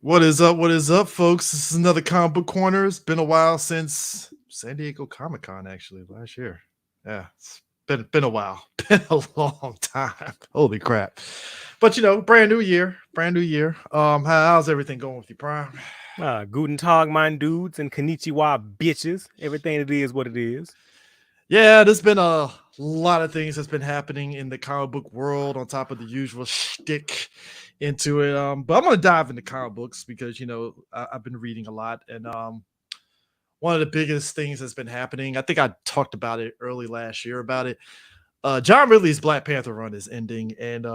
What is up? What is up, folks? This is another comic book corner. It's been a while since San Diego Comic Con, actually, last year. Yeah, it's been a while, been a long time. Holy crap! But brand new year, brand new year. How's everything going with you, Prime? Guten Tag, mein dudes, and konnichiwa, bitches. Everything it is what it is. Yeah, there's been a lot of things that's been happening in the comic book world on top of the usual shtick into it. But I'm gonna dive into comic books because I've been reading a lot, and one of the biggest things that's been happening. I think I talked about it early last year about it. John Ridley's Black Panther run is ending, and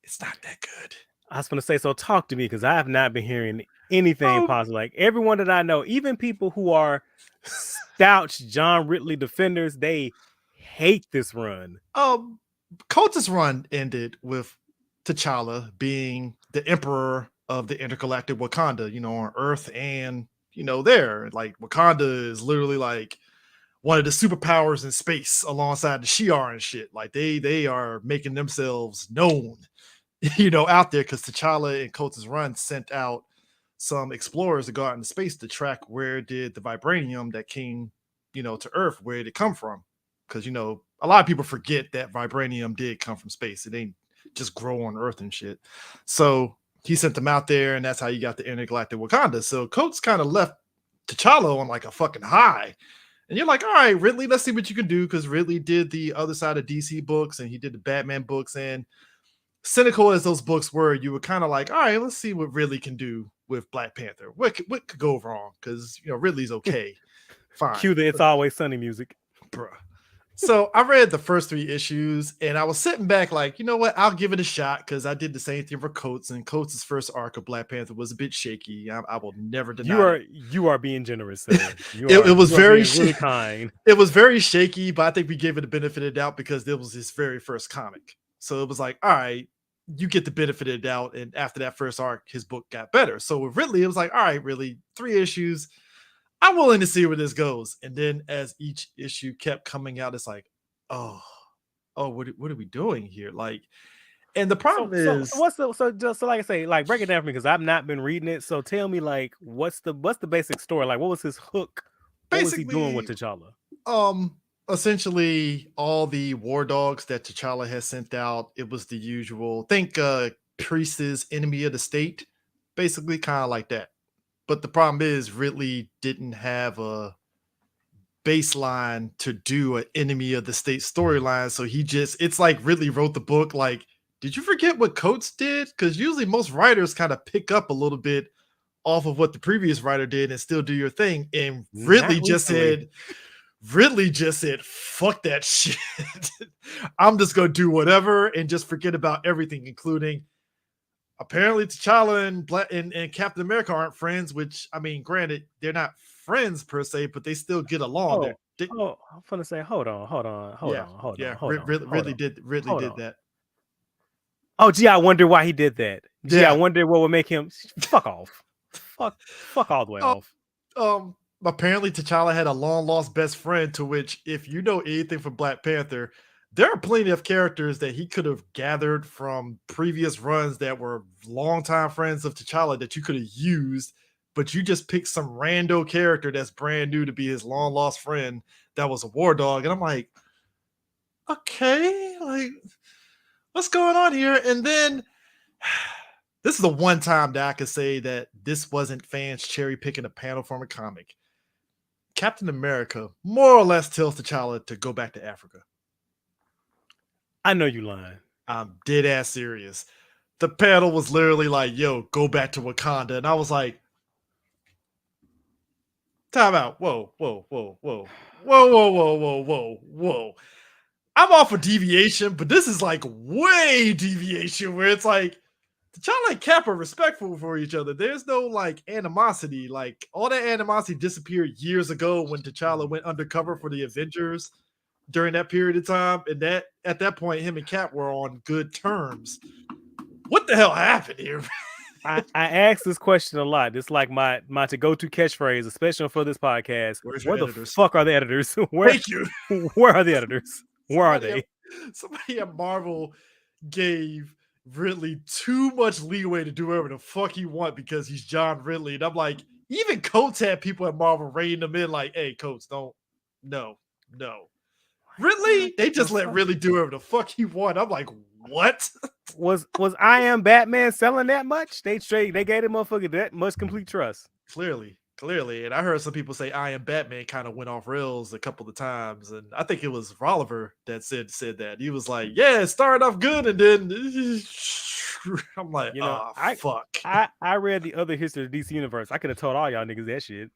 it's not that good. I was going to say, so talk to me because I have not been hearing anything Um, positive. Like everyone that I know, even people who are stouch John Ridley defenders, they hate this run. um, Coates' run ended with T'Challa being the emperor of the intergalactic Wakanda, on Earth and there. Like Wakanda is literally like one of the superpowers in space alongside the Shi'ar and shit. Like they are making themselves known, out there because T'Challa and Coates' run sent out some explorers to go out into space to track where did the vibranium that came, to Earth, where did it come from? Because a lot of people forget that vibranium did come from space. It ain't just grow on Earth and shit. So he sent them out there, and that's how you got the intergalactic Wakanda. So Coates kind of left T'Challa on like a fucking high. And you're like, all right, Ridley, let's see what you can do. Because Ridley did the other side of DC books and he did the Batman books. And cynical as those books were, you were kind of like, all right, let's see what Ridley can do with Black Panther. What could go wrong? Because Ridley's okay, fine, Cue the It's Always Sunny music. bruh. So I read the first 3 issues and I was sitting back like, you know what? I'll give it a shot because I did the same thing for Coates, and Coates' first arc of Black Panther was a bit shaky. I will never You deny are it. you are being generous, sir. You It, are it was you are very being really kind. it was very shaky, but I think we gave it the benefit of the doubt because it was his very first comic. So it was like, all right, you get the benefit of the doubt. And after that first arc, his book got better. So with Ridley, it was like, all right, really, 3 issues. I'm willing to see where this goes. And then as each issue kept coming out, it's like, oh, what are we doing here? Like, and the So problem so so is what's the so just so like I say, like break it down for me because I've not been reading it. So tell me like what's the basic story? Like what was his hook? What was he doing with basically T'Challa? Um, essentially all the war dogs that T'Challa has sent out, it was the usual. Think Priest's enemy of the state, basically kind of like that. But the problem is Ridley didn't have a baseline to do an enemy of the state storyline, so it's like Ridley wrote the book like, did you forget what Coates did? Because usually most writers kind of pick up a little bit off of what the previous writer did and still do your thing. And Not recently. Ridley just said, fuck that shit. I'm just going to do whatever and just forget about everything, including apparently T'Challa and Captain America aren't friends, which, I mean, granted, they're not friends per se, but they still get along. Oh, I'm gonna say, Yeah, yeah. Ridley hold did on. that. Oh, gee, I wonder why he did that. Gee, I Yeah. wonder what would make him fuck off. Fuck all the way Oh, off. apparently T'Challa had a long lost best friend, to which, if you know anything from Black Panther, there are plenty of characters that he could have gathered from previous runs that were longtime friends of T'Challa that you could have used, but you just picked some rando character that's brand new to be his long lost friend that was a war dog. And I'm like, okay, like, what's going on here? And then this is the one time that I could say that this wasn't fans cherry picking a panel from a comic. Captain America more or less tells T'Challa to go back to Africa. I know you lying. I'm dead ass serious. The panel was literally like, yo, go back to Wakanda. And I was like, time out. Whoa, whoa, whoa, whoa. Whoa, whoa, whoa, whoa, whoa, whoa. I'm all for deviation, but this is like way deviation where it's like T'Challa and Cap are respectful for each other. There's no like animosity. Like all that animosity disappeared years ago when T'Challa went undercover for the Avengers during that period of time. And that at that point, him and Cap were on good terms. What the hell happened here? I ask this question a lot. It's like my to go to catchphrase, especially for this podcast. Where's your Where the editors? fuck are the editors? Thank you. Where are the editors? Where are Somebody at, they? somebody at Marvel gave Ridley too much leeway to do whatever the fuck he want because he's John Ridley. And I'm like, even Coates had people at Marvel reining him in, like, hey, Coates, don't, no. Ridley, they just let Ridley do whatever the fuck he want. I'm like, what? Was I Am Batman selling that much? They gave the motherfucker that much complete trust. Clearly. And I heard some people say I Am Batman kind of went off rails a couple of times. And I think it was Rolliver that said that. He was like, yeah, it started off good. And then I'm like, fuck. I read the other history of the DC universe. I could have told all y'all niggas that shit.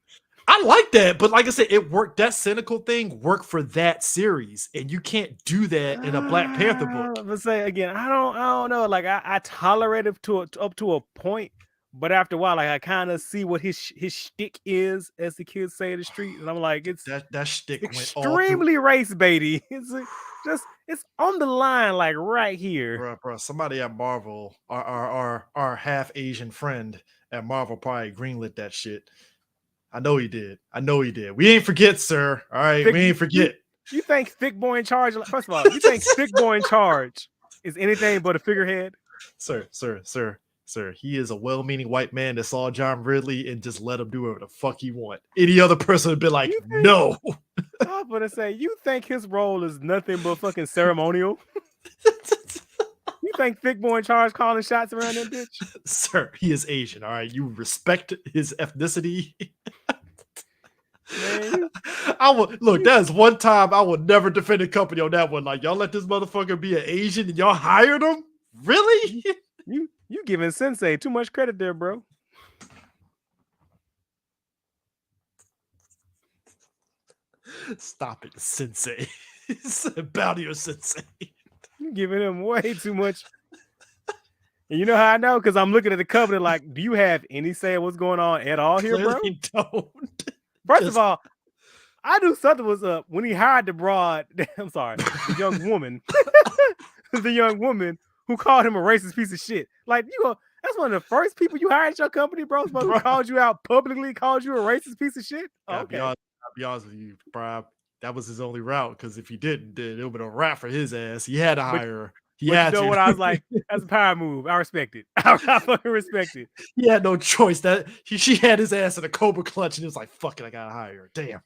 I like that. But like I said, it worked. That cynical thing worked for that series. And you can't do that in a Black Panther book. Let's say again, I don't know. Like I tolerate it up to a point. But after a while, like I kind of see what his shtick is, as the kids say in the street, and I'm like, it's that shtick extremely race baity. It's on the line, like right here, bro. Somebody at Marvel, our half Asian friend at Marvel, probably greenlit that shit. I know he did. We ain't forget, sir. All right, we ain't forget. You think Thick Boy in Charge? First of all, you think Thick Boy in Charge is anything but a figurehead? Sir, he is a well-meaning white man that saw John Ridley and just let him do whatever the fuck he want. Any other person would be like, no. I was gonna say, you think his role is nothing but fucking ceremonial? You think Thick Boy in Charge calling shots around that bitch? Sir, he is Asian, all right? You respect his ethnicity. Man, that is one time I would never defend a company on that one. Like, y'all let this motherfucker be an Asian and y'all hired him? Really? You giving Sensei too much credit there, bro. Stop it, Sensei. Bow to your Sensei. You giving him way too much. And you know how I know? Because I'm looking at the cover like, do you have any say of what's going on at all here, bro? Don't. First of all, I knew something was up when he hired the broad. I'm sorry, the young woman. The young woman who called him a racist piece of shit. Like, that's one of the first people you hired at your company, bro. Who called you out publicly, called you a racist piece of shit. Okay. I'll be honest with you, bro. That was his only route, because if he didn't, then it would have been a wrap for his ass. He had to hire her. You know what? I was like, that's a power move. I respect it. I fucking respect it. He had no choice. That she had his ass in a cobra clutch, and he was like, fuck it, I gotta hire her. Damn.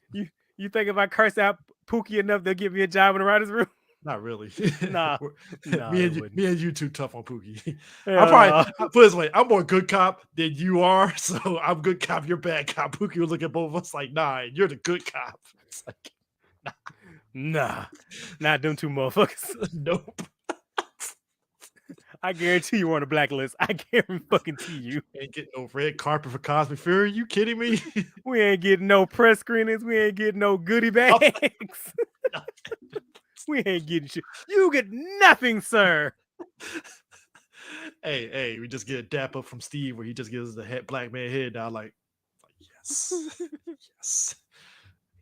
You think if I curse out Pookie enough, they'll give me a job in the writer's room? Not really. Nah, me and you too tough on Pookie. I put it this way, I'm more good cop than you are, so I'm good cop, you're bad cop. Pookie would look at both of us like, nah, you're the good cop. It's like, nah, not them two motherfuckers. Nope. I guarantee you on the blacklist. I guarantee you. Ain't getting no red carpet for Cosby Fury. You kidding me? We ain't getting no press screenings. We ain't getting no goodie bags. We ain't getting shit. You get nothing, sir. Hey, we just get a dap up from Steve where he just gives the black man head down like yes.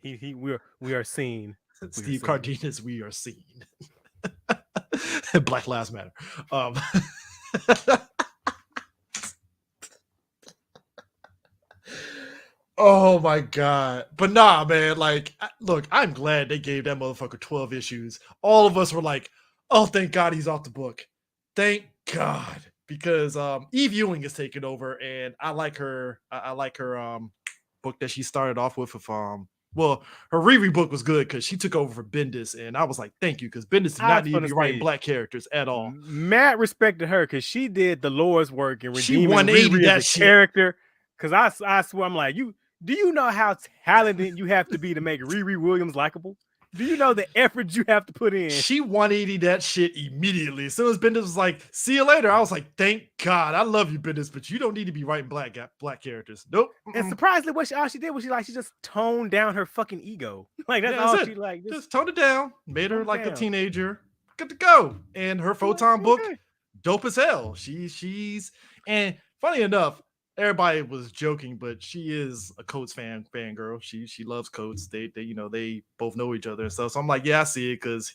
Yes. We are seen. Steve Cardenas, we are seen. Black Lives Matter. Oh my god. But nah, man, like, look, I'm glad they gave that motherfucker 12 issues. All of us were like, oh, thank God he's off the book. Thank God. Because Eve Ewing is taking over, and I like her. I like her book that she started off with well, her Riri book was good because she took over for Bendis, and I was like, thank you, because Bendis did not need to be writing black characters at all. Matt respected her because she did the Lord's work and redeeming Riri as a character. Because I swear, I'm like, do you know how talented you have to be to make Riri Williams likable? Do you know the effort you have to put in? She 180 that shit immediately. As soon as Bendis was like, see you later, I was like, thank God. I love you, Bendis, but you don't need to be writing black characters. Nope. And surprisingly, all she did was she just toned down her fucking ego. Like, that's all she like. Just toned it down. Made her like a teenager. Good to go. And her Photon book, dope as hell. She's and funny enough, everybody was joking, but she is a Coates fangirl. She loves Coates. They both know each other and stuff. So I'm like, yeah, I see it, because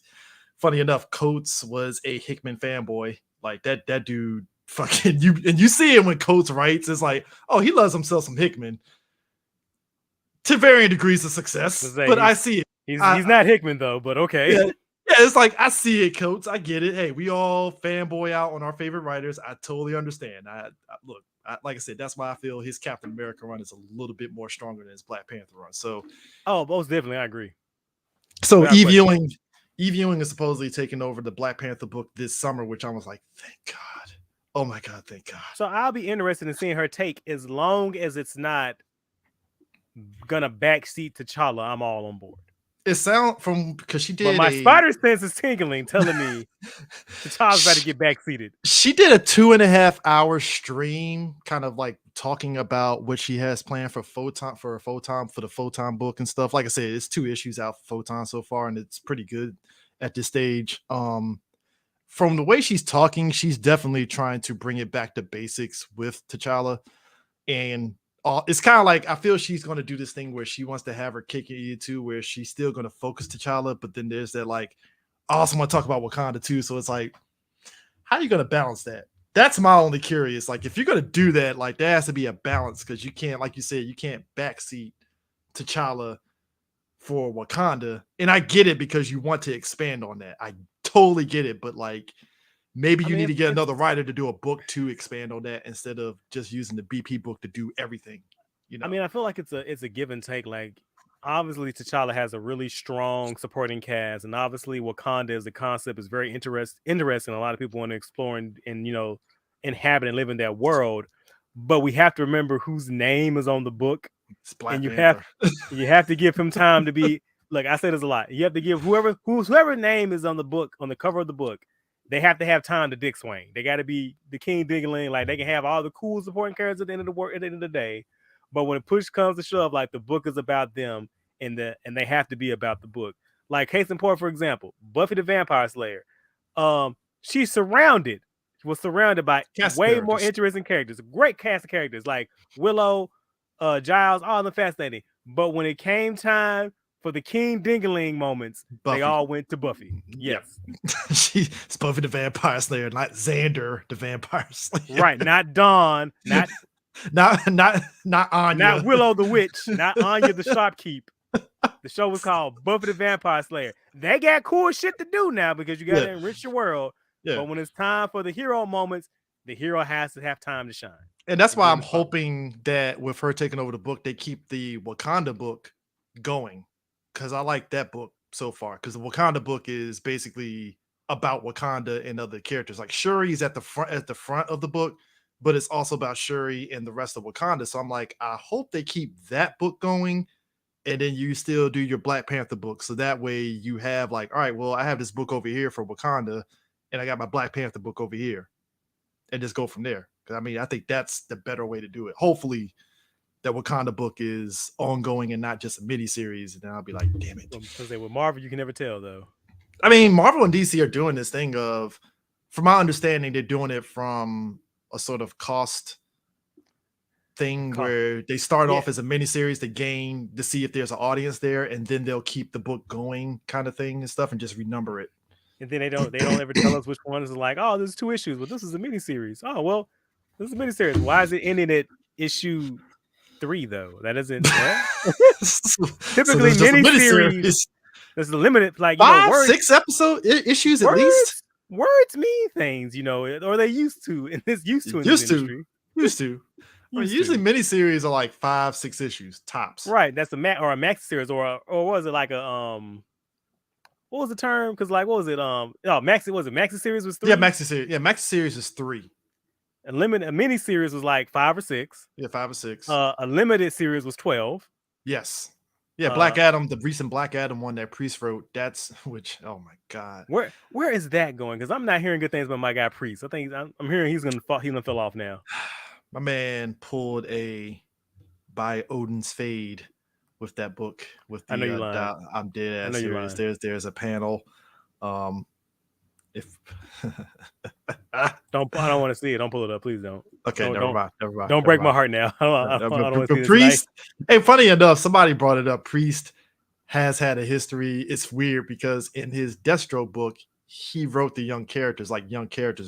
funny enough, Coates was a Hickman fanboy. Like that dude fucking you see it when Coates writes. It's like, oh, he loves himself some Hickman to varying degrees of success. But I see it. He's not Hickman though, but okay. Yeah, it's like I see it, Coates. I get it. Hey, we all fanboy out on our favorite writers. I totally understand. Look, like I said, that's why I feel his Captain America run is a little bit more stronger than his Black Panther run. So, most definitely, I agree. so Without question. Eve Ewing is supposedly taking over the Black Panther book this summer, which I was like, thank God. Oh my God, thank God. So I'll be interested in seeing her take, as long as it's not gonna backseat T'Challa. I'm all on board. It sounds from because she did. But my spider sense is tingling, telling me T'Challa's about to get backseated. She did a 2.5-hour stream, kind of like talking about what she has planned for the Photon book and stuff. Like I said, it's 2 issues out for Photon so far, and it's pretty good at this stage. From the way she's talking, she's definitely trying to bring it back to basics with T'Challa, and it's kind of like I feel she's going to do this thing where she wants to have her cake and eat it too, where she's still going to focus T'Challa, but then there's that like I also want to talk about Wakanda too. So it's like, how are you going to balance that? That's my only curious. Like, if you're going to do that, like there has to be a balance, because you can't, like you said, you can't backseat T'Challa for Wakanda. And I get it, because you want to expand on that. I totally get it, but like maybe you need to get another writer to do a book to expand on that instead of just using the BP book to do everything. You know, I mean, I feel like it's a give and take. Like, obviously T'Challa has a really strong supporting cast, and obviously Wakanda as a concept is very interesting. A lot of people want to explore and inhabit and live in that world. But we have to remember whose name is on the book, and you have to give him time to be. Look, I say this a lot. You have to give whoever name is on the book, on the cover of the book, they have to have time to Dick Swain. They got to be the King Dingaling. Like, they can have all the cool supporting characters at the end of the day. But when push comes to shove, like, the book is about them, and they have to be about the book. Like, case in point, for example, Buffy the Vampire Slayer. She was surrounded by way more interesting characters. A great cast of characters like Willow, Giles, all of them fascinating. But when it came time for the King Dingaling moments, Buffy. They all went to Buffy. Yes. She's Buffy the Vampire Slayer, not Xander the Vampire Slayer. Right, not Dawn, not Anya. Not Willow the Witch, not Anya the Shopkeep. The show was called Buffy the Vampire Slayer. They got cool shit to do now, because you got to enrich your world. Yeah. But when it's time for the hero moments, the hero has to have time to shine. And that's why I'm hoping that with her taking over the book, they keep the Wakanda book going, because I like that book so far. Because the Wakanda book is basically about Wakanda and other characters. Like, Shuri's at the front of the book, but it's also about Shuri and the rest of Wakanda. So I'm like, I hope they keep that book going, and then you still do your Black Panther book. So that way you have like, all right, well, I have this book over here for Wakanda, and I got my Black Panther book over here, and just go from there. Because I mean, I think that's the better way to do it. Hopefully that Wakanda book is ongoing and not just a mini series, and then I'll be like, damn it. Because with Marvel, you can never tell, though. I mean, Marvel and DC are doing this thing of, from my understanding, they're doing it from a sort of cost thing where they start off as a mini series to see if there's an audience there, and then they'll keep the book going, kind of thing and stuff, and just renumber it. And then they don't ever tell us which one is like, oh, there's 2 issues, but this is a mini series. Oh, well, this is a mini series. Why is it ending at issue 3 though? That isn't typically mini series. There's a limited, like, 6 episode issues at least. Words mean things, or they used to in this industry. Used to. I mean, usually miniseries are like 5-6 issues tops. Right. That's a maxi series, or was it like a what was the term? Because like, what was it? Maxi series was 3? Yeah, maxi series. Yeah, maxi series is 3. A mini series was like 5 or 6. Yeah, 5 or 6. A limited series was 12. Yes. Yeah, Black Adam, the recent Black Adam one that Priest wrote, oh my God. Where is that going? Because I'm not hearing good things about my guy Priest. I think I'm hearing he's gonna fall off now. My man pulled a by Odin's Fade with that book. With the I know you're lying. I'm dead ass serious. There's a panel. If I don't want to see it. Don't pull it up, please don't. Okay, never mind. Don't break my heart now. I don't want to see Priest. Hey, funny enough, somebody brought it up. Priest has had a history. It's weird because in his Deathstroke book, he wrote the young characters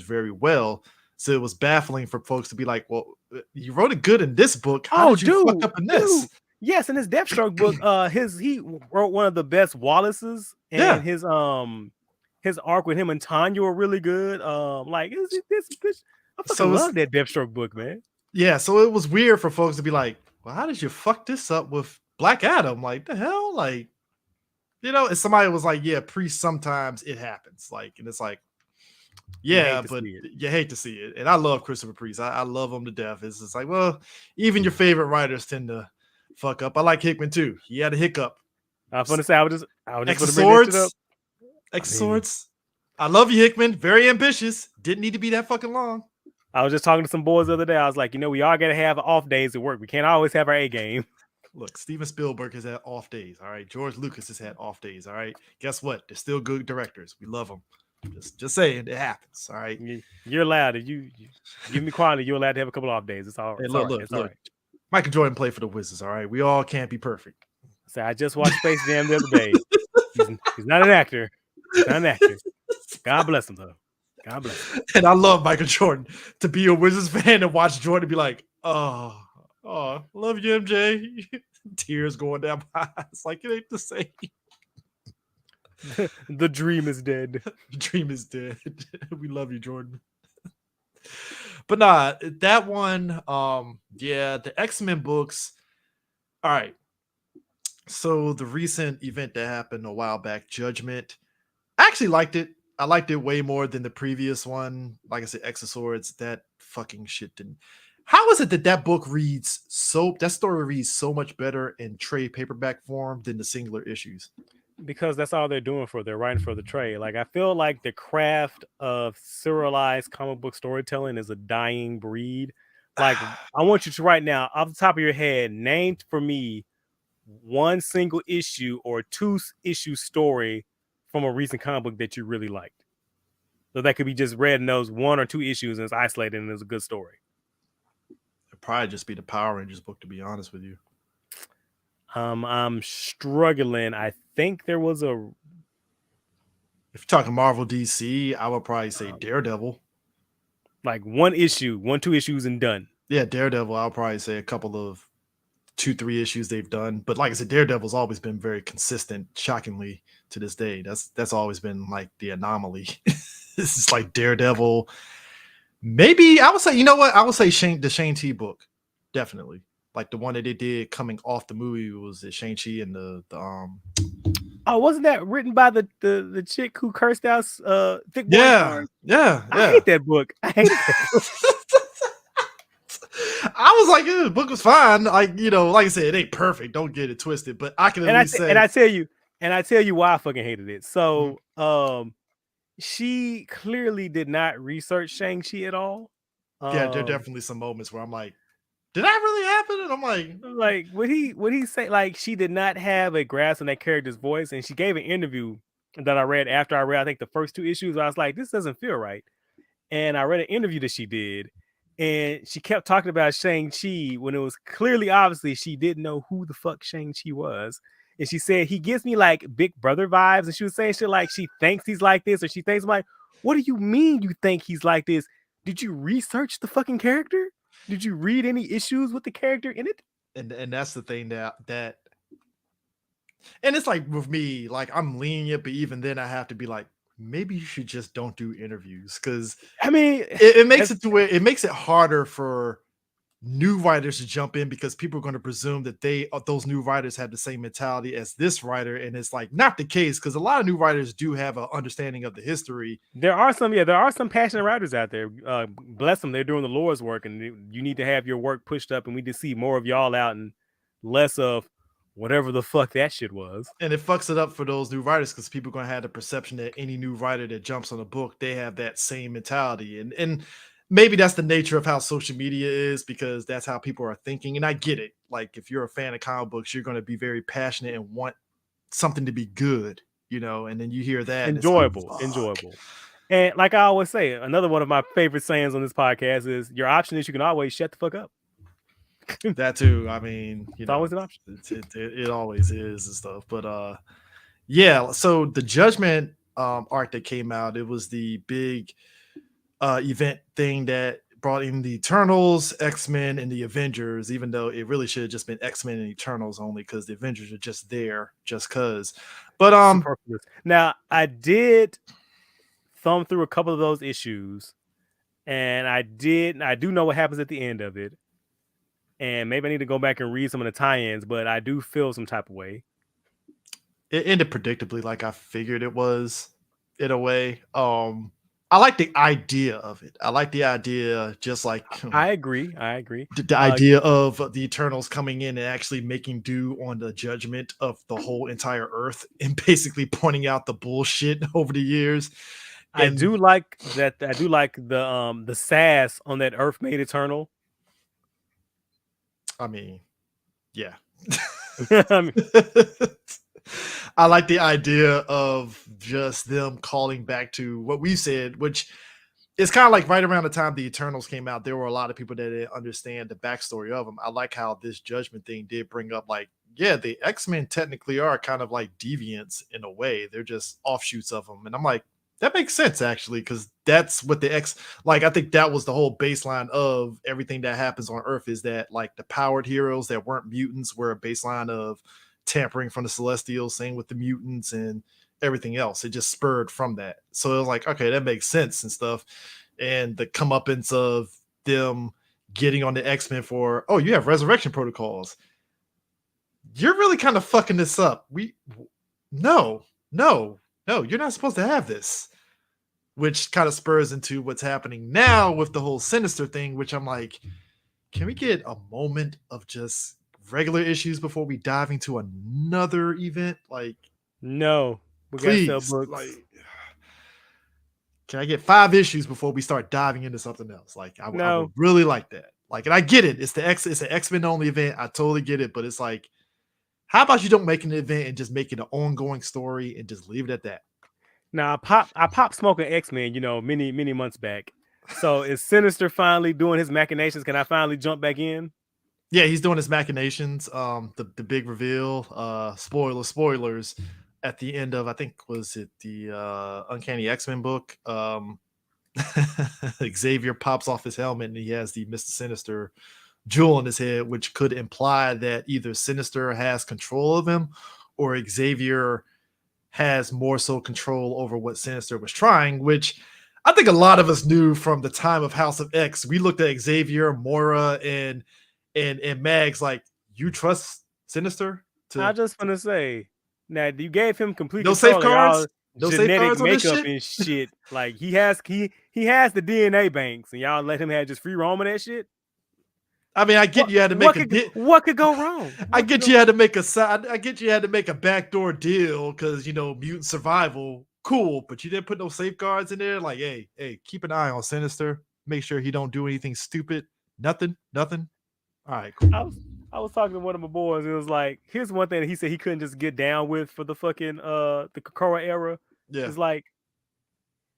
very well. So it was baffling for folks to be like, "Well, you wrote it good in this book. How did you fuck up in this?" Yes, in his Deathstroke book, he wrote one of the best Wallaces, and his his arc with him and Tanya were really good. Like this I fucking So love that Deathstroke book, man. yeah, so it was weird for folks to be like, well, how did you fuck this up with Black Adam? Like the hell? Like, and somebody was like, yeah, Priest, sometimes it happens. Like, and it's like, yeah, but you hate to see it. And I love Christopher Priest. I love him to death. It's just like, well, even your favorite writers tend to fuck up. I like Hickman too. He had a hiccup. I was gonna say I was just X of Swords. X of Swords. I love you, Hickman. Very ambitious. Didn't need to be that fucking long. I was just talking to some boys the other day. I was like, we all gotta have off days at work. We can't always have our A game. Look, Steven Spielberg has had off days. All right. George Lucas has had off days. All right. Guess what? They're still good directors. We love them. Just saying, it happens. All right. You're allowed. You give me quality. You're allowed to have a couple off days. It's all right. Hey, look. Right. Michael Jordan played for the Wizards. All right. We all can't be perfect. So I just watched Space Jam the other day. He's not an actor. He's not an actor. God bless him though. God bless him. And I love Michael Jordan. To be a Wizards fan and watch Jordan be like, oh, love you, MJ. Tears going down my eyes. Like, it ain't the same. The dream is dead. The dream is dead. We love you, Jordan. But nah, that one, the X-Men books. All right. So the recent event that happened a while back, Judgment, I actually liked it. I liked it way more than the previous one. Like I said, X of Swords, that fucking shit didn't. How is it that book reads that story reads so much better in trade paperback form than the singular issues? Because that's all they're doing they're writing for the trade. Like, I feel like the craft of serialized comic book storytelling is a dying breed. Like, I want you to right now, off the top of your head, name for me one single issue or 2-issue story from a recent comic book that you really liked. So that could be just read in those 1 or 2 issues and it's isolated and it's a good story. It'd probably just be the Power Rangers book, to be honest with you. I'm struggling. I think there was if you're talking Marvel DC, I would probably say Daredevil. Like 1 issue, 1-2 issues and done. Yeah, Daredevil, I'll probably say a couple of 2-3 issues they've done. But like I said, Daredevil's always been very consistent, shockingly, to this day. That's always been like the anomaly. This is like Daredevil. Maybe I would say, I would say the Shang-Chi book. Definitely. Like the one that they did coming off the movie was the Shang-Chi and the Oh, wasn't that written by the chick who cursed out Thick Boy? Yeah. I hate that book. I was like, the book was fine. Like, like I said, it ain't perfect. Don't get it twisted. But I can at least say, and I tell you why I fucking hated it. So, she clearly did not research Shang-Chi at all. Yeah, there are definitely some moments where I'm like, did that really happen? And I'm like, would he say, like, she did not have a grasp on that character's voice? And she gave an interview that I read after I read, I think, the first 2 issues. I was like, this doesn't feel right. And I read an interview that she did, and she kept talking about Shang-Chi when it was clearly, obviously, she didn't know who the fuck Shang-Chi was. And she said, he gives me like Big Brother vibes. And she was saying shit like she thinks he's like this, or she thinks, I'm like, what do you mean you think he's like this? Did you research the fucking character? Did you read any issues with the character in it? And that's the thing that and it's like with me, like I'm lenient, but even then I have to be like, maybe you should just don't do interviews, because I mean, it makes it to where it makes it harder for new writers to jump in, because people are going to presume that those new writers have the same mentality as this writer, and it's like not the case, because a lot of new writers do have an understanding of the history. There are some passionate writers out there. Bless them, they're doing the Lord's work, and you need to have your work pushed up, and we just see more of y'all out and less of whatever the fuck that shit was. And it fucks it up for those new writers, because people are going to have the perception that any new writer that jumps on a book, they have that same mentality, and maybe that's the nature of how social media is, because that's how people are thinking. And I get it. Like, if you're a fan of comic books, you're going to be very passionate and want something to be good, and then you hear that. Enjoyable. And like I always say, another one of my favorite sayings on this podcast is, your option is you can always shut the fuck up. That too. I mean, it's always an option. It always is and stuff. But yeah, so the Judgment arc that came out, it was the big event thing that brought in the Eternals, X-Men, and the Avengers, even though it really should have just been X-Men and Eternals only, because the Avengers are just there just because. But now I did thumbed through a couple of those issues, and I do know what happens at the end of it. And maybe I need to go back and read some of the tie-ins, but I do feel some type of way. It ended predictably, like I figured it was, in a way. I like the idea of it. I like the idea, just like I agree. the idea of the Eternals coming in and actually making do on the judgment of the whole entire Earth and basically pointing out the bullshit over the years. I And do like that. I do like the sass on that Earth made Eternal. I mean, yeah. I mean, I like the idea of just them calling back to what we said, which is kind of like right around the time the Eternals came out. There were a lot of people that didn't understand the backstory of them. I like how this judgment thing did bring up, like, yeah, the X-Men technically are kind of like deviants in a way. They're just offshoots of them. And I'm like, that makes sense actually, because that's what the I think that was the whole baseline of everything that happens on Earth, is that like the powered heroes that weren't mutants were a baseline of tampering from the Celestials, same with the mutants and everything else. It just spurred from that. So it was like, okay, that makes sense and stuff. And the comeuppance of them getting on the X-Men for, oh, you have resurrection protocols. You're really kind of fucking this up. No, you're not supposed to have this. Which kind of spurs into what's happening now with the whole Sinister thing, which I'm like, can we get a moment of just regular issues before we dive into another event? Like, no, we please, gotta sell books. like, can I get 5 issues before we start diving into something else? Like, I would really like that. Like, and I get it. It's an X-Men only event. I totally get it. But it's like, how about you don't make an event and just make it an ongoing story and just leave it at that? Now I popped smoking X-Men, many months back. So is Sinister finally doing his machinations? Can I finally jump back in? Yeah, he's doing his machinations. The big reveal. Spoilers. At the end of, I think, was it the Uncanny X-Men book? Xavier pops off his helmet and he has the Mr. Sinister jewel in his head, which could imply that either Sinister has control of him or Xavier has more so control over what Sinister was trying, which I think a lot of us knew from the time of House of X. We looked at Xavier, Moira, and Mags like, you trust Sinister? I just want to say, now you gave him complete no control safeguards, no genetic makeup and shit. Like he has the DNA banks, and y'all let him have just free roam of that shit. I mean, I get you had to make what could go wrong? I get you had to make a backdoor deal because mutant survival, cool, but you didn't put no safeguards in there. Like, hey, keep an eye on Sinister. Make sure he don't do anything stupid. Nothing. All right, cool. I was talking to one of my boys. It was like, here's one thing that he said he couldn't just get down with for the fucking the Krakoa era. Yeah, it's like,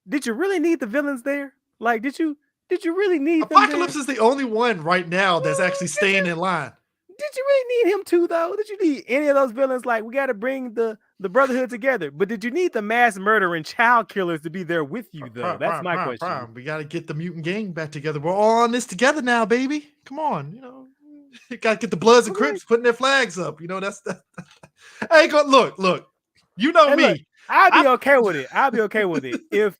did you really need the villains there? Like, did you really need Apocalypse is the only one right now that's actually staying in line. Did you really need him too, though? Did you need any of those villains? Like, we got to bring the Brotherhood together. But did you need the mass murder and child killers to be there with you, though? That's my question. We got to get the mutant gang back together. We're all on this together now, baby. Come on, you got to get the Bloods and Crips putting their flags up. That's hey, look. You know me. Look, I'd be okay with it. I'd be okay with it if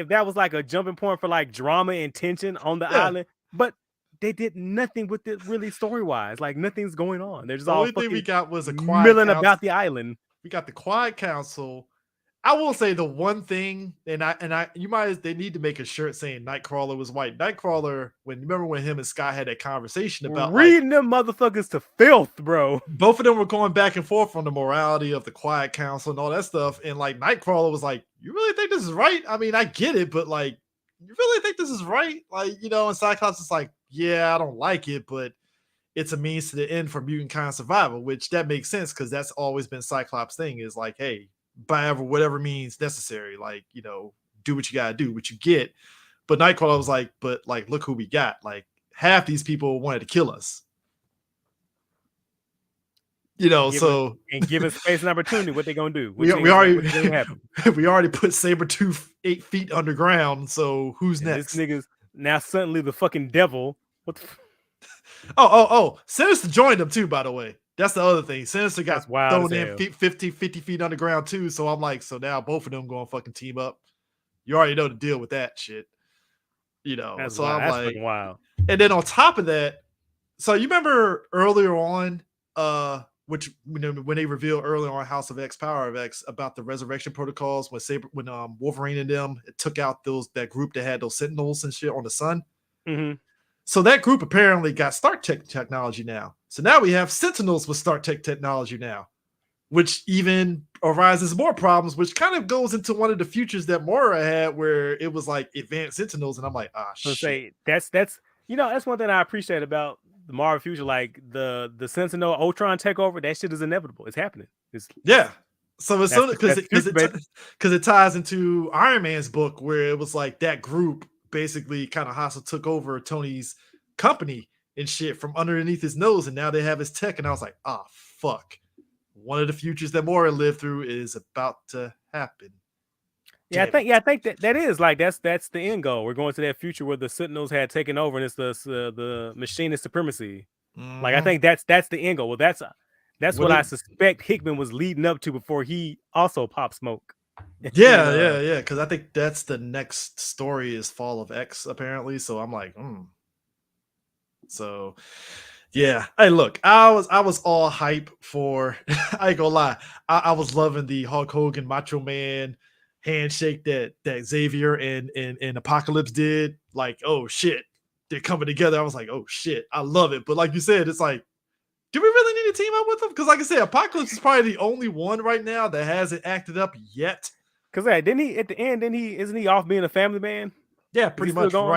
that was like a jumping point for like drama and tension on the island. But they did nothing with it really story-wise. Like, nothing's going on. They're just the all only thing we got was a quiet milling about the island. We got the Quiet Council. I will say the one thing, they need to make a shirt saying Nightcrawler was white. Nightcrawler, remember when him and Sky had that conversation about reading them motherfuckers to filth, bro. Both of them were going back and forth on the morality of the Quiet Council and all that stuff. And like Nightcrawler was like, you really think this is right? I mean, I get it, but like, you really think this is right? Like, and Cyclops is like, yeah, I don't like it, but it's a means to the end for mutant kind survival, which that makes sense because that's always been Cyclops' thing, is like, hey, by whatever means necessary, like, do what you gotta do, what you get. But Nightcrawler was like, but like, look who we got. Like, half these people wanted to kill us. And give us space and opportunity. What they gonna do? We already put Sabretooth 8 feet underground. So who's next? This nigga's now suddenly the fucking devil. What the Oh, Sinister joined them too, by the way. That's the other thing. Sinister got thrown in 50 feet underground too. So I'm like, so now both of them going to fucking team up. you already know the deal with that shit. That's So wild. I'm That's like, fucking wild. and then on top of that, so you remember earlier on, which when they revealed earlier on House of X, Power of X about the resurrection protocols when Wolverine and them took out that group that had those Sentinels and shit on the sun. Mm-hmm. So that group apparently got Stark Tech technology now. So now we have Sentinels with Stark Tech technology now, which even arises more problems, which kind of goes into one of the futures that Moira had, where it was like advanced Sentinels, and I'm like, So shit. say that's that's one thing I appreciate about the Marvel future, like the Sentinel Ultron takeover. That shit is inevitable. It's happening. Yeah. So it's that's because future, baby. it ties into Iron Man's book where it was like that group basically kind of hostile took over Tony's company and shit from underneath his nose, and now they have his tech. And I was like, fuck. One of the futures that Moira lived through is about to happen. I think that is like that's the end goal. We're going to that future where the Sentinels had taken over, and it's the machinist supremacy. Mm-hmm. Like I think that's the end goal. Well, that's what I suspect Hickman was leading up to before he also popped smoke. Yeah. Because I think that's the next story is Fall of X apparently. So I'm like, So yeah. Hey, look, I was all hype for. I ain't gonna lie, I was loving the Hulk Hogan Macho Man handshake that Xavier and Apocalypse did. Like, oh shit, they're coming together. I was like, oh shit, I love it. But like you said, it's like, do we really need to team up with them? Because like I said, Apocalypse is probably the only one right now that hasn't acted up yet. Because didn't he at the end? Isn't he off being a family man? Yeah, pretty much for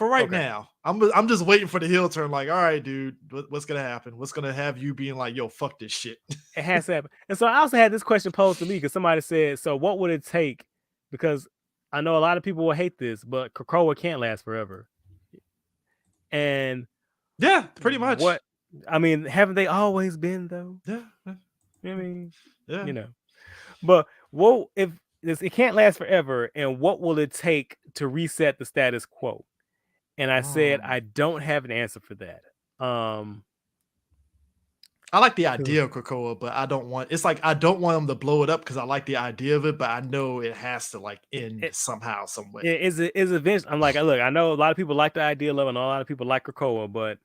right now. Now, I'm just waiting for the heel turn. Like, all right, dude, what's gonna happen? What's gonna have you being like, yo, fuck this shit? It has to happen. And so I also had this question posed to me because somebody said, so what would it take? Because I know a lot of people will hate this, but Krakoa can't last forever. And yeah, pretty much. Haven't they always been though? Yeah. I mean, yeah. But if it can't last forever, and what will it take to reset the status quo? And I said I don't have an answer for that. I like the idea of Krakoa, but I don't want them to blow it up because I like the idea of it, but I know it has to like end somehow, some way. Is eventually. I'm like, look, I know a lot of people like the idea of it, and a lot of people like Krakoa, but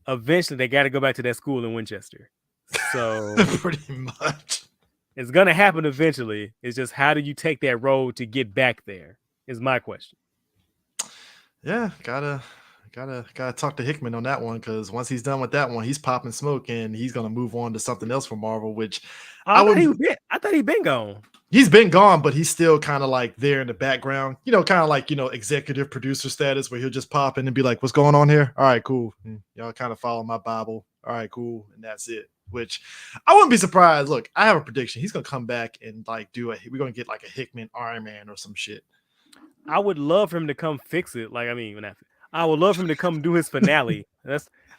eventually they got to go back to that school in Winchester. So pretty much. It's gonna happen eventually. It's just how do you take that road to get back there? Is my question. Yeah, gotta talk to Hickman on that one because once he's done with that one, he's popping smoke and he's gonna move on to something else for Marvel. Which I thought he'd been gone. He's been gone, but he's still kind of like there in the background. Kind of like executive producer status where he'll just pop in and be like, "What's going on here? All right, cool. Y'all kind of follow my Bible. All right, cool, and that's it." Which I wouldn't be surprised. Look, I have a prediction. He's gonna come back and like we're gonna get like a Hickman Iron Man or some shit. I would love for him to come fix it. Like, I would love for him to come do his finale.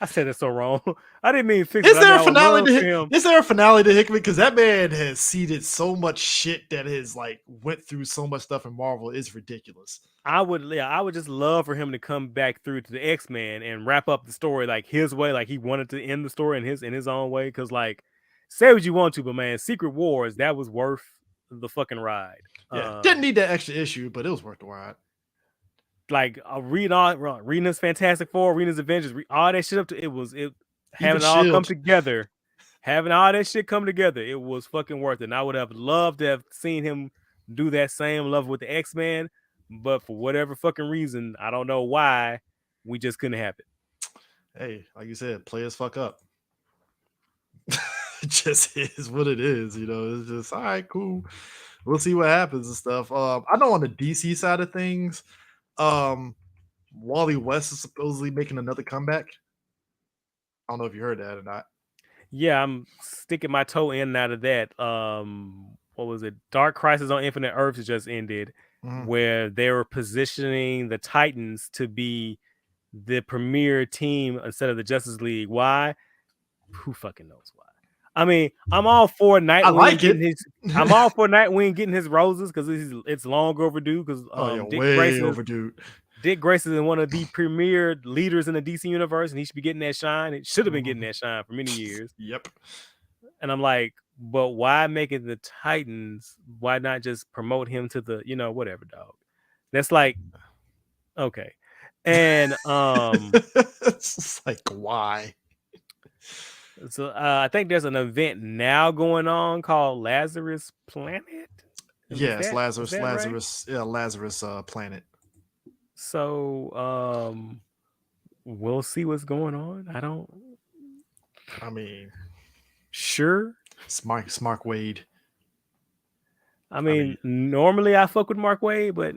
I said it so wrong. I didn't mean fix it. Is there a finale to Hickman? Because that man has seeded so much shit that has like went through so much stuff in Marvel. It's ridiculous. I would just love for him to come back through to the X-Men and wrap up the story like his way, like he wanted to end the story in his own way. Because like, say what you want to, but man, Secret Wars, that was worth the fucking ride. Yeah, didn't need that extra issue, but it was worth the ride. Like reading his Fantastic Four, reading his Avengers, all that shit having it all come together. Having all that shit come together, it was fucking worth it. And I would have loved to have seen him do that same level with the X-Men, but for whatever fucking reason, I don't know why, we just couldn't have it. Hey, like you said, players fuck up. It just is what it is, It's just all right, cool. We'll see what happens and stuff. I know on the DC side of things, Wally West is supposedly making another comeback. I don't know if you heard that or not. Yeah, I'm sticking my toe in and out of that. What was it? Dark Crisis on Infinite Earths just ended, where they were positioning the Titans to be the premier team instead of the Justice League. Why? Who fucking knows why? I mean, I'm all for Nightwing. I like it. I'm all for Nightwing getting his roses because it's long overdue. Because way overdue. Dick Grayson is one of the premier leaders in the DC universe, and he should be getting that shine. It should have been getting that shine for many years. Yep. And I'm like, but why make it the Titans? Why not just promote him to the, whatever, dog? That's like okay. And It's just like why? so I think there's an event now going on called Lazarus Planet. Yes, Is Lazarus, that right? Lazarus, yeah, Lazarus planet. So we'll see what's going on. I mean, Sure. it's Mark Wade. I I mean, mean, normally I fuck with Mark Wade, but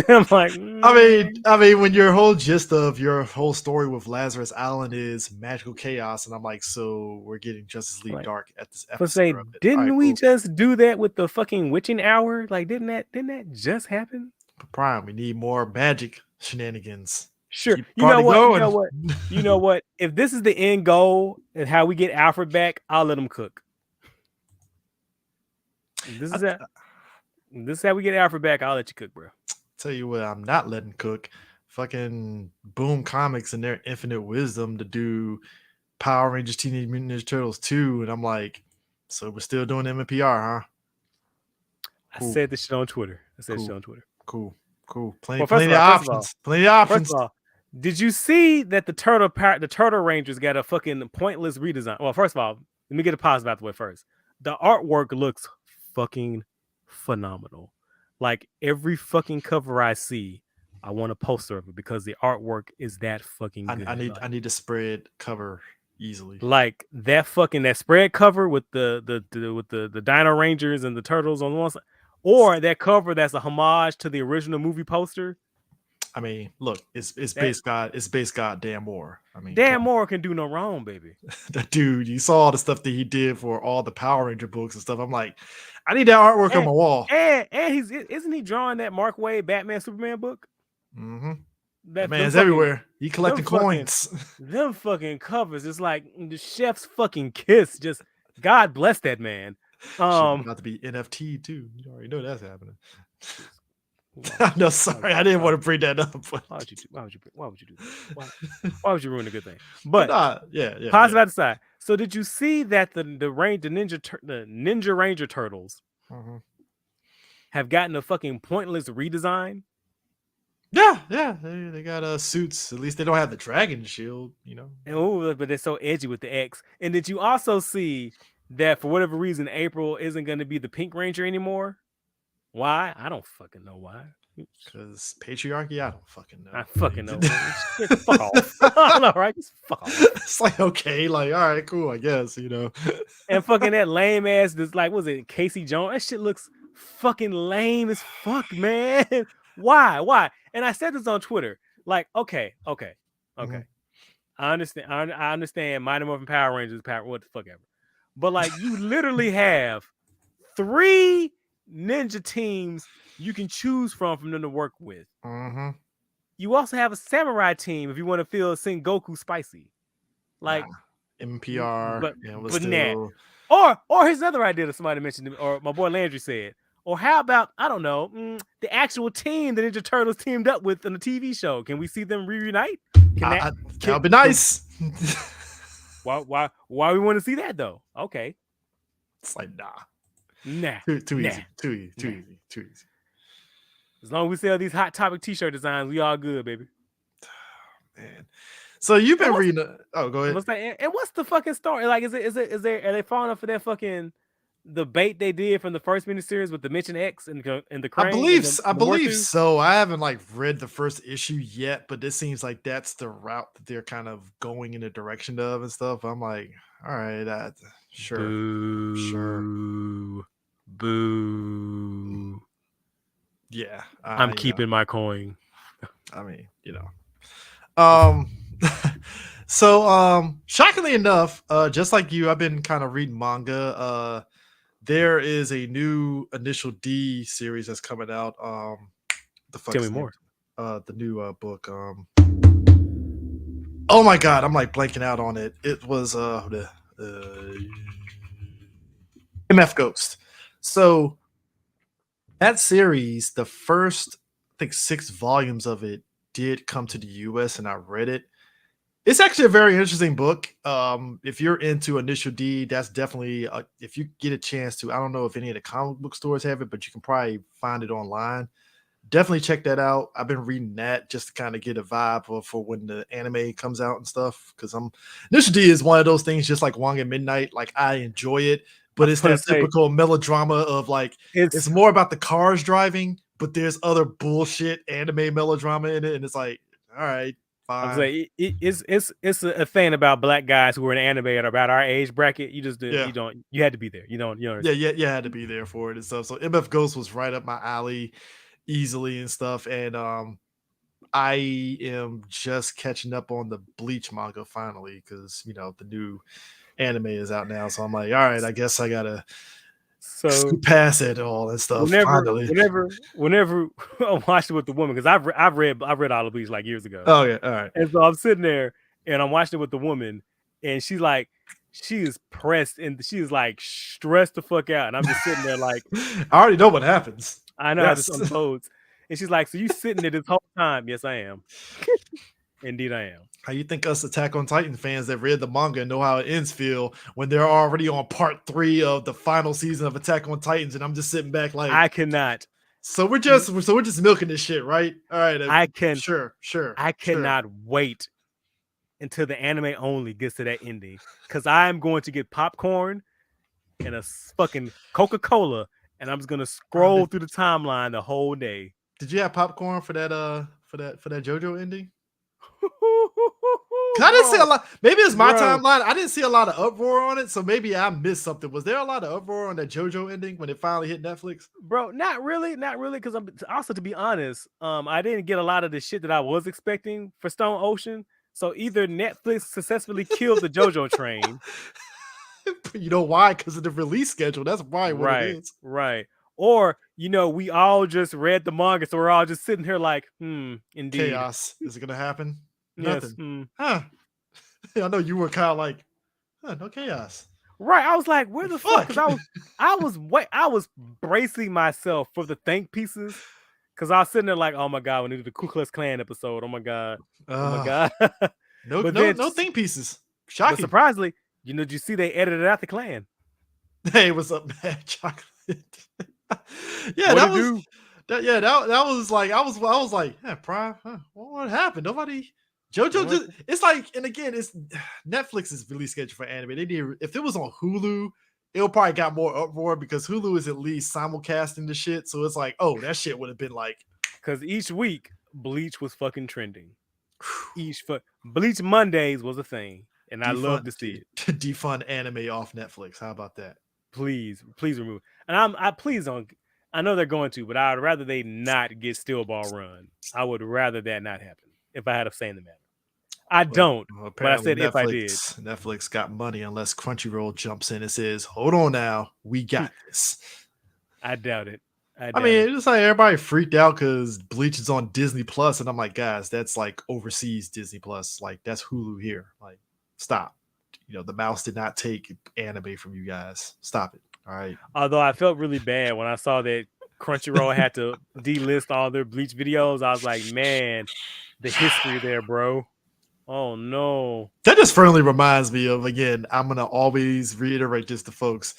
I'm like, I mean, when your whole gist of your whole story with Lazarus Allen is magical chaos, and I'm like, so we're getting Justice League like, Dark at this but say, epicenter of it. All right, didn't we cool. just do that with the fucking witching hour? Like, didn't that just happen? But Prime, we need more magic shenanigans. Sure. Keep the You know party what? You going. know what? You know what? If this is the end goal and how we get Alfred back, I'll let him cook. This is that. This is how we get Alfred back. I'll let you cook, bro. Tell you what, I'm not letting cook. Fucking Boom Comics and their infinite wisdom to do Power Rangers Teenage Mutant Ninja Turtles 2. And I'm like, so we're still doing MMPR, huh? Cool. I said this shit on Twitter. Cool. Well, Plenty of options. First of all, did you see that the Turtle Rangers got a fucking pointless redesign? Well, first of all, let me get a positive out the way first. The artwork looks fucking phenomenal. Like every fucking cover I see, I want a poster of it because the artwork is that fucking good. I need a spread cover easily. Like that spread cover with the Dino Rangers and the Turtles on one side, or that cover that's a homage to the original movie poster. I mean, look, it's based God Dan Moore. I mean, Dan Moore can do no wrong, baby. That dude, you saw all the stuff that he did for all the Power Ranger books and stuff. I'm like, I need that artwork on my wall. And isn't he drawing that Mark Waid Batman Superman book? Mm-hmm. That man's everywhere. He collecting coins. Them fucking covers. It's like the chef's fucking kiss. Just God bless that man. About to be NFT too. You already know that's happening. No, sorry, I didn't want to bring that up. But... Why would you do that? Why would you ruin a good thing? But yeah. Positive aside. So did you see that the Ninja Ranger Turtles have gotten a fucking pointless redesign? Yeah. They got suits. At least they don't have the dragon shield, you know. Oh, but they're so edgy with the X. And did you also see that for whatever reason April isn't going to be the Pink Ranger anymore? Why? I don't fucking know why. Because patriarchy, I don't fucking know. I fucking know. Fuck off. I know, right? Just fuck off. It's like, okay, like, all right, cool, I guess, you know. And fucking that lame ass, this like, was it Casey Jones? That shit looks fucking lame as fuck, man. Why? And I said this on Twitter. Like, okay. Mm-hmm. I understand Mighty Morphin Power Rangers, what the fuck ever. But like, you literally have 3 ninja teams you can choose from them to work with. Mm-hmm. You also have a samurai team if you want to feel Sengoku spicy. Like MPR, but still... or here's another idea that somebody mentioned, or my boy Landry said. Or how about, I don't know, the actual team the Ninja Turtles teamed up with on the TV show? Can we see them reunite? That would be nice. Why we want to see that though? Okay. It's like nah. Too easy. As long as we sell these Hot Topic t-shirt designs, we all good, baby. Man. So you've been reading go ahead. And what's the fucking story? Like, are they falling up for that fucking the bait they did from the first miniseries with the Mission X and the Crane? I believe so. I haven't read the first issue yet, but this seems like that's the route that they're kind of going in the direction of and stuff. I'm like, all right, sure. Boo. Yeah. I'm keeping my coin. I mean, so shockingly enough, just like you, I've been kind of reading manga. There is a new Initial D series that's coming out. Tell me more. The new book. Oh my god, I'm blanking out on it. It was the MF Ghost. So that series, the first, I think 6 volumes of it did come to the US and I read it. It's actually a very interesting book. If you're into Initial D, that's definitely if you get a chance to. I don't know if any of the comic book stores have it, but you can probably find it online. Definitely check that out. I've been reading that just to kind of get a vibe for when the anime comes out and stuff. Because Initial D is one of those things, just like Wong at Midnight. Like I enjoy it, but it's that typical melodrama of like it's more about the cars driving, but there's other bullshit anime melodrama in it, and it's like, all right, fine. I was like, it's a thing about black guys who are in anime at about our age bracket. You just you had to be there. You had to be there for it and stuff. So MF Ghost was right up my alley easily and stuff. And I am just catching up on the Bleach manga finally because the new anime is out now. So I'm like, all right, I guess I gotta pass it all and stuff. Whenever I watched it with the woman, because I've read all the Bleach like years ago. Oh yeah, all right. And so I'm sitting there and I'm watching it with the woman, and she is pressed and she is like stressed the fuck out, and I'm just sitting there like, I already know what happens. I know how this unfolds. And she's like, so you sitting there this whole time? Yes, I am. Indeed, I am. How you think us Attack on Titan fans that read the manga and know how it ends feel when they're already on part 3 of the final season of Attack on Titans, and I'm just sitting back like, I cannot. So we're just milking this shit, right? All right. Sure. I cannot wait until the anime only gets to that ending, because I'm going to get popcorn and a fucking Coca-Cola, and I'm just gonna scroll through the timeline the whole day. Did you have popcorn for that JoJo ending? I didn't see a lot. Maybe it's my timeline. I didn't see a lot of uproar on it, so maybe I missed something. Was there a lot of uproar on that JoJo ending when it finally hit Netflix? Bro, not really. Because I'm also, to be honest, I didn't get a lot of the shit that I was expecting for Stone Ocean. So either Netflix successfully killed the JoJo train. You know why? Because of the release schedule. That's probably what it is. Right. Or, we all just read the manga, so we're all just sitting here like, indeed. Chaos. Is it going to happen? Nothing. Yes. I know you were kind of like, no chaos. Right. I was like, where the fuck? Because I was bracing myself for the think pieces. Because I was sitting there like, oh my God, we needed the Ku Klux Klan episode. Oh my God. Oh my God. No think pieces. Shocking. But surprisingly, did you see they edited out the Klan? Hey, what's up, man? Chocolate. That was like, I was like, Prime, what happened? Nobody. JoJo just, it's like, and again, it's Netflix's release schedule for anime. They did, if it was on Hulu, it'll probably got more uproar because Hulu is at least simulcasting the shit. So it's like, oh, that shit would have been like, because each week Bleach was fucking trending. Bleach Mondays was a thing, and I love to see it. Defund anime off Netflix. How about that? Please remove. And I please don't. I know they're going to, but I would rather they not get Steel Ball Run. I would rather that not happen if I had a say in the matter. I don't, but I said if I did. Netflix got money unless Crunchyroll jumps in and says, hold on now, we got this. I doubt it. I mean, it's like everybody freaked out because Bleach is on Disney Plus, and I'm like, guys, that's like overseas Disney Plus. Like, that's Hulu here. Like, stop. The mouse did not take anime from you guys. Stop it. All right. Although I felt really bad when I saw that Crunchyroll had to delist all their Bleach videos. I was like, man, the history there, bro. Oh no. That just firmly reminds me of, again, I'm gonna always reiterate this to folks.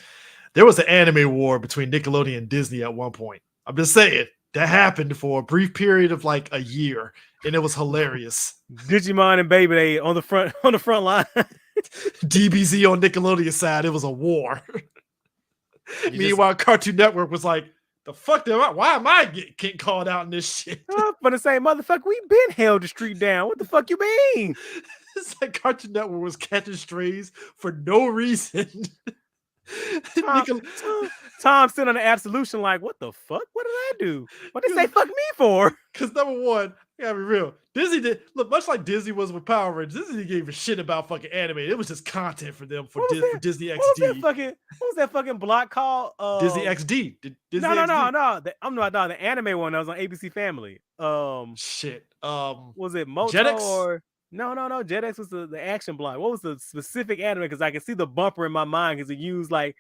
There was an anime war between Nickelodeon and Disney at one point. I'm just saying that happened for a brief period of like a year, and it was hilarious. Digimon and Beyblade on the front line. DBZ on Nickelodeon side, it was a war. Meanwhile, Cartoon Network was like, the fuck why am I getting called out in this shit? For the same motherfucker, we been held the street down. What the fuck you mean? It's like Cartoon Network was catching strays for no reason. Tom sitting on the absolution like, what the fuck? What did I do? What did they say fuck me for? Because number one, I gotta be real. Disney did look much like Disney was with Power Rangers. Disney gave a shit about fucking anime. It was just content for them for Disney XD. What was that fucking block called? Disney XD. No. I'm not the anime one that was on ABC Family. Shit. Was it Moto Jetix? or no? Jetix was the action block. What was the specific anime? Because I can see the bumper in my mind because it used like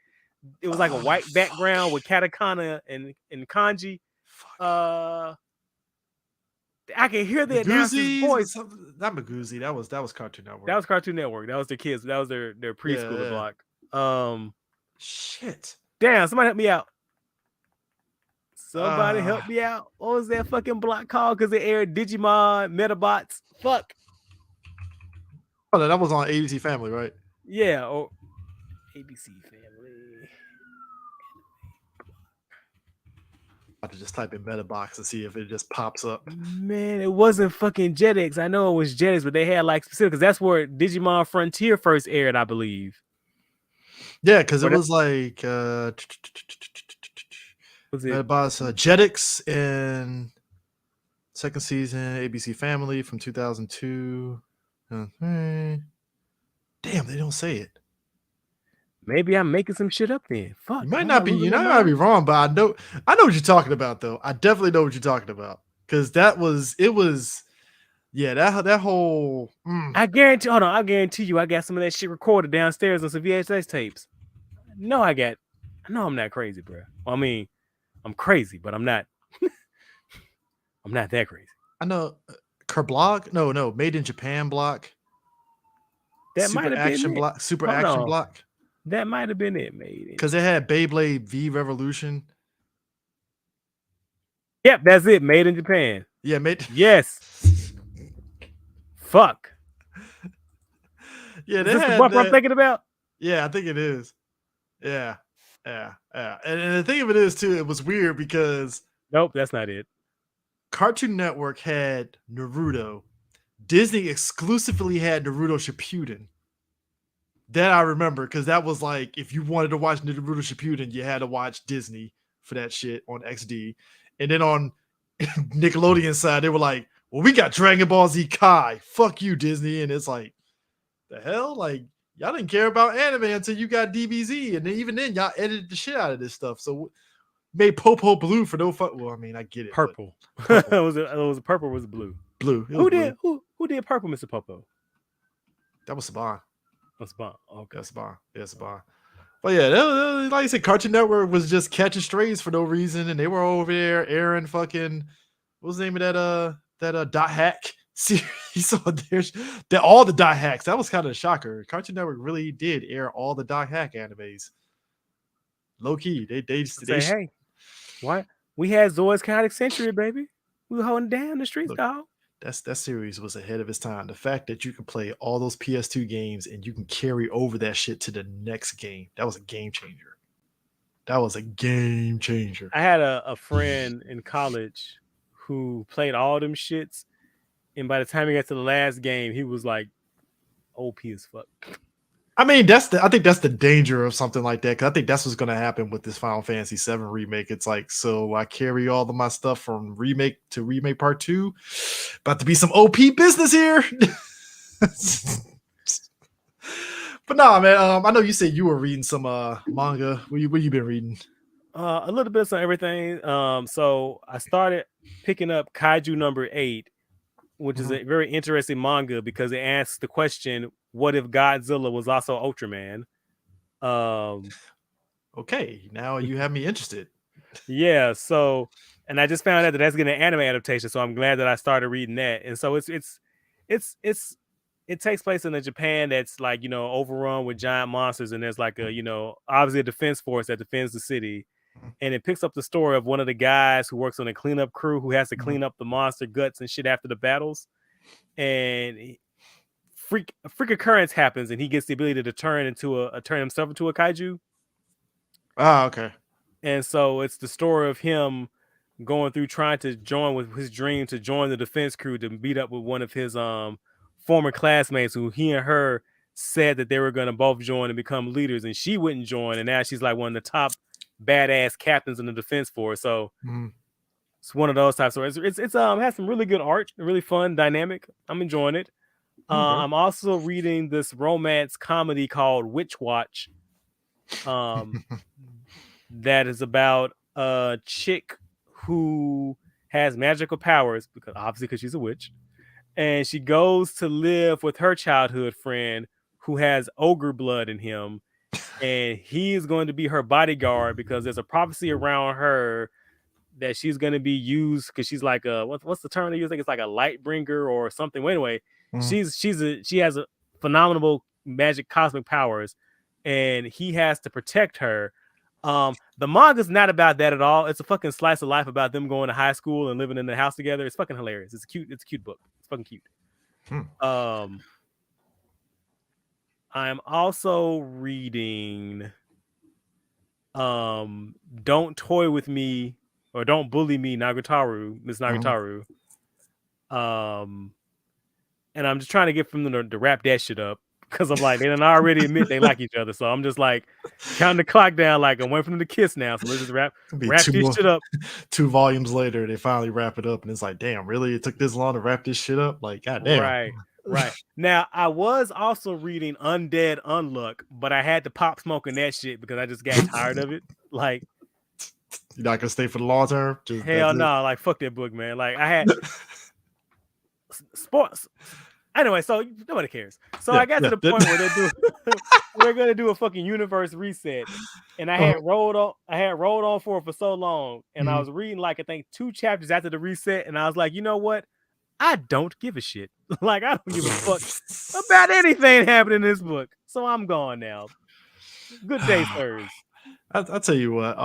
it was like a white background with katakana and kanji. I can hear the announcer's Magoozies or voice. something. Not Magoozie. That was Cartoon Network. That was Cartoon Network. That was their kids. That was their preschooler Yeah. block. Shit. Damn, somebody help me out. Somebody help me out. What was that fucking block called? Because it aired Digimon, Metabots. Fuck. Oh, that was on ABC Family, right? Yeah, or ABC Family. I have to just type in Metabox and see if it just pops up. Man, it wasn't fucking Jetix. I know it was Jetix, but they had like specific because that's where Digimon Frontier first aired, I believe. Yeah, because it was like was it Metabots Jetix in second season, ABC Family from 2002. Damn, they don't say it. Maybe I'm making some shit up then. Fuck. You might not be, you might be wrong, but I know what you're talking about though. I definitely know what you're talking about. Because that was that whole I guarantee you I got some of that shit recorded downstairs on some VHS tapes. No, I know I'm not crazy, bro. Well, I mean, I'm crazy, but I'm not I'm not that crazy. I know Kerblog? No, Made in Japan block. That might have been block, Super Action block. That might have been it, made because it had Beyblade V Revolution. Yep, that's it. Made in Japan. Yeah, Yes. Fuck. Yeah, is this the buff I'm thinking about? Yeah, I think it is. Yeah. And the thing of it is too, it was weird because nope, that's not it. Cartoon Network had Naruto. Disney exclusively had Naruto Shippuden. That I remember because that was like if you wanted to watch Naruto Shippuden, you had to watch Disney for that shit on XD. And then on Nickelodeon side, they were like, "Well, we got Dragon Ball Z Kai. Fuck you, Disney." And it's like, the hell, like y'all didn't care about anime until you got DBZ, and then even then y'all edited the shit out of this stuff. So made Popo blue for no fuck. Well, I mean, I get it. Purple. It was purple. Was blue. Blue. Who did purple, Mr. Popo? That was Saban. That's Saban. Okay, Saban. Yeah, Saban. But yeah, like I said, Cartoon Network was just catching strays for no reason, and they were over there airing fucking what was the name of that Dot Hack series on there? All the Dot Hacks. That was kind of a shocker. Cartoon Network really did air all the Dot Hack animes. Low key, they say, hey, what? We had Zoids Chaotic Century, baby. We were holding down the streets, dog. That series was ahead of its time. The fact that you can play all those PS2 games and you can carry over that shit to the next game, that was a game changer. I had a friend in college who played all them shits, and by the time he got to the last game, he was like OP as fuck. I mean, I think that's the danger of something like that, because I think that's what's going to happen with this Final Fantasy VII remake. It's like, so I carry all of my stuff from remake to remake part 2. About to be some OP business here. But nah, man, I know you said you were reading some manga. What you been reading? A little bit of everything. So I started picking up Kaiju number 8, which is a very interesting manga because it asks the question, what if Godzilla was also Ultraman? Okay, now you have me interested. Yeah, so, and I just found out that that's getting an anime adaptation, so I'm glad that I started reading that. And so it takes place in a Japan that's like, you know, overrun with giant monsters, and there's like a, you know, obviously a defense force that defends the city. And it picks up the story of one of the guys who works on a cleanup crew who has to clean up the monster guts and shit after the battles. And freak occurrence happens, and he gets the ability to turn himself into a kaiju. Ah, okay. And so it's the story of him going through trying to join with his dream to join the defense crew to meet up with one of his former classmates who he and her said that they were going to both join and become leaders, and she wouldn't join, and now she's like one of the top badass captains in the defense force. So it's one of those types of it's has some really good art, really fun dynamic. I'm enjoying it. I'm also reading this romance comedy called Witch Watch, that is about a chick who has magical powers because she's a witch, and she goes to live with her childhood friend who has ogre blood in him, and he is going to be her bodyguard because there's a prophecy around her that she's gonna be used because she's like a what's the term they use? I think it's like a light bringer or something. Well, anyway, Mhm. she has a phenomenal magic cosmic powers, and he has to protect her. The manga's not about that at all. It's a fucking slice of life about them going to high school and living in the house together. It's fucking hilarious. It's a cute book. It's fucking cute. Hmm. I'm also reading Don't Toy With Me or Don't Bully Me, Nagataru, Miss Nagataru. And I'm just trying to get them to wrap that shit up because I'm like, they done already admit they like each other. So I'm just like counting the clock down, like I'm waiting for them to kiss now. So let's just wrap this shit up. 2 volumes later, they finally wrap it up, and it's like, damn, really? It took this long to wrap this shit up? Like, goddamn. Right. Now, I was also reading Undead Unluck, but I had to pop smoking that shit because I just got tired of it. Like, you're not gonna stay for the long term? Hell no. Like, fuck that book, man. Like, I had sports. Anyway, so nobody cares. So I got to the point where they're gonna do a fucking universe reset, and I had rolled on for it for so long, and I was reading like I think 2 chapters after the reset, and I was like, you know what? I don't give a shit. Like, I don't give a fuck about anything happening in this book. So I'm gone now. Good day, sirs. I'll tell you what.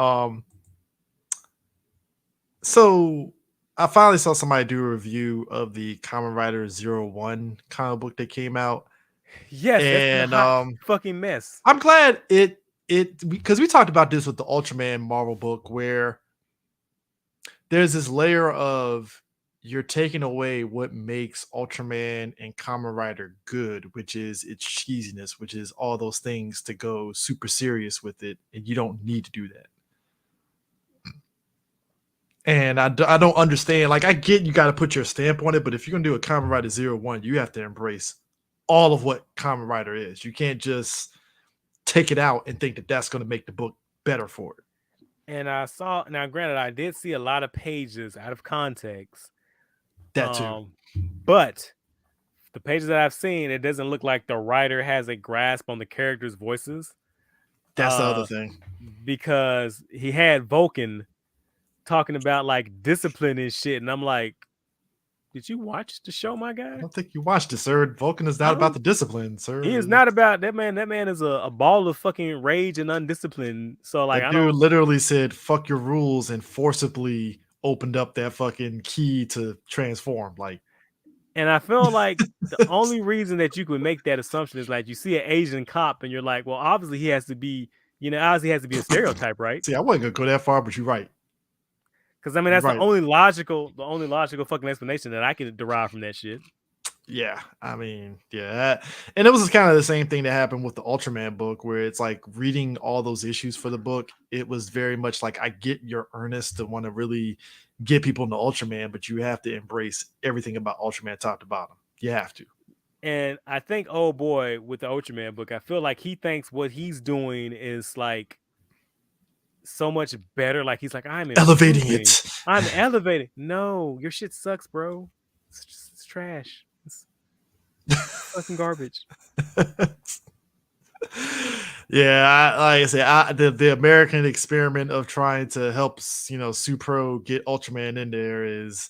So I finally saw somebody do a review of the Kamen Rider 01 comic book that came out. Yes, and that's a fucking mess. I'm glad it because we talked about this with the Ultraman Marvel book where there's this layer of you're taking away what makes Ultraman and Kamen Rider good, which is its cheesiness, which is all those things to go super serious with it, and you don't need to do that. And I don't understand. Like, I get you got to put your stamp on it, but if you're gonna do a Kamen Rider 01, you have to embrace all of what Kamen Rider is. You can't just take it out and think that that's going to make the book better for it. And I saw now, granted, I did see a lot of pages out of context. That too. But the pages that I've seen, it doesn't look like the writer has a grasp on the characters' voices. That's the other thing. Because he had Vulcan talking about like discipline and shit, and I'm like, did you watch the show, my guy? I don't think you watched it, sir. Vulcan is not about the discipline, sir. He is not about that man. That man is a ball of fucking rage and undisciplined. So like, that dude literally said "fuck your rules" and forcibly opened up that fucking key to transform. Like, and I feel like the only reason that you could make that assumption is like you see an Asian cop and you're like, well, obviously he has to be, obviously has to be a stereotype, right? See, I wasn't gonna go that far, but you're right. Because I mean, that's the only logical fucking explanation that I can derive from that shit. Yeah, I mean, yeah, and it was kind of the same thing that happened with the Ultraman book, where it's like reading all those issues for the book. It was very much like, I get your earnest to want to really get people into Ultraman, but you have to embrace everything about Ultraman top to bottom. You have to. And I think, oh boy, with the Ultraman book, I feel like he thinks what he's doing is like so much better. Like he's like, I'm elevating it. I'm elevating. No, your shit sucks, bro. It's trash. It's fucking garbage. Yeah, like I said, the American experiment of trying to help Supro get Ultraman in there is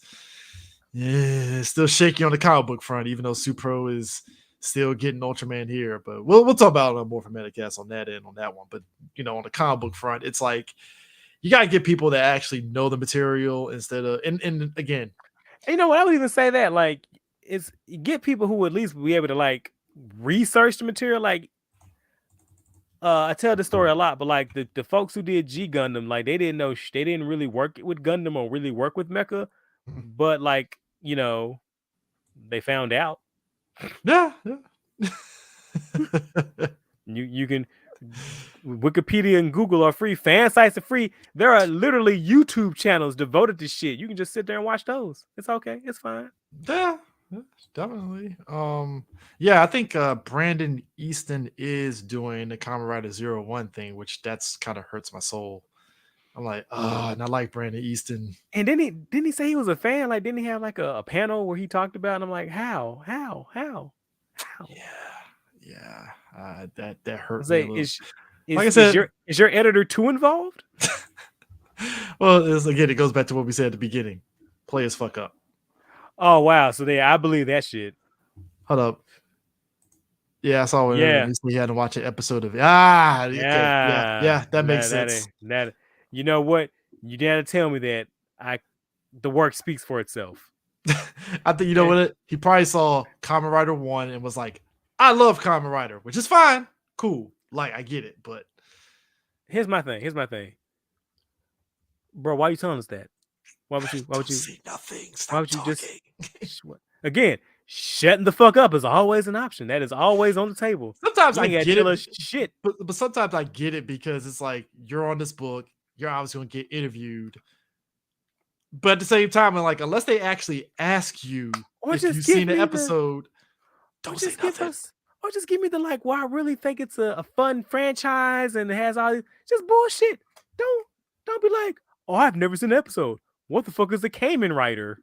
still shaky on the comic book front, even though Supro is still getting Ultraman here. But we'll talk about it more for Metacast on that end on that one. But on the comic book front, it's like you gotta get people that actually know the material instead of and again. You know what? I would even say that like it's get people who would at least be able to like research the material. Like I tell the story a lot, but like the folks who did G Gundam, like they didn't know they didn't really work with Gundam or really work with Mecha, but like they found out. Yeah. You can Wikipedia and Google are free. Fan sites are free. There are literally YouTube channels devoted to shit. You can just sit there and watch those. It's okay. It's fine. Yeah, definitely. Yeah, I think Brandon Easton is doing the Kamen Rider 01 thing, which that's kind of hurts my soul. I'm like, and I like Brandon Easton. And didn't he say he was a fan? Like, didn't he have like a panel where he talked about? And I'm like, how? Yeah. That hurt me. Like I said, is your editor too involved? Well, again, it goes back to what we said at the beginning. Players fuck up. Oh wow, so I believe that shit. Hold up. Yeah, I saw it. Yeah. He had to watch an episode of it. Ah, okay. Yeah, Yeah, that makes sense. That you know what? You didn't tell me that. The work speaks for itself. I think you know what? He probably saw Kamen Rider 1 and was like, I love Kamen Rider, which is fine. Cool. Like, I get it, but here's my thing. Bro, why are you telling us that? Why would you say nothing? Stop why would you talking. just again, shutting the fuck up is always an option. That is always on the table. Sometimes I get it. Shit. But sometimes I get it because it's like you're on this book, you're obviously gonna get interviewed. But at the same time, like unless they actually ask you or if you've seen an episode, don't say nothing. Or just give me the like, why I really think it's a fun franchise and it has all these just bullshit. Don't be like, oh, I've never seen an episode. What the fuck is a Kamen Rider?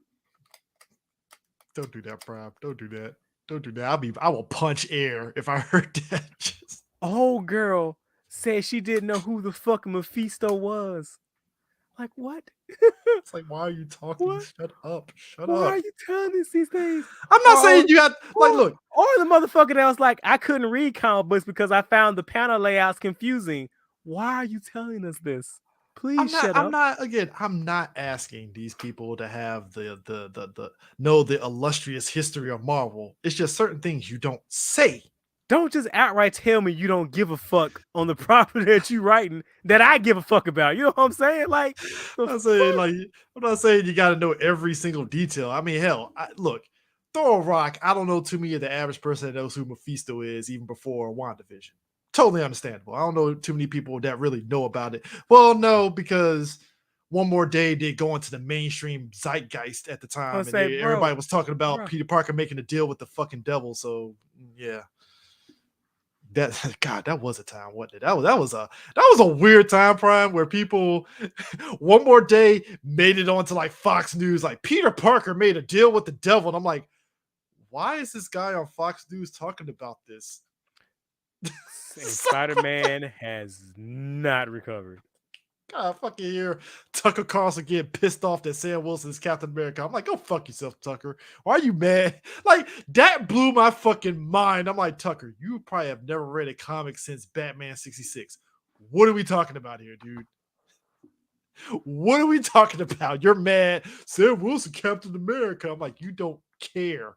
Don't do that, Prime. Don't do that. Don't do that. I will punch air if I heard that. Oh, girl said she didn't know who the fuck Mephisto was. Like what? It's like, why are you talking? What? Shut up. Why are you telling us these things? I'm not saying you got like look. Or the motherfucker that was like, I couldn't read comic books because I found the panel layouts confusing. Why are you telling us this? Please shut up. I'm not asking these people to have the illustrious history of Marvel. It's just certain things you don't say. Don't just outright tell me you don't give a fuck on the property that you writing that I give a fuck about. You know what I'm saying? Like, I'm not saying you got to know every single detail. I mean, hell, look, throw a rock. I don't know too many of the average person that knows who Mephisto is even before WandaVision. Totally understandable. I don't know too many people that really know about it. Well, no, because One More Day did go into the mainstream zeitgeist at the time, and everybody was talking about Peter Parker making a deal with the fucking devil. So yeah. That was a time, wasn't it? That was a weird time, Prime, where people One More Day made it onto like Fox News, like Peter Parker made a deal with the devil, and I'm like, why is this guy on Fox News talking about this? Spider-Man has not recovered. God, fucking hear Tucker Carlson getting pissed off that Sam Wilson is Captain America. I'm like, go fuck yourself, Tucker. Why are you mad? Like, that blew my fucking mind. I'm like, Tucker, you probably have never read a comic since Batman 66. What are we talking about here, dude? What are we talking about? You're mad. Sam Wilson, Captain America. I'm like, you don't care.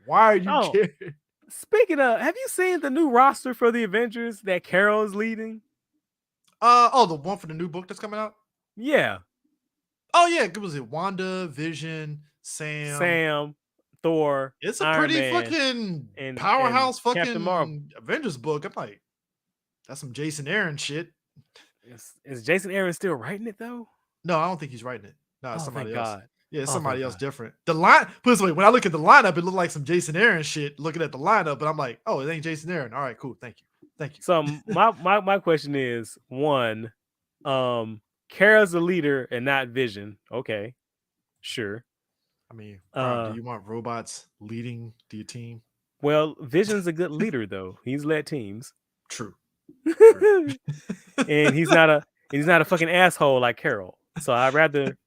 Why are you caring? Speaking of, have you seen the new roster for the Avengers that Carol is leading? The one for the new book that's coming out? Yeah. Oh, yeah. What was it? Wanda, Vision, Sam, Thor. It's a pretty fucking powerhouse fucking Avengers book. I'm like, that's some Jason Aaron shit. Is Jason Aaron still writing it though? No, I don't think he's writing it. No, it's somebody else. God. Yeah, it's somebody else different. The line, put it this way, when I look at the lineup, it looked like some Jason Aaron shit looking at the lineup, but I'm like, oh, it ain't Jason Aaron. All right, cool. Thank you. So my question is, one, Kara's the leader and not Vision. Okay, sure. I mean, do you want robots leading the team? Well, Vision's a good leader though. He's led teams. True. And he's not a fucking asshole like Carol. So I'd rather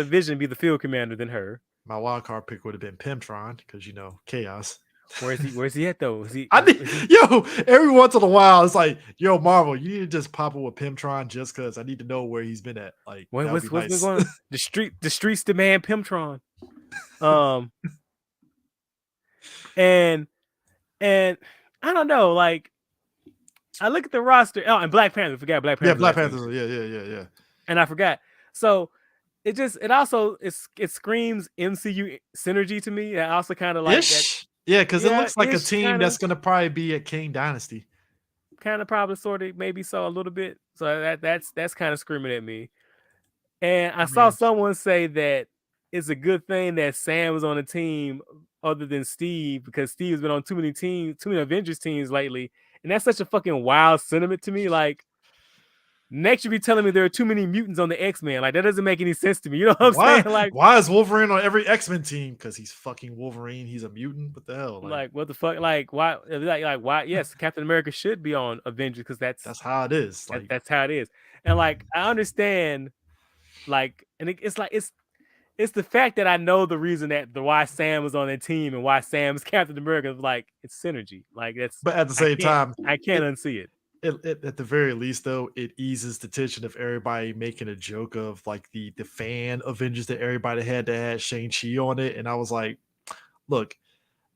Vision be the field commander than her. My wild card pick would have been Pimtron because chaos. Where's he at though? Every once in a while, it's like, yo, Marvel, you need to just pop up with Pimtron just because I need to know where he's been at. Like, what's nice. Going on? The streets demand Pimtron. And I don't know, like, I look at the roster. Oh, and Black Panther. Forgot Black Panther. Yeah, Black Panther. Yeah. And I forgot. So it screams MCU synergy to me. I also kind of like that. Yeah, because it looks like a team that's gonna probably be a King Dynasty. Kind of, probably, sort of, maybe so a little bit. So that's kind of screaming at me. And I saw someone say that it's a good thing that Sam was on a team other than Steve, because Steve's been on too many Avengers teams lately, and that's such a fucking wild sentiment to me. Like, next you be telling me there are too many mutants on the X-Men. Like, that doesn't make any sense to me. You know what I'm saying? Like, why is Wolverine on every X-Men team? Because he's fucking Wolverine. He's a mutant. What the hell? Like what the fuck? Like, why? Like why? Yes, Captain America should be on Avengers because that's how it is. That's how it is. And like, I understand Like, and it's like it's the fact that I know the reason that why Sam was on that team and why Sam is Captain America. Like, it's synergy. Like, that's But at the same time, I can't unsee it. at the very least, though, it eases the tension of everybody making a joke of like the fan Avengers that everybody had that had Shang-Chi on it. And I was like, look,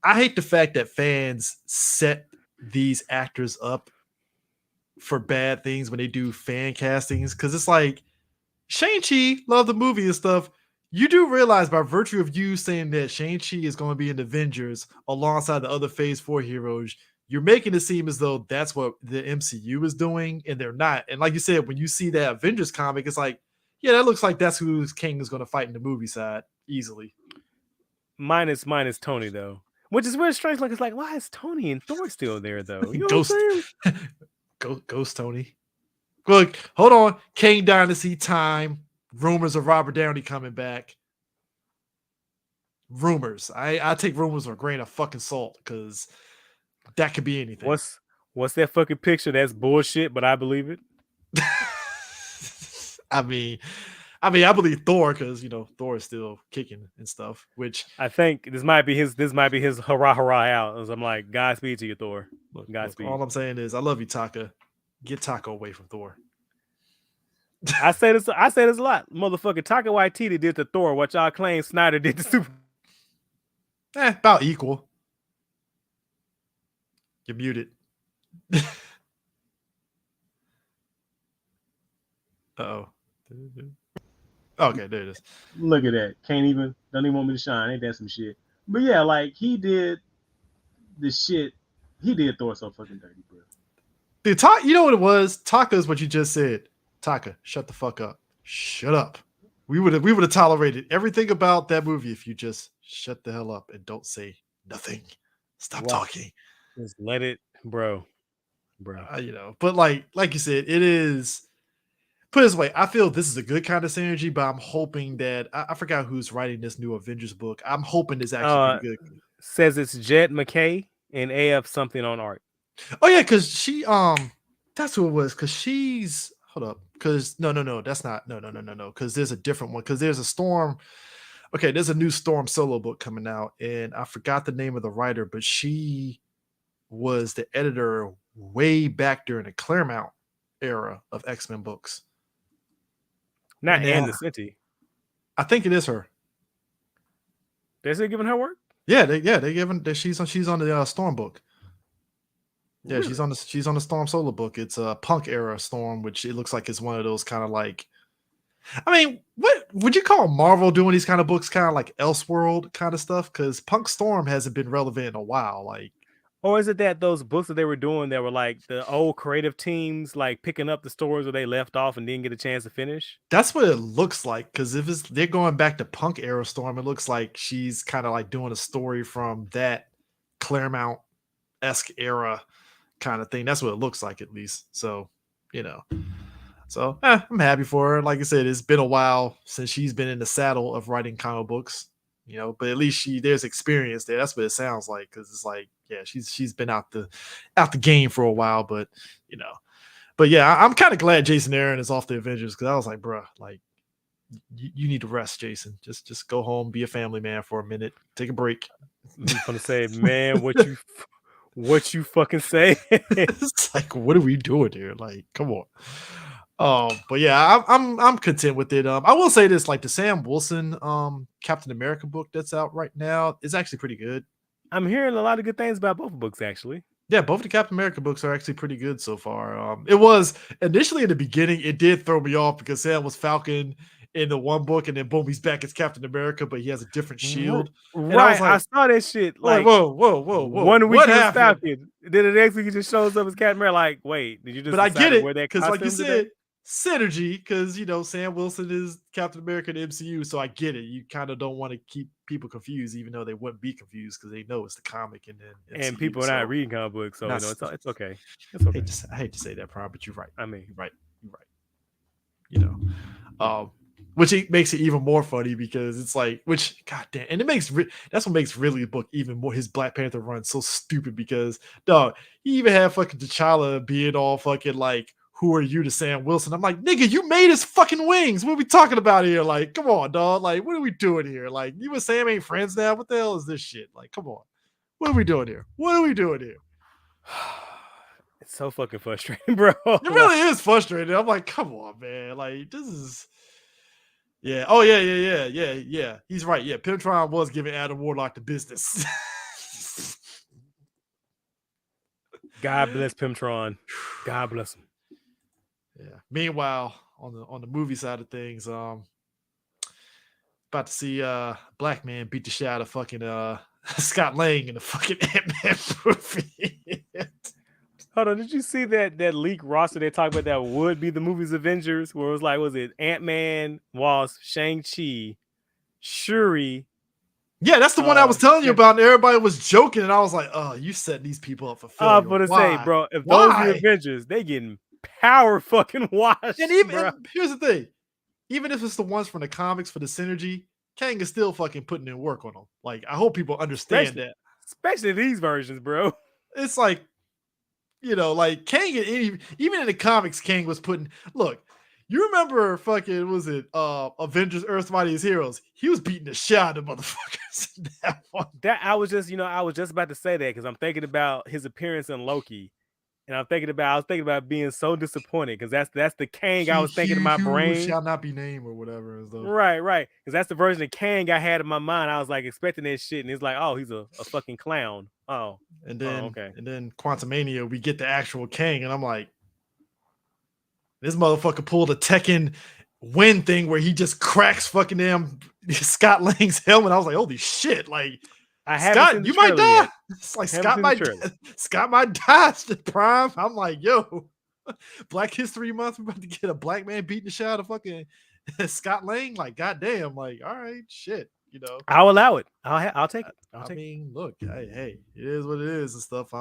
I hate the fact that fans set these actors up for bad things when they do fan castings, because it's like Shang-Chi, love the movie and stuff. You do realize by virtue of you saying that Shang-Chi is going to be in the Avengers alongside the other Phase 4 heroes, you're making it seem as though that's what the MCU is doing, and they're not. And like you said, when you see that Avengers comic, it's like, yeah, that looks like that's who King is going to fight in the movie side easily. Minus Tony though, which is really strange. Like, it's like, why is Tony and Thor still there though? You know Ghost, what I'm saying? Ghost Tony. Look, hold on. King Dynasty time. Rumors of Robert Downey coming back. Rumors. I take rumors with a grain of fucking salt because that could be anything. What's that fucking picture? That's bullshit, but I believe it. I mean, I believe Thor because Thor is still kicking and stuff. Which I think this might be his hurrah out. As I'm like, Godspeed to you, Thor. Godspeed. All I'm saying is, I love you, Taka. Get Taco away from Thor. I say this a lot. Motherfucking Taika Waititi did to Thor what y'all claim Snyder did to Super. About equal. You're muted. Uh-oh. Okay, there it is. Look at that. Don't even want me to shine. Ain't that some shit? But yeah, like he did the shit. He did Thor so fucking dirty, bro. Dude, you know what it was? Taka is what you just said. Taka, shut the fuck up. Shut up. We would have tolerated everything about that movie if you just shut the hell up and don't say nothing. Stop talking. Just let it, bro. But like you said, it is. Put it this way, I feel this is a good kind of synergy, but I'm hoping that I forgot who's writing this new Avengers book. I'm hoping it's actually pretty good. Says it's Jed McKay and AF something on art. Oh yeah, because she that's who it was. Because she's hold up. Because no, that's not no. Because there's a different one. Because there's a Storm. Okay, there's a new Storm solo book coming out, and I forgot the name of the writer, but she was the editor way back during the Claremont era of X-Men books. Not Ann Nocenti. I think it is her. They still giving her work? Yeah, they giving. She's on the Storm book. Yeah, Really? she's on the Storm solo book. It's a punk era Storm, which it looks like it's one of those kind of like. I mean, what would you call Marvel doing these kind of books? Kind of like Elseworld kind of stuff, because Punk Storm hasn't been relevant in a while. Like, or is it that those books that they were doing that were like the old creative teams like picking up the stories where they left off and didn't get a chance to finish? That's what it looks like. Because if they're going back to Punk era Storm, it looks like she's kind of like doing a story from that Claremont-esque era kind of thing. That's what it looks like, at least. So, I'm happy for her. Like I said, it's been a while since she's been in the saddle of writing comic books, but at least there's experience there. That's what it sounds like. Cause it's like, yeah, she's been out the game for a while, but yeah, I'm kind of glad Jason Aaron is off the Avengers. Cause I was like, bruh, like you need to rest, Jason. Just go home, be a family man for a minute, take a break. I'm gonna say, man, what you fucking say? It's like, what are we doing here? Like, come on. But yeah, I'm content with it. I will say this, like the Sam Wilson Captain America book that's out right now is actually pretty good. I'm hearing a lot of good things about both books, actually. Yeah, both of the Captain America books are actually pretty good so far. It was initially in the beginning, it did throw me off because Sam was Falcon in the one book, and then boom, he's back as Captain America, but he has a different shield. Right, I saw that shit. Like, whoa! 1 week as Falcon, then the next week he just shows up as Captain America. Like, wait, did you just? But I get it because, like you said, synergy. Because Sam Wilson is Captain America in the MCU, so I get it. You kind of don't want to keep people confused, even though they wouldn't be confused because they know it's the comic, and then and people are not reading comic books, so it's okay. It's okay. I hate to say that, Prime, but you're right. I mean, you're right. Which makes it even more funny because it's like, goddamn, and that's what makes really the book even more. His Black Panther run so stupid because, dog, he even had fucking T'Challa being all fucking like, who are you to Sam Wilson? I'm like, nigga, you made his fucking wings. What are we talking about here? Like, come on, dog. Like, what are we doing here? Like, you and Sam ain't friends now. What the hell is this shit? Like, come on. What are we doing here? What are we doing here? It's so fucking frustrating, bro. It really is frustrating. I'm like, come on, man. Like, this is. Yeah. Oh, yeah. He's right. Yeah. Pimtron was giving Adam Warlock the business. God bless Pimtron. God bless him. Yeah. Meanwhile, on the movie side of things, about to see Black Man beat the shit out of fucking Scott Lang in the fucking Ant-Man movie. Hold on, did you see that leak roster they talked about that would be the movie's Avengers? Where it was like, was it Ant-Man, Wasp, Shang-Chi, Shuri? Yeah, that's the one I was telling you about, and everybody was joking, and I was like, "Oh, you set these people up for failure." I'm gonna say, bro, if those are the Avengers, they getting power fucking washed. And even and here's the thing, even if it's the ones from the comics for the synergy, Kang is still fucking putting in work on them. Like, I hope people understand that, especially these versions, bro. It's like, you know, like Kang, even in the comics, Kang was putting. Look, you remember fucking, was it Avengers Earth's Mightiest Heroes? He was beating the shit out of motherfuckers in that one. That I was just about to say that because I'm thinking about his appearance in Loki, and I was thinking about being so disappointed because that's the Kang I was thinking in my brain. Shall not be named or whatever. Right. Because that's the version of Kang I had in my mind. I was like expecting that shit, and it's like, oh, he's a fucking clown. Oh, and then okay. And then Quantumania, we get the actual Kang, and I'm like, this motherfucker pulled a Tekken win thing where he just cracks fucking damn Scott Lang's helmet. I was like, holy shit! Like, Scott, you might die. Yet. It's like Scott might die. Prime. I'm like, yo, Black History Month. We're about to get a black man beating the shit out of fucking Scott Lang. Like, goddamn. Like, all right, shit. You know, I'll allow it. I'll take it. I mean, look, hey, it is what it is and stuff.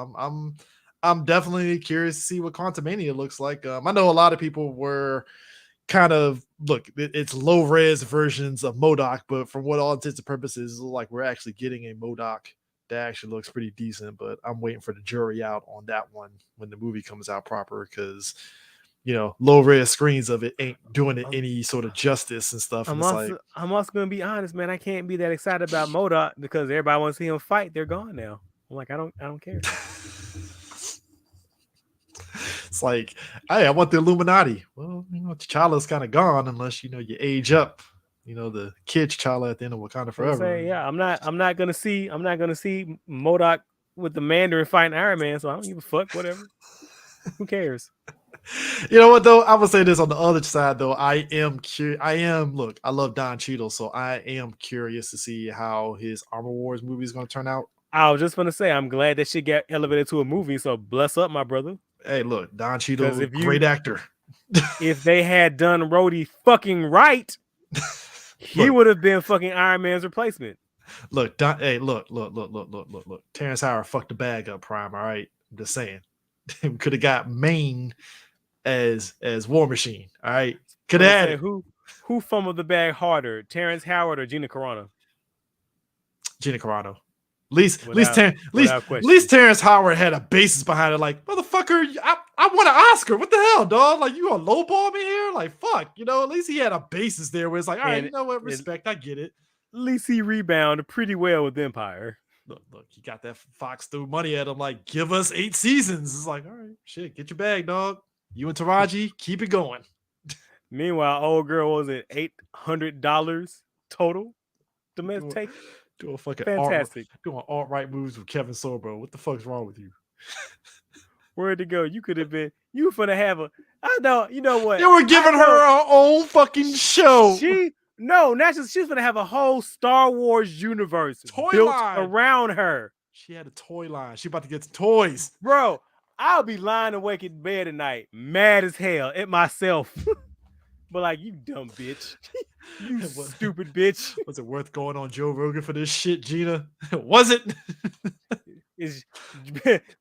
I'm definitely curious to see what Quantumania looks like. I know a lot of people were kind of it's low res versions of MODOK, but from what all intents and purposes, like we're actually getting a MODOK that actually looks pretty decent. But I'm waiting for the jury out on that one when the movie comes out proper, because you know, low res screens of it ain't doing it any sort of justice and stuff. I'm also gonna be honest, man. I can't be that excited about MODOK because everybody wants to see him fight. They're gone now. I'm like, I don't care. It's like, hey, I want the Illuminati. Well, you know, T'Challa's kind of gone unless, you know, you age up. You know, the kid T'Challa at the end of Wakanda Forever. Yeah, I'm not gonna see MODOK with the Mandarin fighting Iron Man, so I don't give a fuck. Whatever. Who cares? You know what though? I would say this on the other side though. I am curious. Look, I love Don Cheadle, so I am curious to see how his Armor Wars movie is going to turn out. I was just gonna say, I'm glad that shit got elevated to a movie. So bless up, my brother. Hey, look, Don Cheadle, great actor. If they had done Rhodey fucking right, he would have been fucking Iron Man's replacement. Look, look. Terrence Howard fucked the bag up, Prime. All right, I'm just saying. We could have got Maine as War Machine. All right, could have had who fumbled the bag harder, Terrence Howard or Gina Carano? Gina Carano. At least Terrence Howard had a basis behind it. Like, motherfucker, I won an Oscar. What the hell, dog? Like, you gonna lowball me here? Like, fuck. You know, at least he had a basis there where it's like, all right, you know what? Respect, I get it. At least he rebounded pretty well with Empire. Look, he got that Fox threw money at him. Like, give us 8 seasons. It's like, all right, shit, get your bag, dog. You and Taraji, keep it going. Meanwhile, old girl, was it $800 total? Domestic. Doing fucking fantastic. Doing alt-right moves with Kevin Sorbo. What the fuck's wrong with you? Where'd to go? You could have been. You were finna have a. I know. You know what? They were giving her own fucking show. She's gonna have a whole Star Wars universe built around her. She had a toy line. She about to get some toys, bro. I'll be lying awake in bed at night, mad as hell at myself. But like, you dumb bitch. You stupid bitch. Was it worth going on Joe Rogan for this shit, Gina? Was it?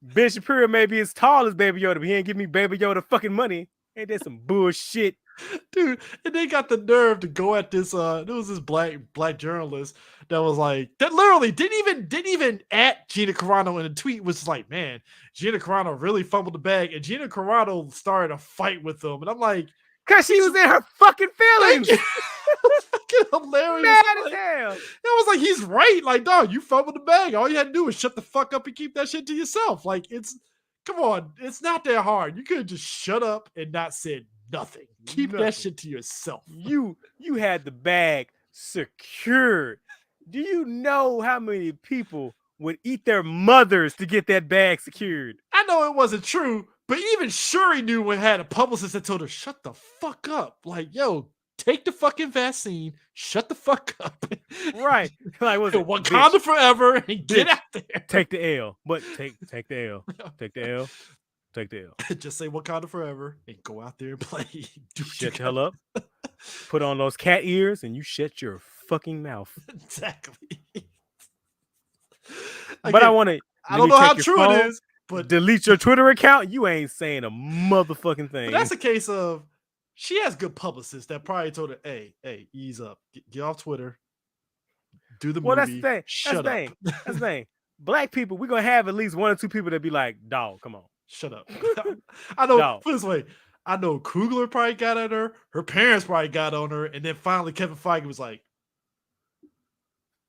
Ben Shapiro may be as tall as Baby Yoda, but he ain't give me Baby Yoda fucking money. Ain't that some bullshit? Dude, and they got the nerve to go at this there was this black journalist that was like that literally didn't even at Gina Carano in a tweet, was like, man, Gina Carano really fumbled the bag, and Gina Carano started a fight with them, and I'm like, Cause she was in her fucking feelings. thank you. Fucking hilarious. Mad as Like, hell. I was like, he's right. Like, dog, you fumbled the bag. All you had to do was shut the fuck up and keep that shit to yourself. Like, come on, it's not that hard. You could have just shut up and not said nothing. Keep that Nothing. shit to yourself. You had the bag secured. Do you know how many people would eat their mothers to get that bag secured? I know it wasn't true, but even Shuri knew when had a publicist that told her, shut the fuck up. Like, yo, take the fucking vaccine, shut the fuck up. Right. Like, what's it? Wakanda Bitch, forever and get Bitch. out there. take the L. But take the L. Take the L. Take the L. Just say Wakanda forever and go out there and play. Do what you Shut the hell gotta- up. Put on those cat ears and you shut your fucking mouth. Exactly. But I Again, want to. I don't know how true it is, but delete your Twitter account. You ain't saying a motherfucking thing. that's a case of she has good publicists that probably told her, hey, ease up. Get off Twitter. Do the Well, that's movie. the thing. Shut That's the up. thing. That's the thing. Black people, we're gonna have at least one or two people that be like, dog, come on. Shut up. I know, No. put it this way. I know Kugler probably got at her. Her parents probably got on her. And then finally Kevin Feige was like,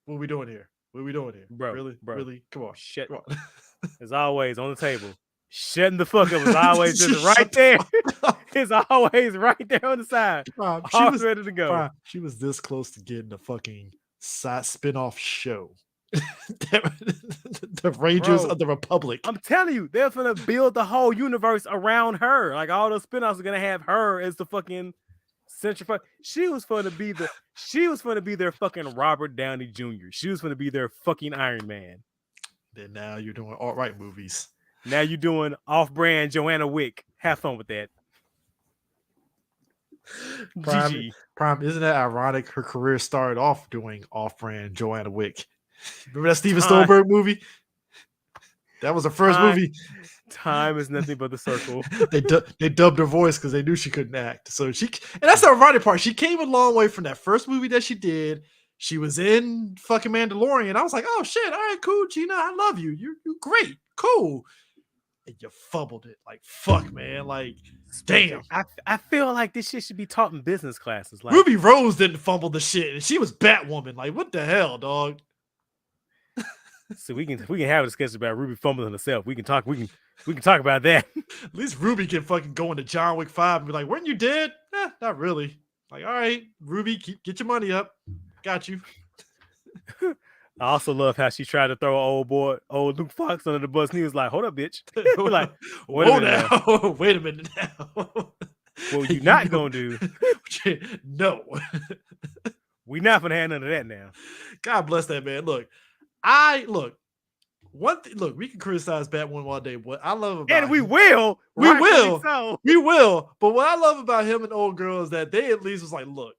what are we doing here? What are we doing here? Bro, Really? bro. Really? Come on. Shut Come on. as always on the table. Shutting the fuck up is always just Shut right the there. fuck up. It's always right there on the side. She All was ready to go. Brian, she was this close to getting a fucking side spin-off show. The Rangers Bro, of the Republic. I'm telling you, they're gonna build the whole universe around her. Like all those spinoffs are gonna have her as the fucking central. She was gonna be their fucking Robert Downey Jr. She was gonna be their fucking Iron Man. Then now you're doing alt-right movies. Now you're doing off-brand Joanna Wick. Have fun with that. Prime, GG. Prime, isn't that ironic? Her career started off doing off-brand Joanna Wick. Remember that Steven Time. Spielberg movie? That was her first Time. movie. Time is nothing but the circle. They dubbed her voice because they knew she couldn't act. So and that's the ironic part. She came a long way from that first movie that she did. She was in fucking Mandalorian. I was like, oh shit, all right, cool, Gina, I love you. You're great, cool. And you fumbled it. Like fuck, man. Like damn. I feel like this shit should be taught in business classes. Like Ruby Rose didn't fumble the shit, and she was Batwoman. Like what the hell, dog? so we can have a discussion about Ruby fumbling herself. We can talk about that. At least Ruby can fucking go into John Wick 5 and be like, weren't you dead? Not really. Like, all right, Ruby, get your money up. Got you. I also love how she tried to throw old Luke Fox under the bus, and he was like, "Hold up, bitch!" Like, wait a Whoa minute now. Wait a minute now. What you not gonna do? No. We not gonna have none of that now. God bless that man. Look, look, we can criticize Batwoman all day. What I love about And we him- will. We rightfully will. So. we will. But what I love about him and Old Girl is that they at least was like, look,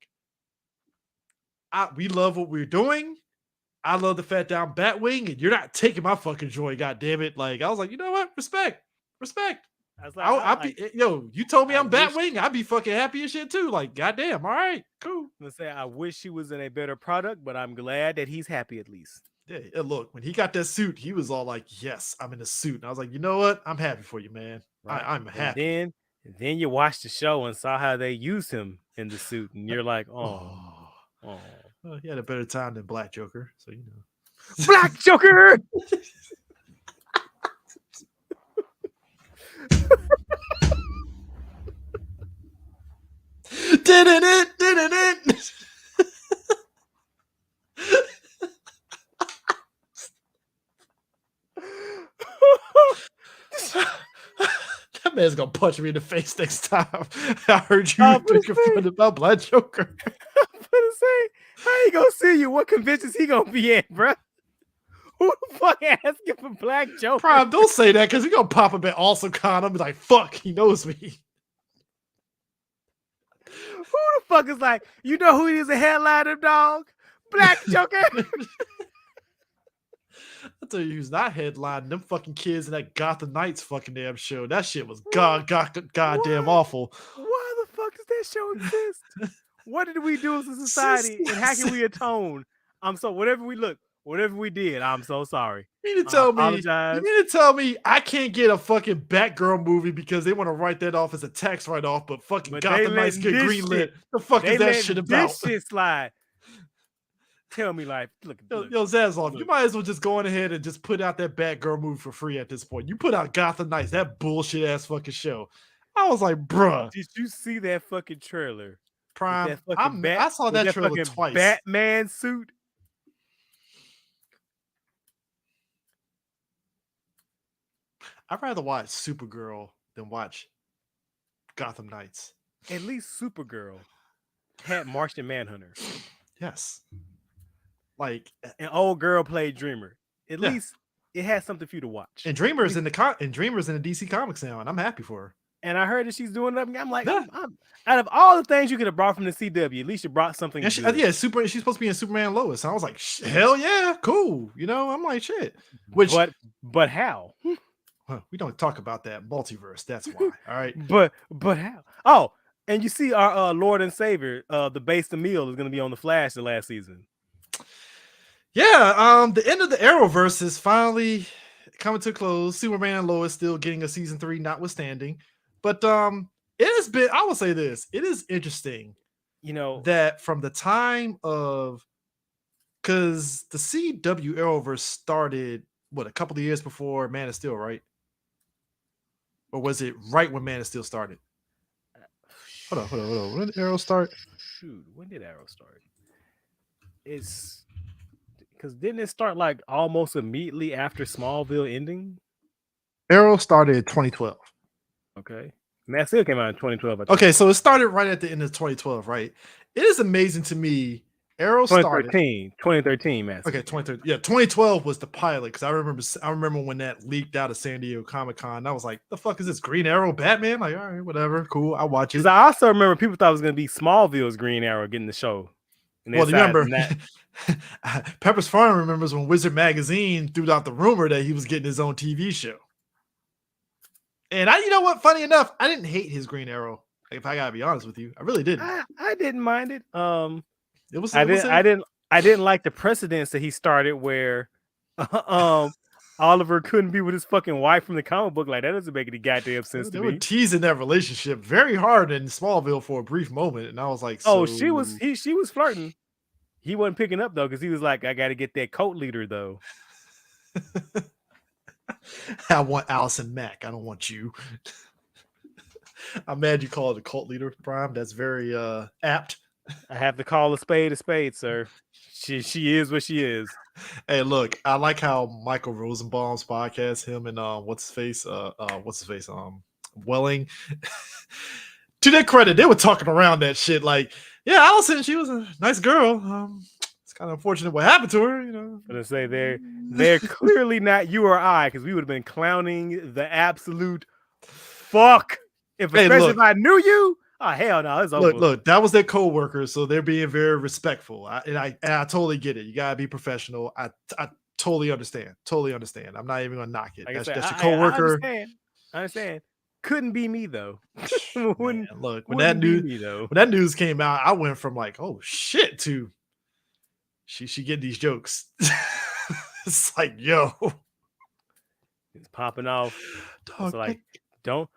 we love what we're doing. I love the fact that I'm Batwing, and you're not taking my fucking joy. God damn it! Like I was like, you know what? Respect. I was like, I'll be, yo, you told me I I'm wish- Batwing. I'd be fucking happy as shit too. Like, goddamn. All right, cool. I'm gonna say I wish he was in a better product, but I'm glad that he's happy at least. Yeah, look, when he got that suit, he was all like, yes, I'm in a suit. And I was like, you know what? I'm happy for you, man. Right? I'm happy. And then you watched the show and saw how they used him in the suit, and you're like, oh. Well, he had a better time than Black Joker, so you know. Black Joker. Did it. That man's gonna punch me in the face next time. I heard you I'm gonna thinking about Black Joker. I'm gonna say, how he gonna see you? What conventions he gonna be at, bro? Who the fuck asking for Black Joker? Prime, don't say that because he's gonna pop up at Awesome Con. I'm like, fuck, he knows me. Who the fuck is like, you know who is a headliner, dog? Black Joker. I tell you who's not headlining them fucking kids in that Gotham Knights fucking damn show. That shit was goddamn What? awful. Why the fuck does that show exist? What did we do as a society, and how can we atone? Whatever we did, I'm so sorry. You mean to I tell me? apologize. You mean to tell me I can't get a fucking Batgirl movie because they want to write that off as a tax write-off, but fucking But Gotham they Knights get letting this greenlit? shit- The fuck They is that let shit about? this shit slide. Tell me, like, look, Yo, Zaslav, you look. might as well just go on ahead and just put out that Batgirl movie for free at this point. You put out Gotham Knights, that bullshit ass fucking show. I was like, bruh, Did you see that fucking trailer? Prime. That fucking I saw with that trailer fucking twice. Batman suit. I'd rather watch Supergirl than watch Gotham Knights. At least Supergirl had Martian Manhunter. Yes. Like, An old girl played Dreamer. At Yeah. least it has something for you to watch. and Dreamer's in the DC Comics now, and I'm happy for her. And I heard that she's doing it up. I'm like, Yeah. I'm out of all the things you could have brought from the CW, at least you brought something. And she, good. yeah, she's supposed to be in Superman and Lois. And I was like, hell yeah, cool. You know, I'm like, shit. Which, but how? well, we don't talk about that multiverse. That's why. All right. But how? Oh, and you see our Lord and Savior, the base Emil is going to be on the Flash the last season. Yeah, the end of the Arrowverse is finally coming to a close. Superman and Lois still getting a season 3, notwithstanding. But it has been, I will say this, it is interesting, You know, that from the time of, because the CW Arrowverse started, what, a couple of years before Man of Steel, right? Or was it right when Man of Steel started? Hold on. When did Arrow start? shoot, when did Arrow start? It's because didn't it start like almost immediately after Smallville ending? Arrow started in 2012. Okay. Man Steel came out in 2012. I think. Okay, so it started right at the end of 2012, right? It is amazing to me. Arrow started 2013, man. Okay, 2013. Yeah, 2012 was the pilot because I remember when that leaked out of San Diego Comic-Con. I was like, the fuck is this? Green Arrow Batman? Like, all right, whatever, cool. I'll watch it. Because I also remember people thought it was gonna be Smallville's Green Arrow getting the show. And Well, they remember, decided Pepper's Farm remembers when Wizard Magazine threw out the rumor that he was getting his own TV show. And you know what? Funny enough, I didn't hate his Green Arrow. Like, if I gotta be honest with you, I really didn't. I didn't mind it. It was. I didn't like the precedence that he started where Oliver couldn't be with his fucking wife from the comic book. Like, that doesn't make any goddamn sense They to were me. teasing that relationship very hard in Smallville for a brief moment, and I was like, Oh, so... she was flirting. He wasn't picking up though, because he was like, I gotta get that cult leader though. I want Allison Mack. I don't want you. I'm mad you call it a cult leader, Prime. That's very apt. I have to call a spade, sir. She is what she is. Hey, look, I like how Michael Rosenbaum's podcast, him and Welling. To their credit, they were talking around that shit. Like, yeah, Allison, she was a nice girl. It's kind of unfortunate what happened to her, you know. I'm gonna say they're clearly not you or I, because we would have been clowning the absolute fuck. Especially if I knew you. Oh, hell no, it's over. Look, that was their co-workers, so they're being very respectful. I totally get it. You gotta be professional. I totally understand. I'm not even gonna knock it. Like That's your co-worker. I understand. Couldn't be me though. Man, look, when that news came out, I went from like, oh shit, to she getting these jokes. It's like, yo, it's popping off. dog, It's like, don't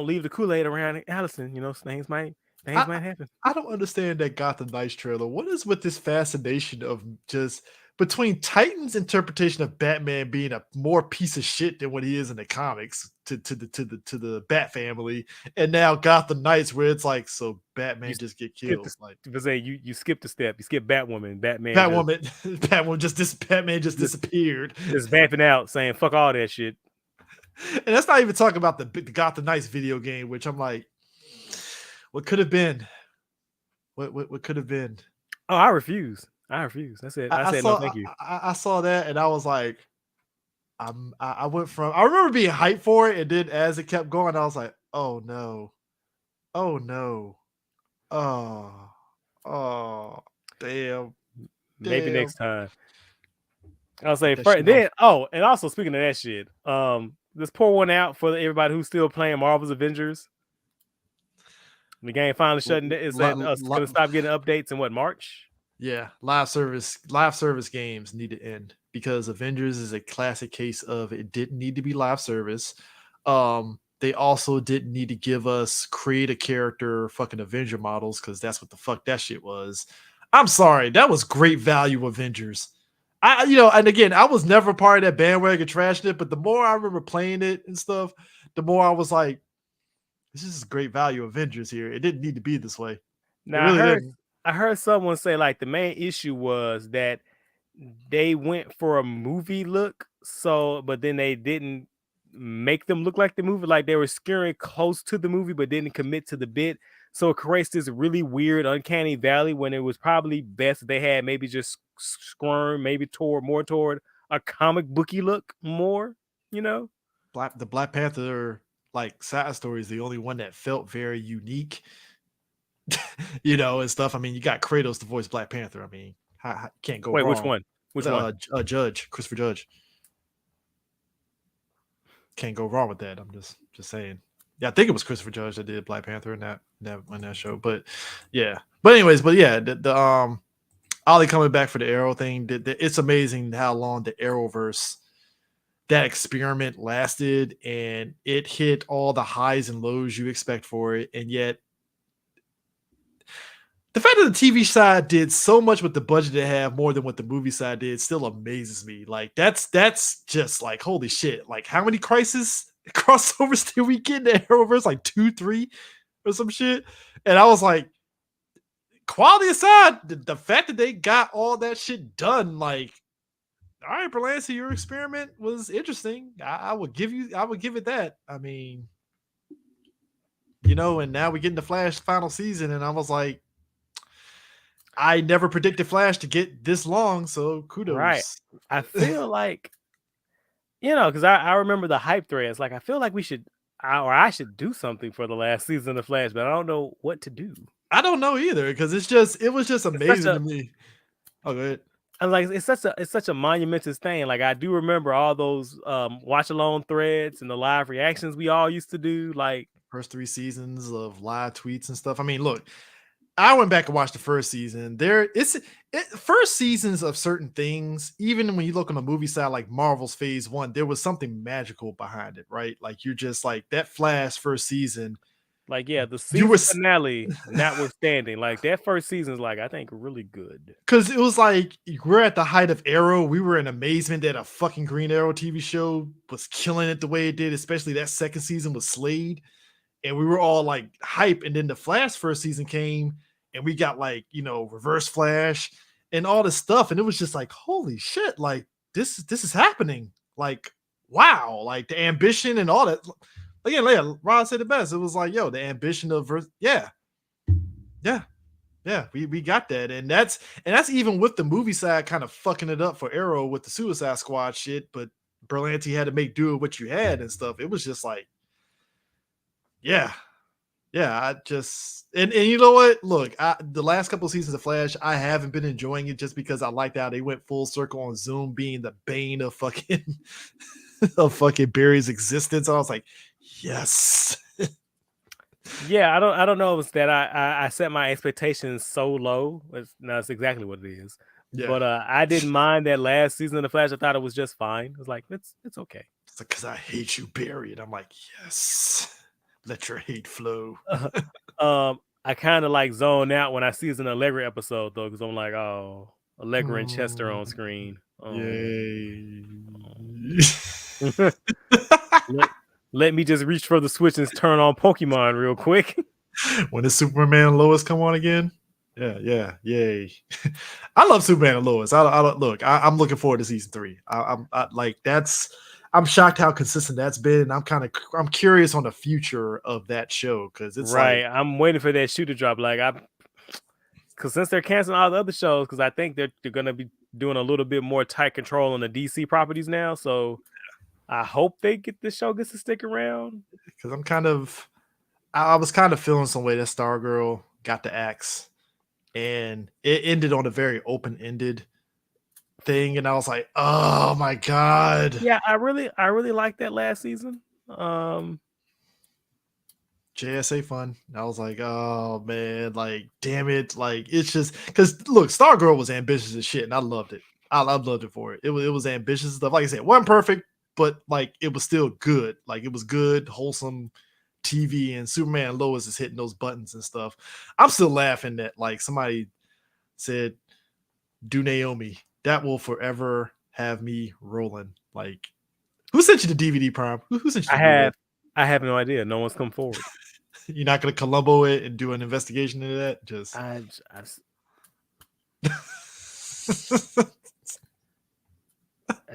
leave the Kool-Aid around Allison. You know, things might happen. I don't understand that Gotham Knights trailer. What is with this fascination of just between Titan's interpretation of Batman being a more piece of shit than what he is in the comics to the Bat family, and now Gotham Knights where it's like, so Batman just get killed. Like, you skipped a step. You skipped Batwoman. Batman just disappeared. Just vamping out saying fuck all that shit. And that's not even talking about the Gotham Knights video game, which I'm like, what could have been? What could have been? Oh, I refuse. That's it. I said no, thank you. I saw that and I was like, I went from, I remember being hyped for it, and then as it kept going, I was like, oh no, oh Maybe next time. I'll say that first, shit then and also speaking of that shit, let's pour one out for everybody who's still playing Marvel's Avengers. The game finally shutting down. It's gonna stop getting updates in what, March? Yeah, live service games need to end because Avengers is a classic case of it didn't need to be live service. They also didn't need to give us create a character fucking Avenger models because that's what the fuck that shit was. I'm sorry, that was great value Avengers. And again, I was never part of that bandwagon trashing it, but the more I remember playing it and stuff, the more I was like, this is great value Avengers here. It didn't need to be this way. It Now really didn't. I heard someone say like the main issue was that they went for a movie look, but then they didn't make them look like the movie, like they were skewing close to the movie, but didn't commit to the bit. So it creates this really weird, uncanny valley when it was probably best if they had maybe just squirm, maybe more toward a comic booky look more, you know? The Black Panther like side story is the only one that felt very unique, and stuff. I mean, you got Kratos to voice Black Panther. I mean, how can't go Wait, wrong. which one? Which one? Judge, Christopher Judge. Can't go wrong with that. I'm just saying. Yeah, I think it was Christopher Judge that did Black Panther in that show. But yeah. But anyways, the Ollie coming back for the Arrow thing. It's amazing how long the Arrowverse, that experiment lasted, and it hit all the highs and lows you expect for it, and yet the fact that the TV side did so much with the budget they have more than what the movie side did still amazes me. Like that's just like holy shit. Like how many Crisis crossovers did we get in the Arrowverse? Like 2, 3 or some shit. And I was like, quality aside, the fact that they got all that shit done, like, all right, Berlanti, your experiment was interesting. I would give it that. I mean, and now we get into Flash final season, and I was like, I never predicted Flash to get this long, so kudos. Right. I feel like, because I remember the hype threads. Like, I feel like I should do something for the last season of Flash, but I don't know what to do. I don't know either because it was just amazing to me. Oh, go ahead. I was like, it's such a monumentous thing. Like, I do remember all those watch alone threads and the live reactions we all used to do. Like first 3 seasons of live tweets and stuff. I mean, look, I went back and watched the first season. First seasons of certain things, even when you look on the movie side, like Marvel's Phase 1, there was something magical behind it, right? Like you're just like that Flash first season. Like, yeah, the season finale notwithstanding, like that first season is like, I think really good. Because it was like we're at the height of Arrow. We were in amazement that a fucking Green Arrow TV show was killing it the way it did, especially that second season with Slade. And we were all like hype. And then the Flash first season came and we got like, Reverse Flash and all this stuff. And it was just like, holy shit, like this is happening. Like, wow, like the ambition and all that. Again, Rod said it best. It was like, yo, the ambition of yeah, we got that. And that's even with the movie side kind of fucking it up for Arrow with the Suicide Squad shit. But Berlanti had to make do with what you had and stuff. It was just like, yeah, I just and you know what? Look, the last couple of seasons of Flash, I haven't been enjoying it just because I liked how they went full circle on Zoom being the bane of fucking Barry's existence. And I was like, yes. Yeah, I don't know if it's that I set my expectations so low. That's exactly what it is. Yeah. But I didn't mind that last season of The Flash. I thought it was just fine. It was like it's okay. It's like, because I hate you, Barry. And I'm like, yes. Let your hate flow. I kind of like zone out when I see it's an Allegra episode though, because I'm like, oh, Allegra and Chester on screen. Yay. Let me just reach for the switch and turn on Pokemon real quick. When the Superman and Lois come on again. Yeah, yay. I love Superman and Lois. I'm looking forward to season 3. I'm shocked how consistent that's been. I'm curious on the future of that show because it's right. Like, I'm waiting for that shoe to drop. Because since they're canceling all the other shows, because I think they're gonna be doing a little bit more tight control on the DC properties now. So I hope the show gets to stick around. Because I was kind of feeling some way that Stargirl got the axe, and it ended on a very open-ended thing, and I was like, oh my god. Yeah, I really liked that last season. JSA fun. I was like, oh man, like damn it, like it's just because look, Stargirl was ambitious as shit, and I loved it. I loved it for it. It was ambitious stuff. Like I said, it wasn't perfect, but like it was still good. Like it was good, wholesome TV, and Superman and Lois is hitting those buttons and stuff. I'm still laughing that like somebody said, "Do Naomi." That will forever have me rolling. Like, who sent you the DVD, Prime? Who sent you? I have no idea. No one's come forward. You're not gonna Columbo it and do an investigation into that? Just I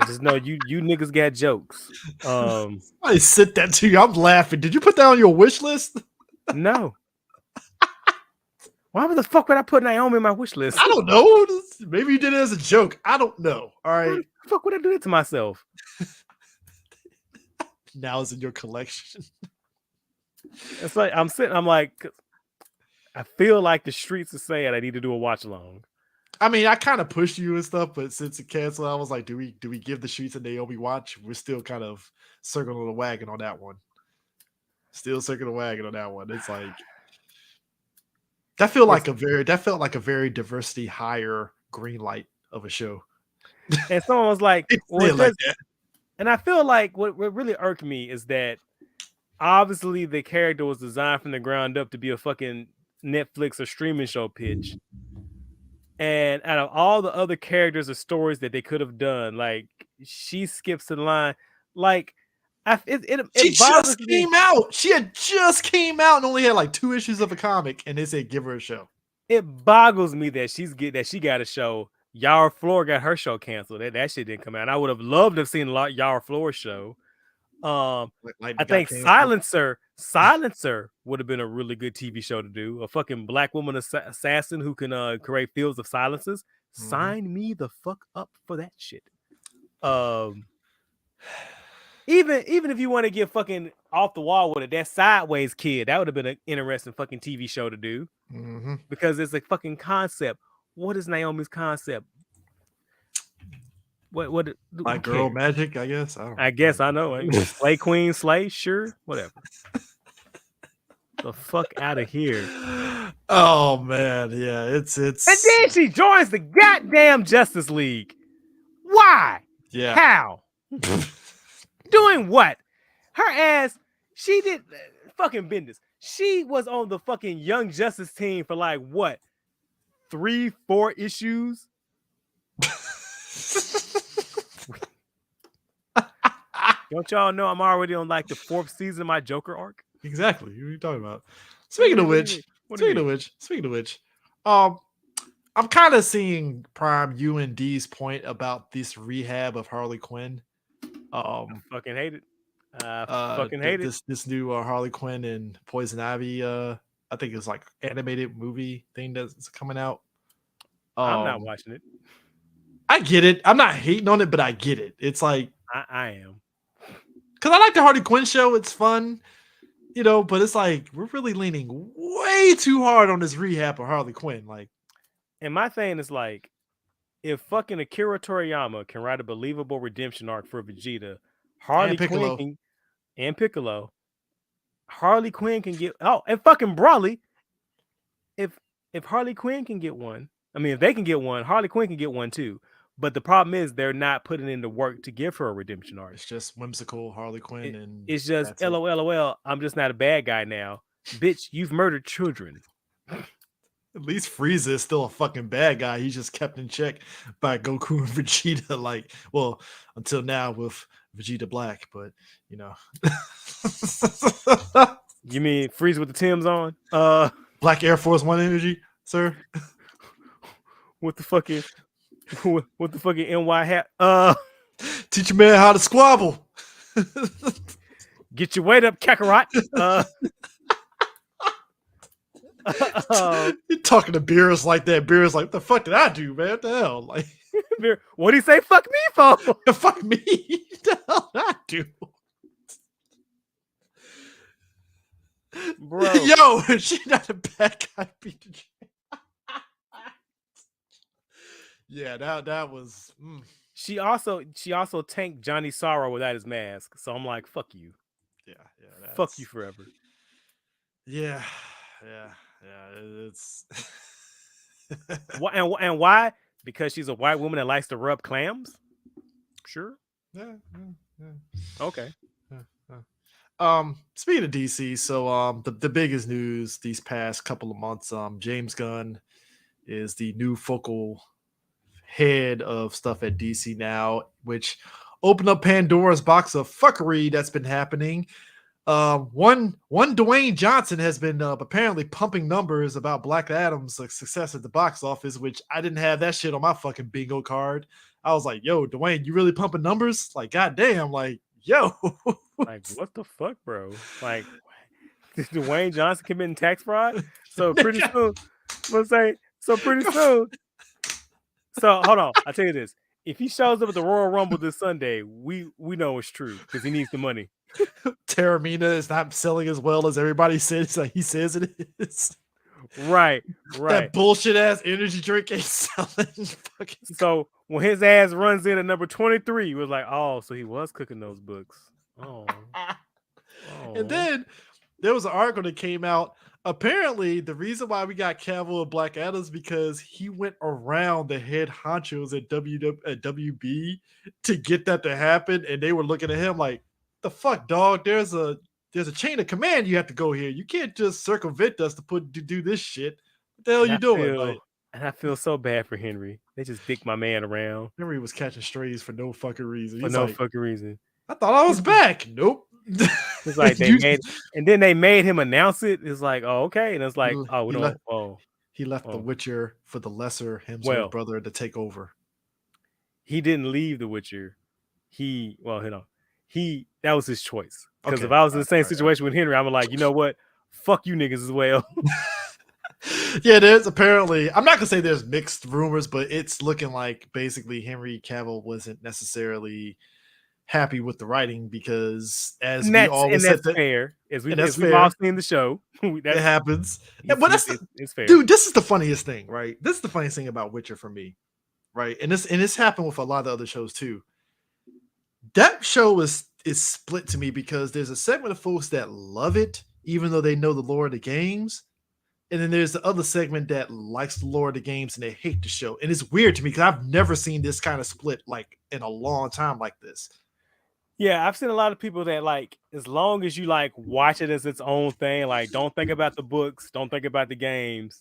just know you niggas got jokes. I sent that to you. I'm laughing. Did you put that on your wish list? No. Why the fuck would I put Naomi in my wish list? I don't know. Maybe you did it as a joke. I don't know. All right. Why the fuck would I do that to myself? Now it's in your collection. It's like I'm like, I feel like the streets are saying I need to do a watch along. I mean, I kind of pushed you and stuff, but since it canceled, I was like, do we give the streets a Naomi watch? We're still kind of circling the wagon on that one. Still circling the wagon on that one. It's like that felt like a very diversity higher green light of a show. And someone was like, well, like that. And I feel like what really irked me is that obviously the character was designed from the ground up to be a fucking Netflix or streaming show pitch. And out of all the other characters or stories that they could have done, like she skips the line. Like she just came out. She had just came out and only had like 2 issues of a comic, and they said give her a show. It boggles me that she got a show. Yara Flor got her show canceled. That shit didn't come out. I would have loved to have seen Yara Flor's show. I think Silencer would have been a really good TV show to do. A fucking black woman assassin who can create fields of silences. Mm-hmm. Sign me the fuck up for that shit. Even if you want to get fucking off the wall with it, that Sideways kid, that would have been an interesting fucking TV show to do. Mm-hmm. Because it's a fucking concept. What is Naomi's concept? What like girl magic, I guess. I guess I know. Slay queen, slay, sure, whatever. The fuck out of here. Oh man, yeah, it's and then she joins the goddamn Justice League. Why? Yeah. How? Doing what? Her ass, she did fucking Bendis. She was on the fucking Young Justice team for like what? 3-4 issues? Don't y'all know I'm already on like the 4th season of my Joker arc? Exactly. What are you talking about? Speaking of which, I'm kind of seeing Prime U and D's point about this rehab of Harley Quinn. I fucking hate it. Fucking hate it. This new Harley Quinn and Poison Ivy. I think it's like animated movie thing that's coming out. I'm not watching it. I get it. I'm not hating on it, but I get it. It's like I am. Because I like the Harley Quinn show. It's fun, you know, but it's like we're really leaning way too hard on this rehab of Harley Quinn. Like, and my thing is like, if fucking Akira Toriyama can write a believable redemption arc for Vegeta, Harley Quinn and Piccolo, Harley Quinn can get and fucking Brawley. If Harley Quinn can get one, I mean, if they can get one, Harley Quinn can get one too. But the problem is they're not putting in the work to give her a redemption arc. It's just whimsical Harley Quinn, and it's just LOL. I'm just not a bad guy now, bitch. You've murdered children. At least Frieza is still a fucking bad guy. He's just kept in check by Goku and Vegeta. Like, well, until now with Vegeta Black, but you know. You mean Frieza with the Timbs on? Black Air Force One energy, sir. What the fucking NY hat? Teach a man how to squabble. Get your weight up, Kakarot. You're talking to Beerus like that. Beerus like, what the fuck did I do, man? What the hell? Like, what did he say? Fuck me for? Fuck me. What the hell did I do? Bro. Yo, she's not a bad guy. Yeah, that was. She also tanked Johnny Sorrow without his mask. So I'm like, fuck you. Yeah, Fuck you that's. forever. Yeah, It's. And why? Because she's a white woman that likes to rub clams? Sure. Yeah. Okay. Speaking of DC, so the biggest news these past couple of months, James Gunn is the new focal head of stuff at DC now, which opened up Pandora's box of fuckery that's been happening. One Dwayne Johnson has been apparently pumping numbers about Black Adam's success at the box office, which I didn't have that shit on my fucking bingo card. I was like, yo, Dwayne, you really pumping numbers? Like, goddamn, like, yo. Like, what the fuck, bro? Like, Dwayne Johnson committing tax fraud? So pretty soon, let's say, so pretty soon. So hold on, I'll tell you this. If he shows up at the Royal Rumble this Sunday, we know it's true because he needs the money. Terramina is not selling as well as everybody says like he says it is. Right. That bullshit ass energy drink ain't selling. So when his ass runs in at number 23, he was like, oh, so he was cooking those books. Oh. And then there was an article that came out. Apparently, the reason why we got Cavill and Black Adam is because he went around the head honchos at WB to get that to happen, and they were looking at him like, "The fuck, dog? There's a chain of command you have to go here. You can't just circumvent us to do this shit. What the hell you doing?" And I feel so bad for Henry. They just dick my man around. Henry was catching strays for no fucking reason. For no fucking reason. I thought I was back. Nope. It's like then they made him announce it. It's like, oh, okay. And it's like, oh, we don't. He left The Witcher for the lesser Hemsworth brother to take over. He didn't leave The Witcher. That was his choice. Because if I was in the same situation with Henry, I'm like, you know what? Fuck you niggas as well. Yeah, there's apparently, I'm not gonna say there's mixed rumors, but it's looking like basically Henry Cavill wasn't necessarily happy with the writing because as we always said, that's fair. As we've all seen the show, it happens. But it's fair, dude. This is the funniest thing, right? This is the funniest thing about Witcher for me, right? And this happened with a lot of other shows too. That show is split to me because there's a segment of folks that love it, even though they know the lore of the games. And then there's the other segment that likes the lore of the games and they hate the show. And it's weird to me because I've never seen this kind of split like in a long time like this. Yeah, I've seen a lot of people that like, as long as you like watch it as its own thing, like don't think about the books, don't think about the games.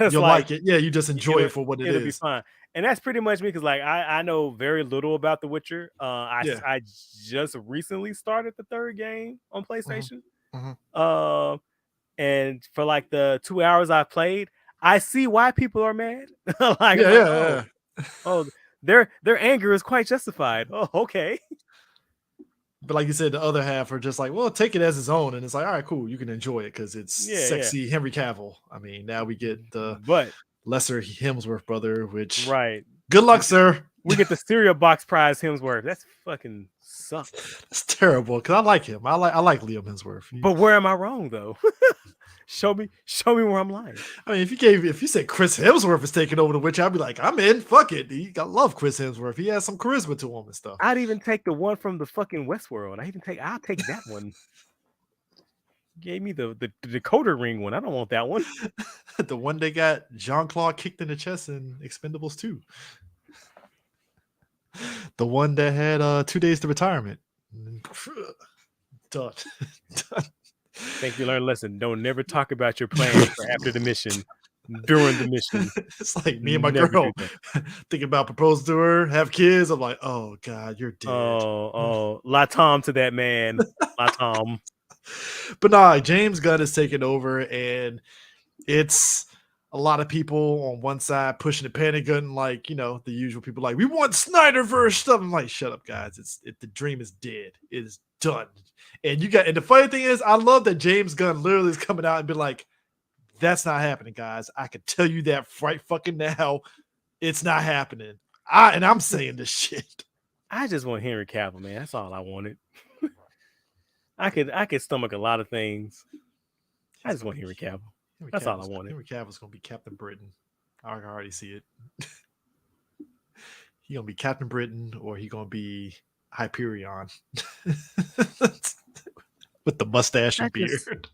You'll like it. Yeah, you just enjoy it for what it is. It'll be fine. And that's pretty much me because like I know very little about The Witcher. I just recently started the third game on PlayStation. Mm-hmm. And for like the 2 hours I played, I see why people are mad. Their anger is quite justified. Oh, okay. But like you said, the other half are just like, well, take it as its own. And it's like, all right, cool. You can enjoy it because it's sexy Henry Cavill. I mean, now we get the lesser Hemsworth brother, which good luck, sir. We get the cereal box prize Hemsworth. That's fucking sucks. That's terrible because I like him. I like Liam Hemsworth. But where am I wrong though? Show me where I'm lying. I mean, if you said Chris Hemsworth is taking over The Witcher, I'd be like, I'm in. Fuck it. I love Chris Hemsworth. He has some charisma to him and stuff. I'd even take the one from the fucking Westworld. I'll take that one. Gave me the decoder ring one. I don't want that one. The one they got Jean-Claude kicked in the chest in Expendables 2. The one that had 2 days to retirement. Done. Think you learned a lesson. Don't never talk about your plans for after the mission, during the mission. It's like me and my girl thinking about proposing to her, have kids. I'm like, oh God, you're dead. Oh, La Tom to that man. La Tom. But nah, James Gunn is taking over, and it's a lot of people on one side pushing the panic gun, like, you know, the usual people like, we want Snyderverse stuff. I'm like, shut up, guys. The dream is dead. It is done. And the funny thing is, I love that James Gunn literally is coming out and be like, that's not happening, guys. I can tell you that right fucking now. It's not happening. I'm saying this shit. I just want Henry Cavill, man. That's all I wanted. I could stomach a lot of things. I just want Henry Cavill. That's all I wanted. Henry Cavill's gonna be Captain Britain. I can already see it. he gonna be Captain Britain or he gonna be Hyperion with the mustache and beard.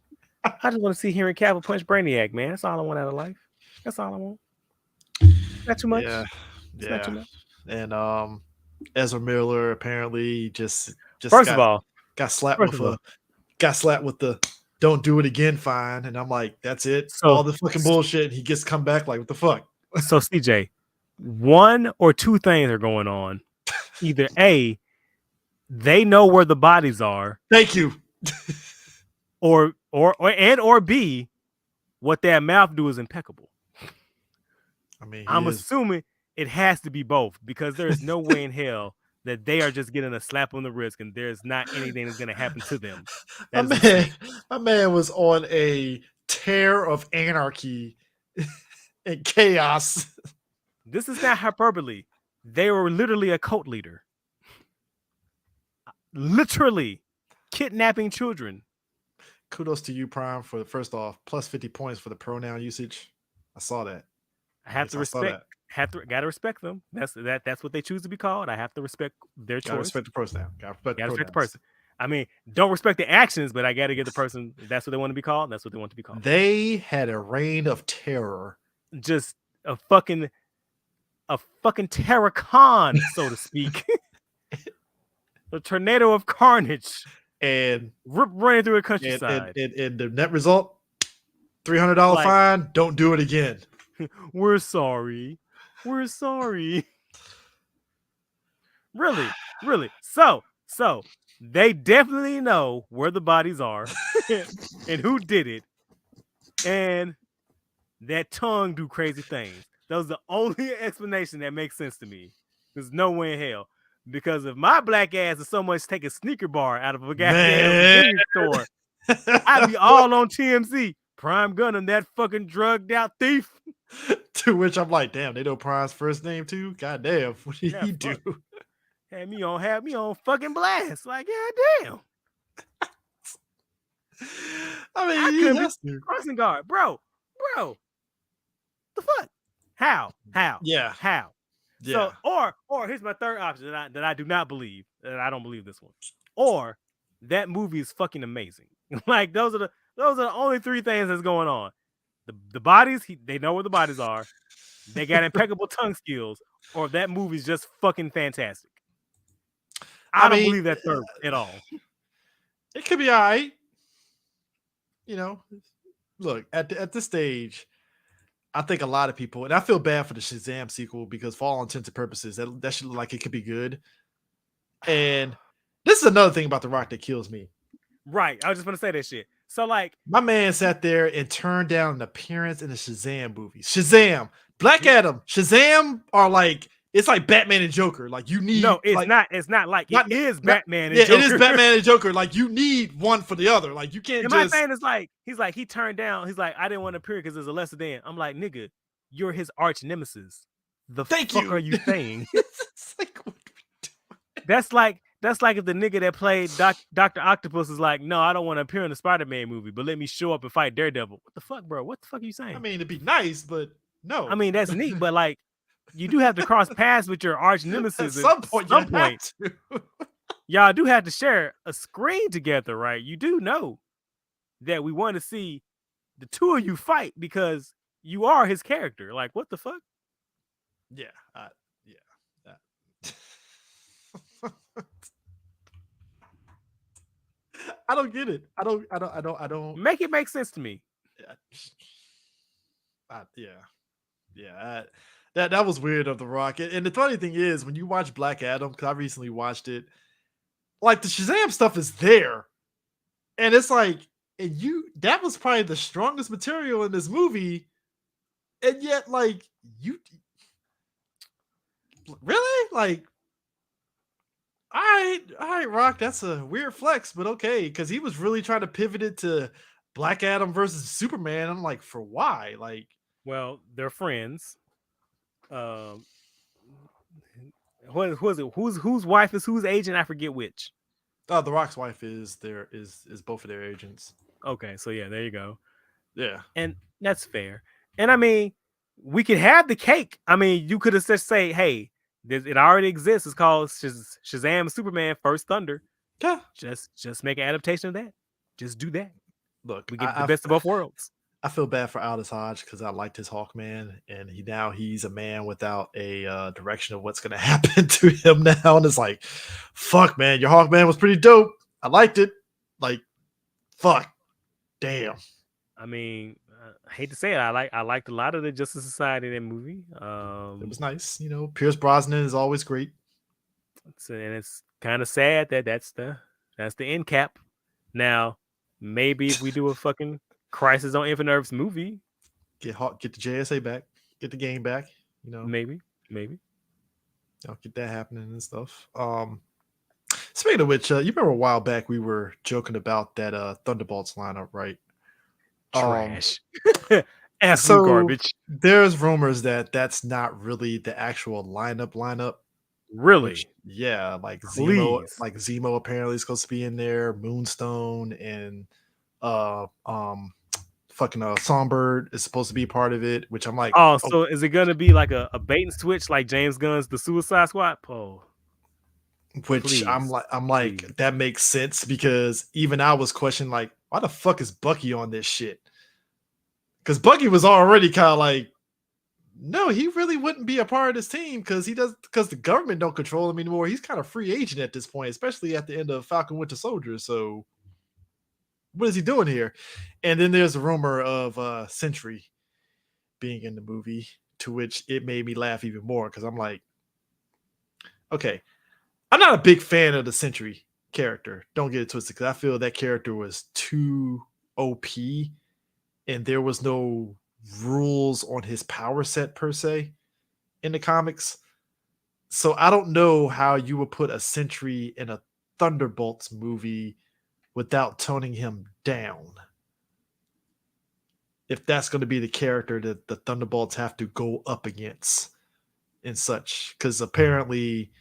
I just want to see Henry Cavill punch Brainiac, man. That's all I want out of life. That's all I want. Not too much. Yeah, It's not too yeah. much. And Ezra Miller apparently just First of all, got slapped first with of all. the don't do it again fine. And I'm like, that's it. So- all the fucking bullshit. He gets come back like, what the fuck? So CJ, one or two things are going on. Either A, they know where the bodies are, Thank you. or B, what that mouth do is impeccable. I mean, I'm assuming it has to be both because there is no way in hell that they are just getting a slap on the wrist and there's not anything that's going to happen to them. My man was on a tear of anarchy and chaos. This is not hyperbole. They were literally a cult leader. Literally kidnapping children. Kudos to you, Prime, for the first off, plus 50 points for the pronoun usage. I saw that. I have to Yes, I saw respect. Gotta respect them. That's what they choose to be called. I have to respect their Gotta choice. respect the pronoun. Gotta Respect the person. I mean, don't respect the actions, but I gotta give the person. If that's what they want to be called. That's what they want to be called. They had a reign of terror. Just a fucking terracon, so to speak. A tornado of carnage And running through the countryside. and the net result, $300 fine. Don't do it again. We're sorry. We're sorry. Really. So they definitely know where the bodies are and who did it. And that tongue do crazy things. That was the only explanation that makes sense to me. There's no way in hell. Because if my black ass is so much take a sneaker bar out of a goddamn store, I'd be all on TMZ. Prime Gunner, that fucking drugged out thief. To which I'm like, damn, they know Prime's first name too? God damn, what did he do? Had me on fucking blast. Like, goddamn. I mean, I couldn't be crossing guard. Bro. The fuck? How? Yeah. How? Yeah. So, or here's my third option that I do not believe. That I don't believe this one. Or that movie is fucking amazing. Like those are the only three things that's going on. The bodies, they know where the bodies are. They got impeccable tongue skills. Or that movie's just fucking fantastic. I don't believe that third at all. It could be all right. You know, look, at this stage, I think a lot of people, and I feel bad for the Shazam sequel because for all intents and purposes, that should look like it could be good. And this is another thing about The Rock that kills me. Right. I was just going to say that shit. So, like, my man sat there and turned down an appearance in the Shazam movie. Shazam, Black Adam, Shazam are like, it's like Batman and Joker. Like you need. No, it's like, not. It's not like it is Batman and yeah, Joker. it is Batman and Joker. Like you need one for the other. Like you can't. And just... my thing is like, he turned down. He's like, I didn't want to appear because there's a lesser than. I'm like, nigga, you're his arch nemesis. The fuck are you saying? It's like, what are we doing? That's like if the nigga that played Dr. Octopus is like, no, I don't want to appear in the Spider-Man movie, but let me show up and fight Daredevil. What the fuck, bro? What the fuck are you saying? I mean, it'd be nice, but no. I mean, that's neat, but like, you do have to cross paths with your arch nemesis at some point. Y'all do have to share a screen together, right? You do know that we want to see the two of you fight because you are his character. Like, what the fuck? Yeah. I don't get it. I don't make it make sense to me. That was weird of The Rock. And the funny thing is, when you watch Black Adam, because I recently watched it, like the Shazam stuff is there, and it's like, that was probably the strongest material in this movie, and yet like you really like. All right, Rock. That's a weird flex, but okay, because he was really trying to pivot it to Black Adam versus Superman. I'm like, for why? Like, well, they're friends. Who is it? Whose wife is whose agent? I forget which. The Rock's wife is both of their agents. Okay, so yeah, there you go. Yeah, and that's fair. And I mean, we could have the cake. I mean, you could have just say, hey, It already exists. It's called Shazam Superman First Thunder. Yeah. Just make an adaptation of that. Just do that. Look, We get the best of both worlds. I feel bad for Aldous Hodge because I liked his Hawkman, and he's a man without a direction of what's going to happen to him now. And it's like, fuck, man, your Hawkman was pretty dope. I liked it. Like, fuck, damn. I mean, I hate to say it, I liked a lot of the Justice Society in that movie. It was nice, you know. Pierce Brosnan is always great. And it's kind of sad that that's the end cap. Now, maybe if we do a fucking Crisis on Infinite Earths movie, get the JSA back, get the game back, you know. Maybe. I'll get that happening and stuff. Speaking of which, you remember a while back we were joking about that Thunderbolts lineup, right? Trash. Absolute garbage. There's rumors that that's not really the actual lineup. Really? Which, yeah, like Please. Zemo apparently is supposed to be in there, Moonstone and fucking Songbird is supposed to be part of it, which I'm like, so is it gonna be like a bait and switch like James Gunn's The Suicide Squad? Which please, I'm like, please. that makes sense because even I was questioning like, why the fuck is Bucky on this shit? Because Bucky was already kind of like, no, he really wouldn't be a part of this team because the government don't control him anymore. He's kind of free agent at this point, especially at the end of Falcon Winter Soldier. So what is he doing here? And then there's a rumor of Sentry being in the movie, to which it made me laugh even more because I'm like, okay, I'm not a big fan of the Sentry character. Don't get it twisted because I feel that character was too OP and there was no rules on his power set per se in the comics. So I don't know how you would put a Sentry in a Thunderbolts movie without toning him down. If that's going to be the character that the Thunderbolts have to go up against and such, because apparently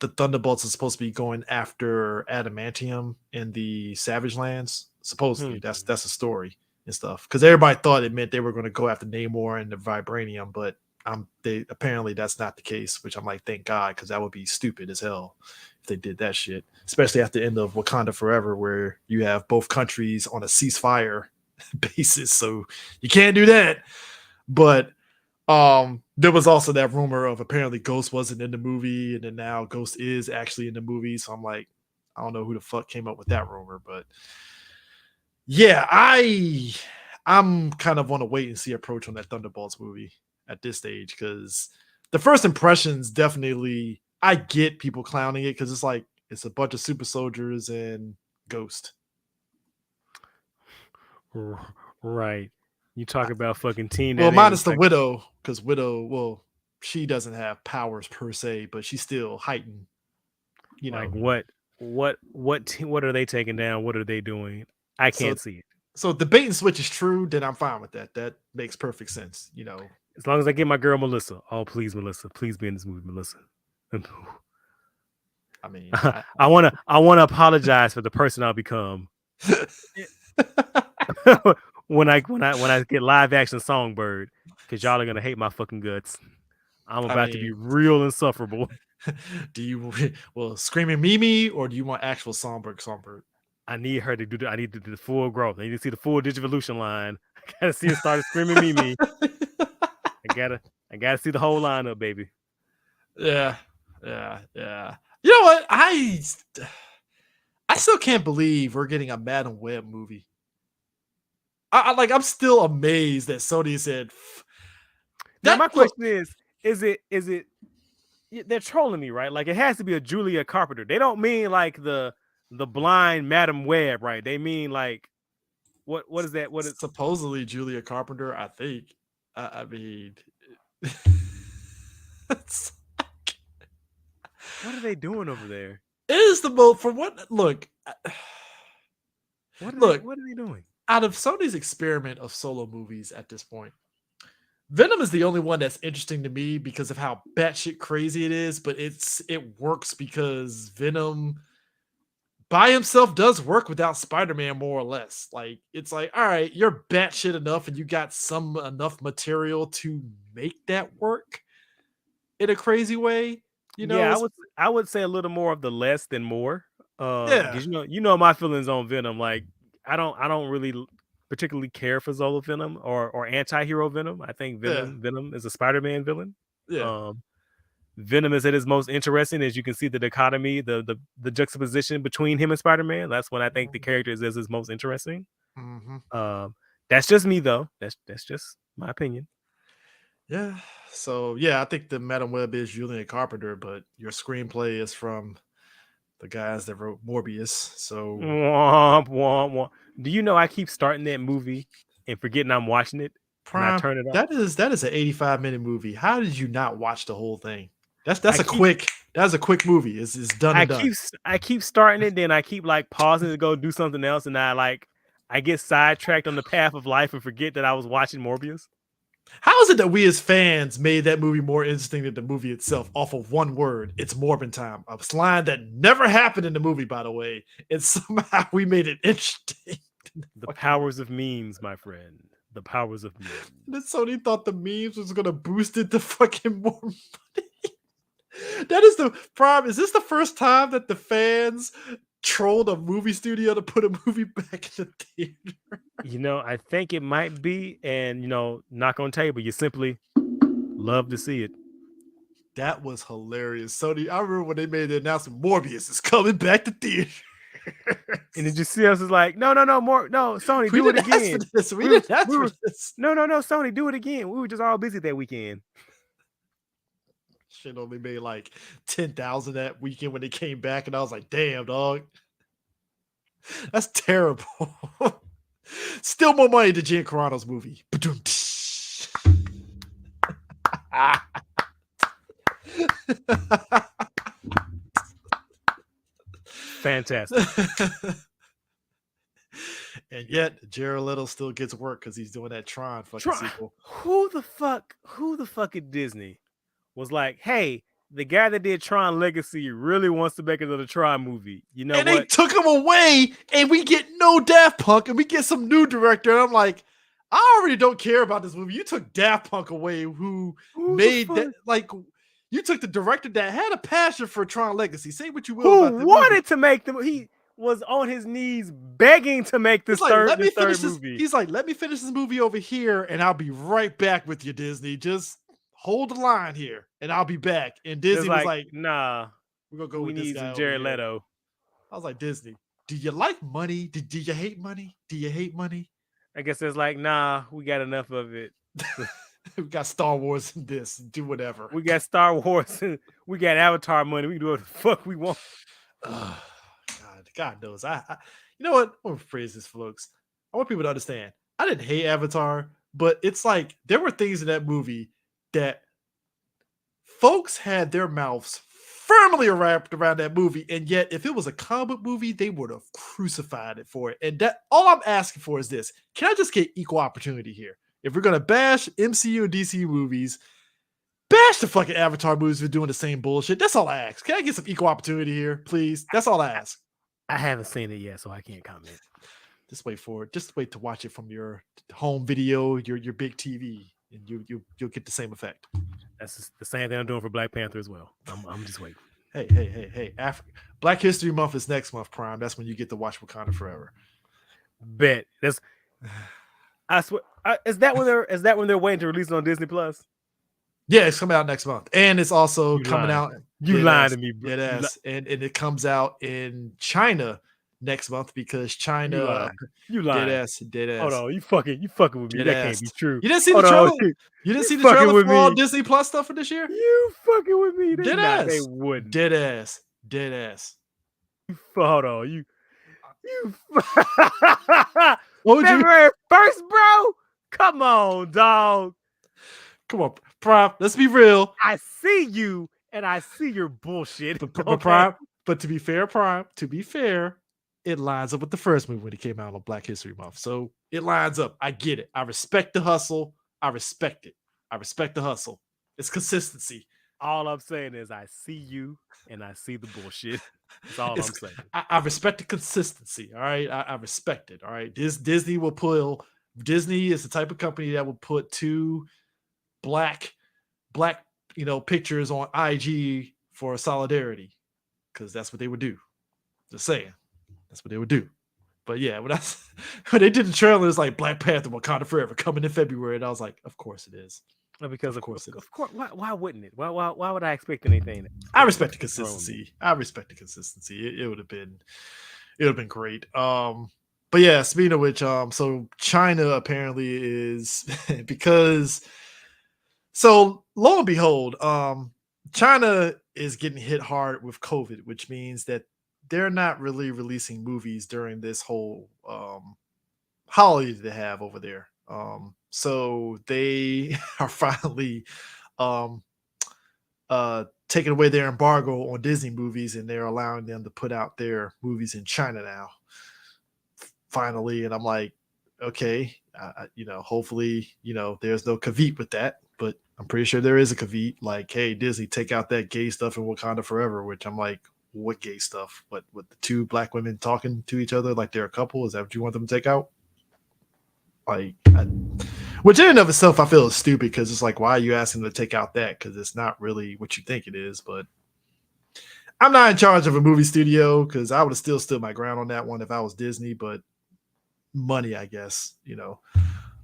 the Thunderbolts are supposed to be going after adamantium in the Savage Lands. Supposedly, that's a story and stuff. Because everybody thought it meant they were going to go after Namor and the Vibranium, but apparently that's not the case. Which I'm like, thank God, because that would be stupid as hell if they did that shit. Especially at the end of Wakanda Forever, where you have both countries on a ceasefire basis, so you can't do that. But there was also that rumor of apparently Ghost wasn't in the movie, and then now Ghost is actually in the movie. So I'm like, I don't know who the fuck came up with that rumor, but yeah, I'm kind of on a wait and see approach on that Thunderbolts movie at this stage, because the first impressions definitely, I get people clowning it because it's like it's a bunch of super soldiers and Ghost. Right. You talk about fucking team. Well, minus the Widow, because Widow, she doesn't have powers per se, but she's still heightened. You know, like what are they taking down? What are they doing? I can't see it. So the bait and switch is true, then I'm fine with that. That makes perfect sense. You know, as long as I get my girl Melissa. Oh, please, Melissa, please be in this movie, Melissa. I mean, I want to apologize for the person I'll become. when I get live action Songbird, because y'all are gonna hate my fucking guts. I'm about to be real insufferable. Do you Screaming Mimi, or do you want actual Songbird? I need her to do I need to do the full growth. I need to see the full Digivolution line. I gotta see her start Screaming Mimi. I gotta see the whole lineup, baby. Yeah. You know what? I still can't believe we're getting a Madam Web movie. I'm still amazed that Sony said. Now my question is it? They're trolling me, right? Like it has to be a Julia Carpenter. They don't mean like the blind Madam Web, right? They mean like what is that? What is supposedly Julia Carpenter? I think. I mean, what are they doing over there? It is the most from what look. What are they doing? Out of Sony's experiment of solo movies at this point, Venom is the only one that's interesting to me because of how batshit crazy it is, but it works because Venom by himself does work without Spider-Man more or less. Like it's like, all right, you're batshit enough and you got enough material to make that work. in a crazy way. You know, Yeah, it's, I would say a little more of the less than more. yeah, Because you know my feelings on Venom. Like I don't really particularly care for Zola Venom or anti-hero Venom. I think yeah, Venom is a Spider-Man villain. yeah. Um Venom is at his most interesting as you can see the dichotomy, the juxtaposition between him and Spider-Man. That's when I think the character is his most interesting. Hmm. Um that's just me though. That's just my opinion. Yeah. So yeah, I think the Madam Web is Julian Carpenter, but your screenplay is from the guys that wrote Morbius. So Womp, womp, womp. Do you know I keep starting that movie and forgetting I'm watching it and I Prime, turn it off? that is an 85-minute movie. How did you not watch the whole thing? I keep That's a quick movie. It's done and done. I keep starting it, then I keep like pausing to go do something else, and I get sidetracked on the path of life and forget that I was watching Morbius. How is it that we as fans made that movie more interesting than the movie itself off of one word? It's Morbin time. A line that never happened in the movie, by the way. And somehow we made it interesting. The powers of memes, my friend. The powers of memes. Then Sony thought the memes was gonna boost it to fucking more money. That is the problem. Is this the first time that the fans trolled a movie studio to put a movie back in the theater? You know, I think it might be, and knock on table, you simply love to see it. That was hilarious. Sony, I remember when they made the announcement, Morbius is coming back to theater. And did you see us is like, no, more, no, Sony, We do it didn't ask again. for this. We didn't ask we for were- this. No, Sony, do it again. We were just all busy that weekend. Shit only made like 10,000 that weekend when they came back, and I was like, damn, dog. That's terrible. Still more money than Gina Carano's movie. Fantastic. And yet Jared Leto still gets work because he's doing that Tron fucking sequel. Who the fuck at Disney was like, hey, the guy that did Tron Legacy really wants to make another Tron movie. You know And what? they took him away, and we get no Daft Punk, and we get some new director. And I'm like, I already don't care about this movie. You took Daft Punk away, who made that, like, you took the director that had a passion for Tron Legacy. Say what you will about Who the wanted movie. to make them? He was on his knees begging to make this He's like, let me third finish this. movie. He's like, let me finish this movie over here, and I'll be right back with you, Disney. Just hold the line here, and I'll be back. And Disney was like, nah, we're gonna go we with this need guy some over Jared here. Leto. I was like, Disney, do you like money? Do you hate money? Do you hate money? I guess it's like, nah, we got enough of it. We got Star Wars in this. Do whatever. We got Star Wars. We got Avatar money. We can do what the fuck we want. God knows. I you know what? I'm gonna phrase this, folks. I want people to understand. I didn't hate Avatar, but it's like there were things in that movie that folks had their mouths firmly wrapped around that movie, and yet if it was a comic movie, they would have crucified it for it. And that all I'm asking for is this: can I just get equal opportunity here? If we're gonna bash MCU and DC movies, bash the fucking Avatar movies for doing the same bullshit. That's all I ask. Can I get some equal opportunity here, please? That's all I ask. I haven't seen it yet, so I can't comment. Just wait for it. Just wait to watch it from your home video, your big TV, and you'll get the same effect. That's the same thing I'm doing for Black Panther as well. I'm just waiting. Hey! Black History Month is next month, Prime. That's when you get to watch Wakanda Forever. Bet that's. I swear. Is that when they're waiting to release it on Disney Plus? Yeah, it's coming out next month, and it's also coming out. You lying to me, bro. And it comes out in China next month because China. You lying. Dead ass. Hold on, you fucking with me. That can't be true. You didn't see the trailer. You didn't see the trailer for all Disney Plus stuff for this year. You fucking with me. Dead ass. They wouldn't. Dead ass. Hold on, you. What would February 1st, bro. Come on, dog. Come on, Prime. Let's be real. I see you, and I see your bullshit. But Prime. But to be fair, Prime. To be fair, it lines up with the first movie when it came out on Black History Month. So it lines up. I get it. I respect the hustle. I respect it. I respect the hustle. It's consistency. All I'm saying is I see you and I see the bullshit. That's all I'm saying. I respect the consistency. All right. I respect it. All right. Disney is the type of company that will put two black pictures on IG for solidarity, because that's what they would do. Just saying, that's what they would do. But yeah, when they did the trailer, it's like Black Panther: Wakanda Forever coming in February, and I was like, of course it is. Because Of course it is. of course, why wouldn't it? Why would I expect anything? I respect the consistency. It would have been great. But yeah, speaking of which, so China apparently is because so lo and behold, China is getting hit hard with COVID, which means that they're not really releasing movies during this whole holiday they have over there. So they are finally taking away their embargo on Disney movies, and they're allowing them to put out their movies in China now. Finally, and I'm like, okay, hopefully, there's no caveat with that, but I'm pretty sure there is a caveat. Like, hey, Disney, take out that gay stuff in Wakanda Forever, which I'm like, what gay stuff? What the two black women talking to each other like they're a couple? Is that what you want them to take out? Like, which in and of itself I feel is stupid, because it's like, why are you asking them to take out that? Because it's not really what you think it is. But I'm not in charge of a movie studio, because I would have still stood my ground on that one if I was Disney. But money, I guess,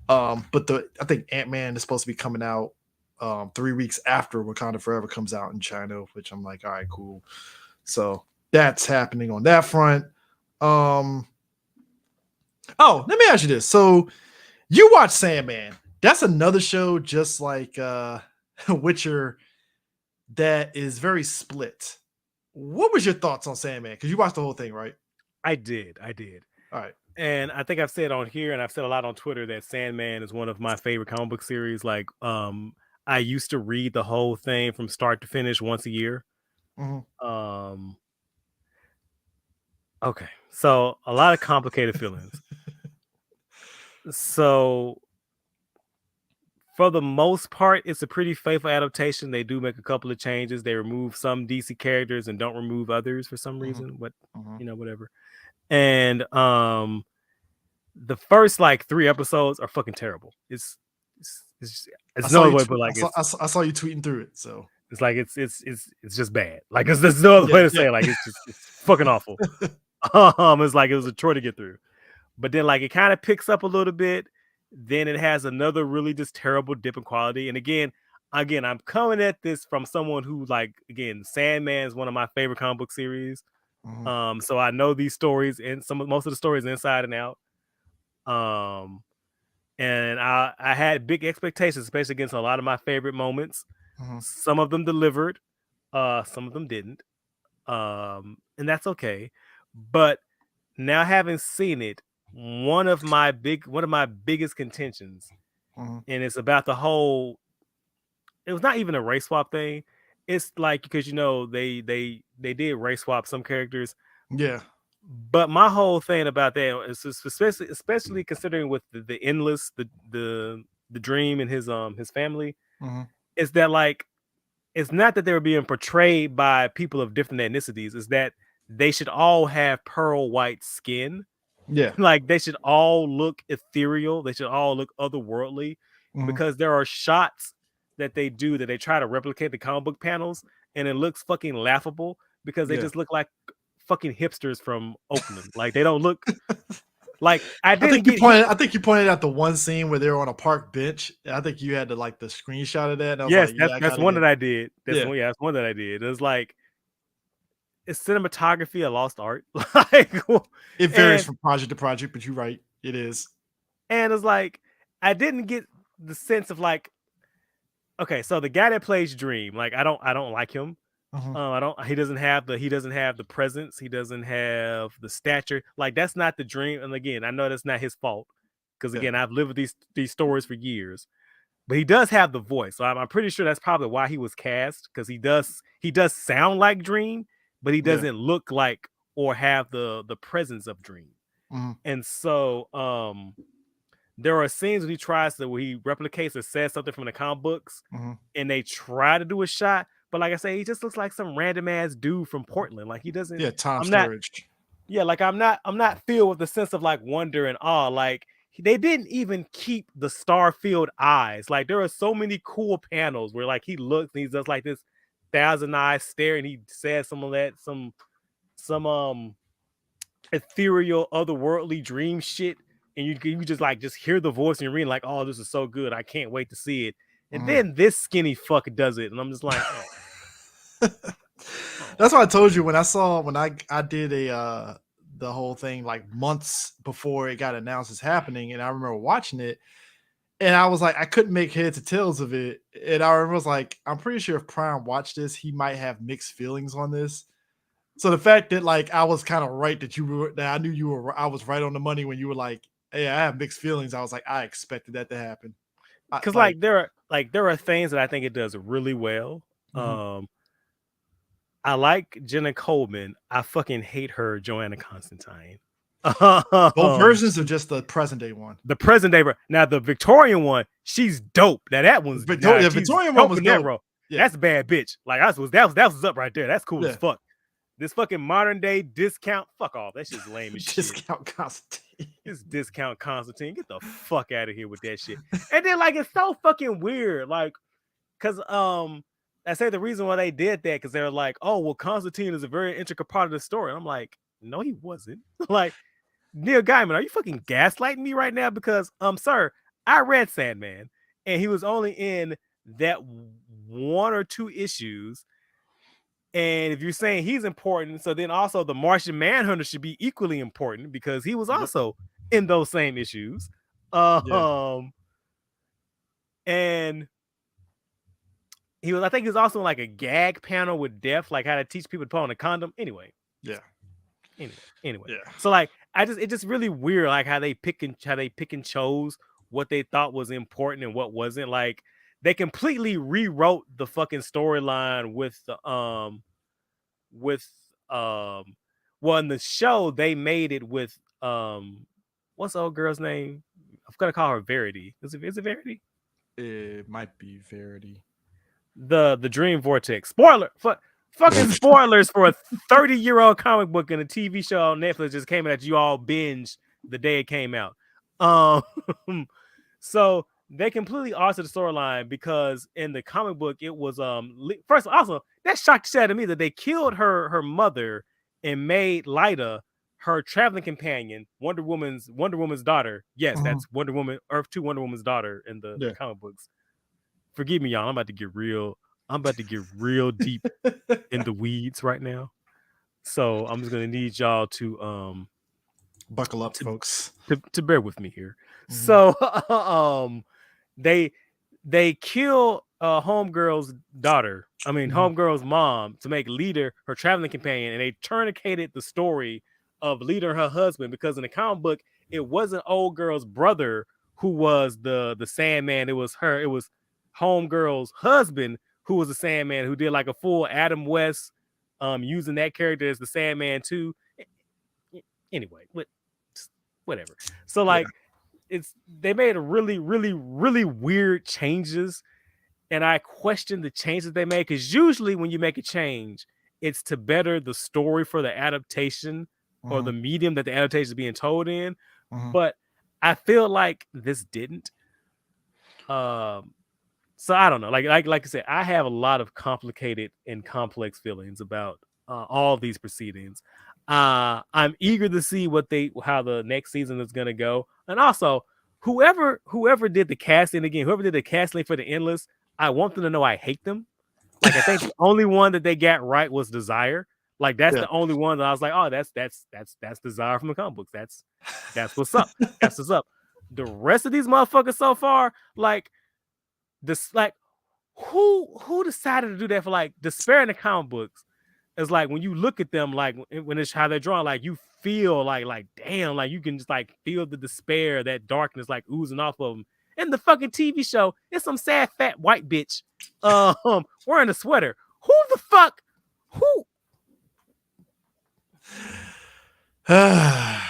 but I think Ant-Man is supposed to be coming out 3 weeks after Wakanda Forever comes out in China, which I'm like, all right, cool. So that's happening on that front. Oh, let me ask you this. So you watch Sandman. That's another show just like Witcher that is very split. What was your thoughts on Sandman? Because you watched the whole thing, right? I did. All right. And I think I've said on here, and I've said a lot on Twitter, that Sandman is one of my favorite comic book series. Like, I used to read the whole thing from start to finish once a year. Mm-hmm. Okay, so a lot of complicated feelings. So, for the most part, it's a pretty faithful adaptation. They do make a couple of changes. They remove some DC characters and don't remove others for some reason. But whatever. And the first like 3 episodes are fucking terrible. It's no other way, but like I saw you tweeting through it, so it's like it's just bad. Like there's no other way to say it. Like it's fucking awful. It's like it was a chore to get through. But then like it kind of picks up a little bit. Then it has another really just terrible dip in quality. And again, I'm coming at this from someone who, like, again, Sandman is one of my favorite comic book series. So I know these stories and most of the stories inside and out. And I had big expectations, especially against a lot of my favorite moments. Some of them delivered, some of them didn't. And that's okay. But now having seen it, one of my biggest contentions, and it's about the whole, it was not even a race swap thing. It's like, because they did race swap some characters. Yeah. But my whole thing about that is especially considering with the endless, the dream and his family, is that like, it's not that they were being portrayed by people of different ethnicities, is that they should all have pearl white skin. Yeah. Like they should all look ethereal. They should all look otherworldly, because there are shots that they do that they try to replicate the comic book panels, and it looks fucking laughable because they just look like fucking hipsters from Oakland. Like they don't look like I think you pointed out the one scene where they were on a park bench. I think you had to like the screenshot of that. Yes, like, that's one that I did. That's one that I did. It was like, is cinematography a lost art? Like it varies from project to project, but you're right, it is. And it's like I didn't get the sense of like, okay, so the guy that plays Dream, like I don't like him. He doesn't have the presence, he doesn't have the stature. Like that's not the Dream. And again, I know that's not his fault, because again, I've lived with these stories for years. But he does have the voice, so I'm pretty sure that's probably why he was cast, because he does sound like Dream, but he doesn't look like or have the presence of Dream. And so there are scenes where he replicates or says something from the comic books, and they try to do a shot, but like I say, he just looks like some random ass dude from Portland. Like he doesn't. Tom Sturridge. Like I'm not filled with the sense of like wonder and awe. Like they didn't even keep the Starfield eyes. Like there are so many cool panels where like he looks and he does like this 1,000 eye stare and he says some of that some ethereal otherworldly dream shit, and you just hear the voice and you're reading like, oh, this is so good, I can't wait to see it. And then this skinny fuck does it, and I'm just like, oh. That's what I told you when I did the whole thing like months before it got announced as happening, and I remember watching it, and I was like, I couldn't make heads or tails of it, and I remember was like, I'm pretty sure if Prime watched this, he might have mixed feelings on this. So the fact that like I was kind of right that I knew I was right on the money when you were like, hey, I have mixed feelings. I was like, I expected that to happen. Because like there are things that I think it does really well. I like Jenna Coleman. I fucking hate her, Joanna Constantine. Both versions are just the present day one. The present day, now the Victorian one, she's dope. Now that one's Victorian one was dope. Bro. Yeah. That's a bad bitch. Like that was up right there. That's cool as fuck. This fucking modern day discount, fuck off. That shit's lame as shit. Discount Constantine. It's discount Constantine. Get the fuck out of here with that shit. And then like it's so fucking weird, like, cause I say the reason why they did that because they're like, oh well, Constantine is a very intricate part of the story. And I'm like, no, he wasn't. Like, Neil Gaiman, are you fucking gaslighting me right now? Because sir, I read Sandman, and he was only in that 1 or 2 issues. And if you're saying he's important, so then also the Martian Manhunter should be equally important because he was also in those same issues. And I think he was also in like a gag panel with Death, like how to teach people to put on a condom. Anyway. So like it's just really weird, like how they pick and chose what they thought was important and what wasn't. Like they completely rewrote the fucking storyline with the well, in the show they made it with what's the old girl's name? I'm gonna call her Verity. Is it Verity? It might be Verity. The Dream Vortex. Fucking spoilers for a 30-year-old comic book and a TV show on Netflix just came out that you all binged the day it came out. So they completely altered the storyline because in the comic book it was first also that shocked shit out of me that they killed her mother and made Lyta her traveling companion, Wonder Woman's daughter. Yes, that's Wonder Woman, Earth 2 Wonder Woman's daughter in the comic books. Forgive me, y'all. I'm about to get real deep in the weeds right now. So I'm just gonna need y'all to buckle up, folks. To bear with me here. So they kill Homegirl's daughter. I mean Homegirl's mom to make Lita her traveling companion, and they tourniqueted the story of Lita and her husband because in the comic book it wasn't old girl's brother who was the Sandman. It was Homegirl's husband who was the Sandman, who did like a full Adam West using that character as the Sandman too. Anyway, whatever. So like they made a really, really, really weird changes, and I question the changes they made because usually when you make a change, it's to better the story for the adaptation or the medium that the adaptation is being told in. But I feel like this didn't. So I don't know. Like I said, I have a lot of complicated and complex feelings about all these proceedings. I'm eager to see how the next season is gonna go, and also whoever did the casting again, whoever did the casting for the Endless, I want them to know I hate them. Like I think the only one that they got right was Desire. Like that's the only one that I was like, oh, that's Desire from the comic books. That's what's up. That's what's up. The rest of these motherfuckers so far, like this, like who decided to do that for like Despair in the comic books? It's like when you look at them, like when it's how they're drawn, like you feel like damn, like you can just like feel the despair, that darkness like oozing off of them. In the fucking TV show, it's some sad fat white bitch wearing a sweater. Who the fuck? Who? I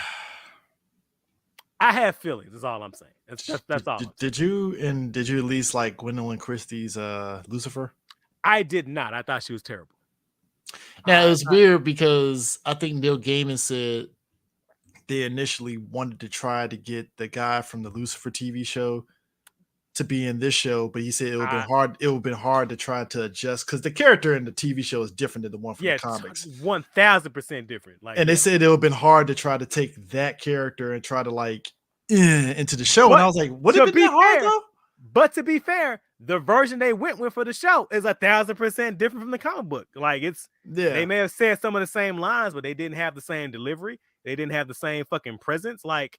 have feelings. That's all I'm saying. That's all. Did you at least like Gwendolyn Christie's Lucifer? I did not. I thought she was terrible. Now it's weird because I think Neil Gaiman said they initially wanted to try to get the guy from the Lucifer TV show to be in this show, but he said it would have been I- hard. It would have been hard to try to adjust because the character in the TV show is different than the one from Yeah, the comics. 1000% different. Like, And they said it would have been hard to try to take that character and try to like into the show. But and I was like, would it to have be been that hard fair, though? but to be fair, the version they went with for the show is 1000% different from the comic book. Like, it's Yeah. they may have said some of the same lines, but they didn't have the same delivery. They didn't have the same fucking presence. Like,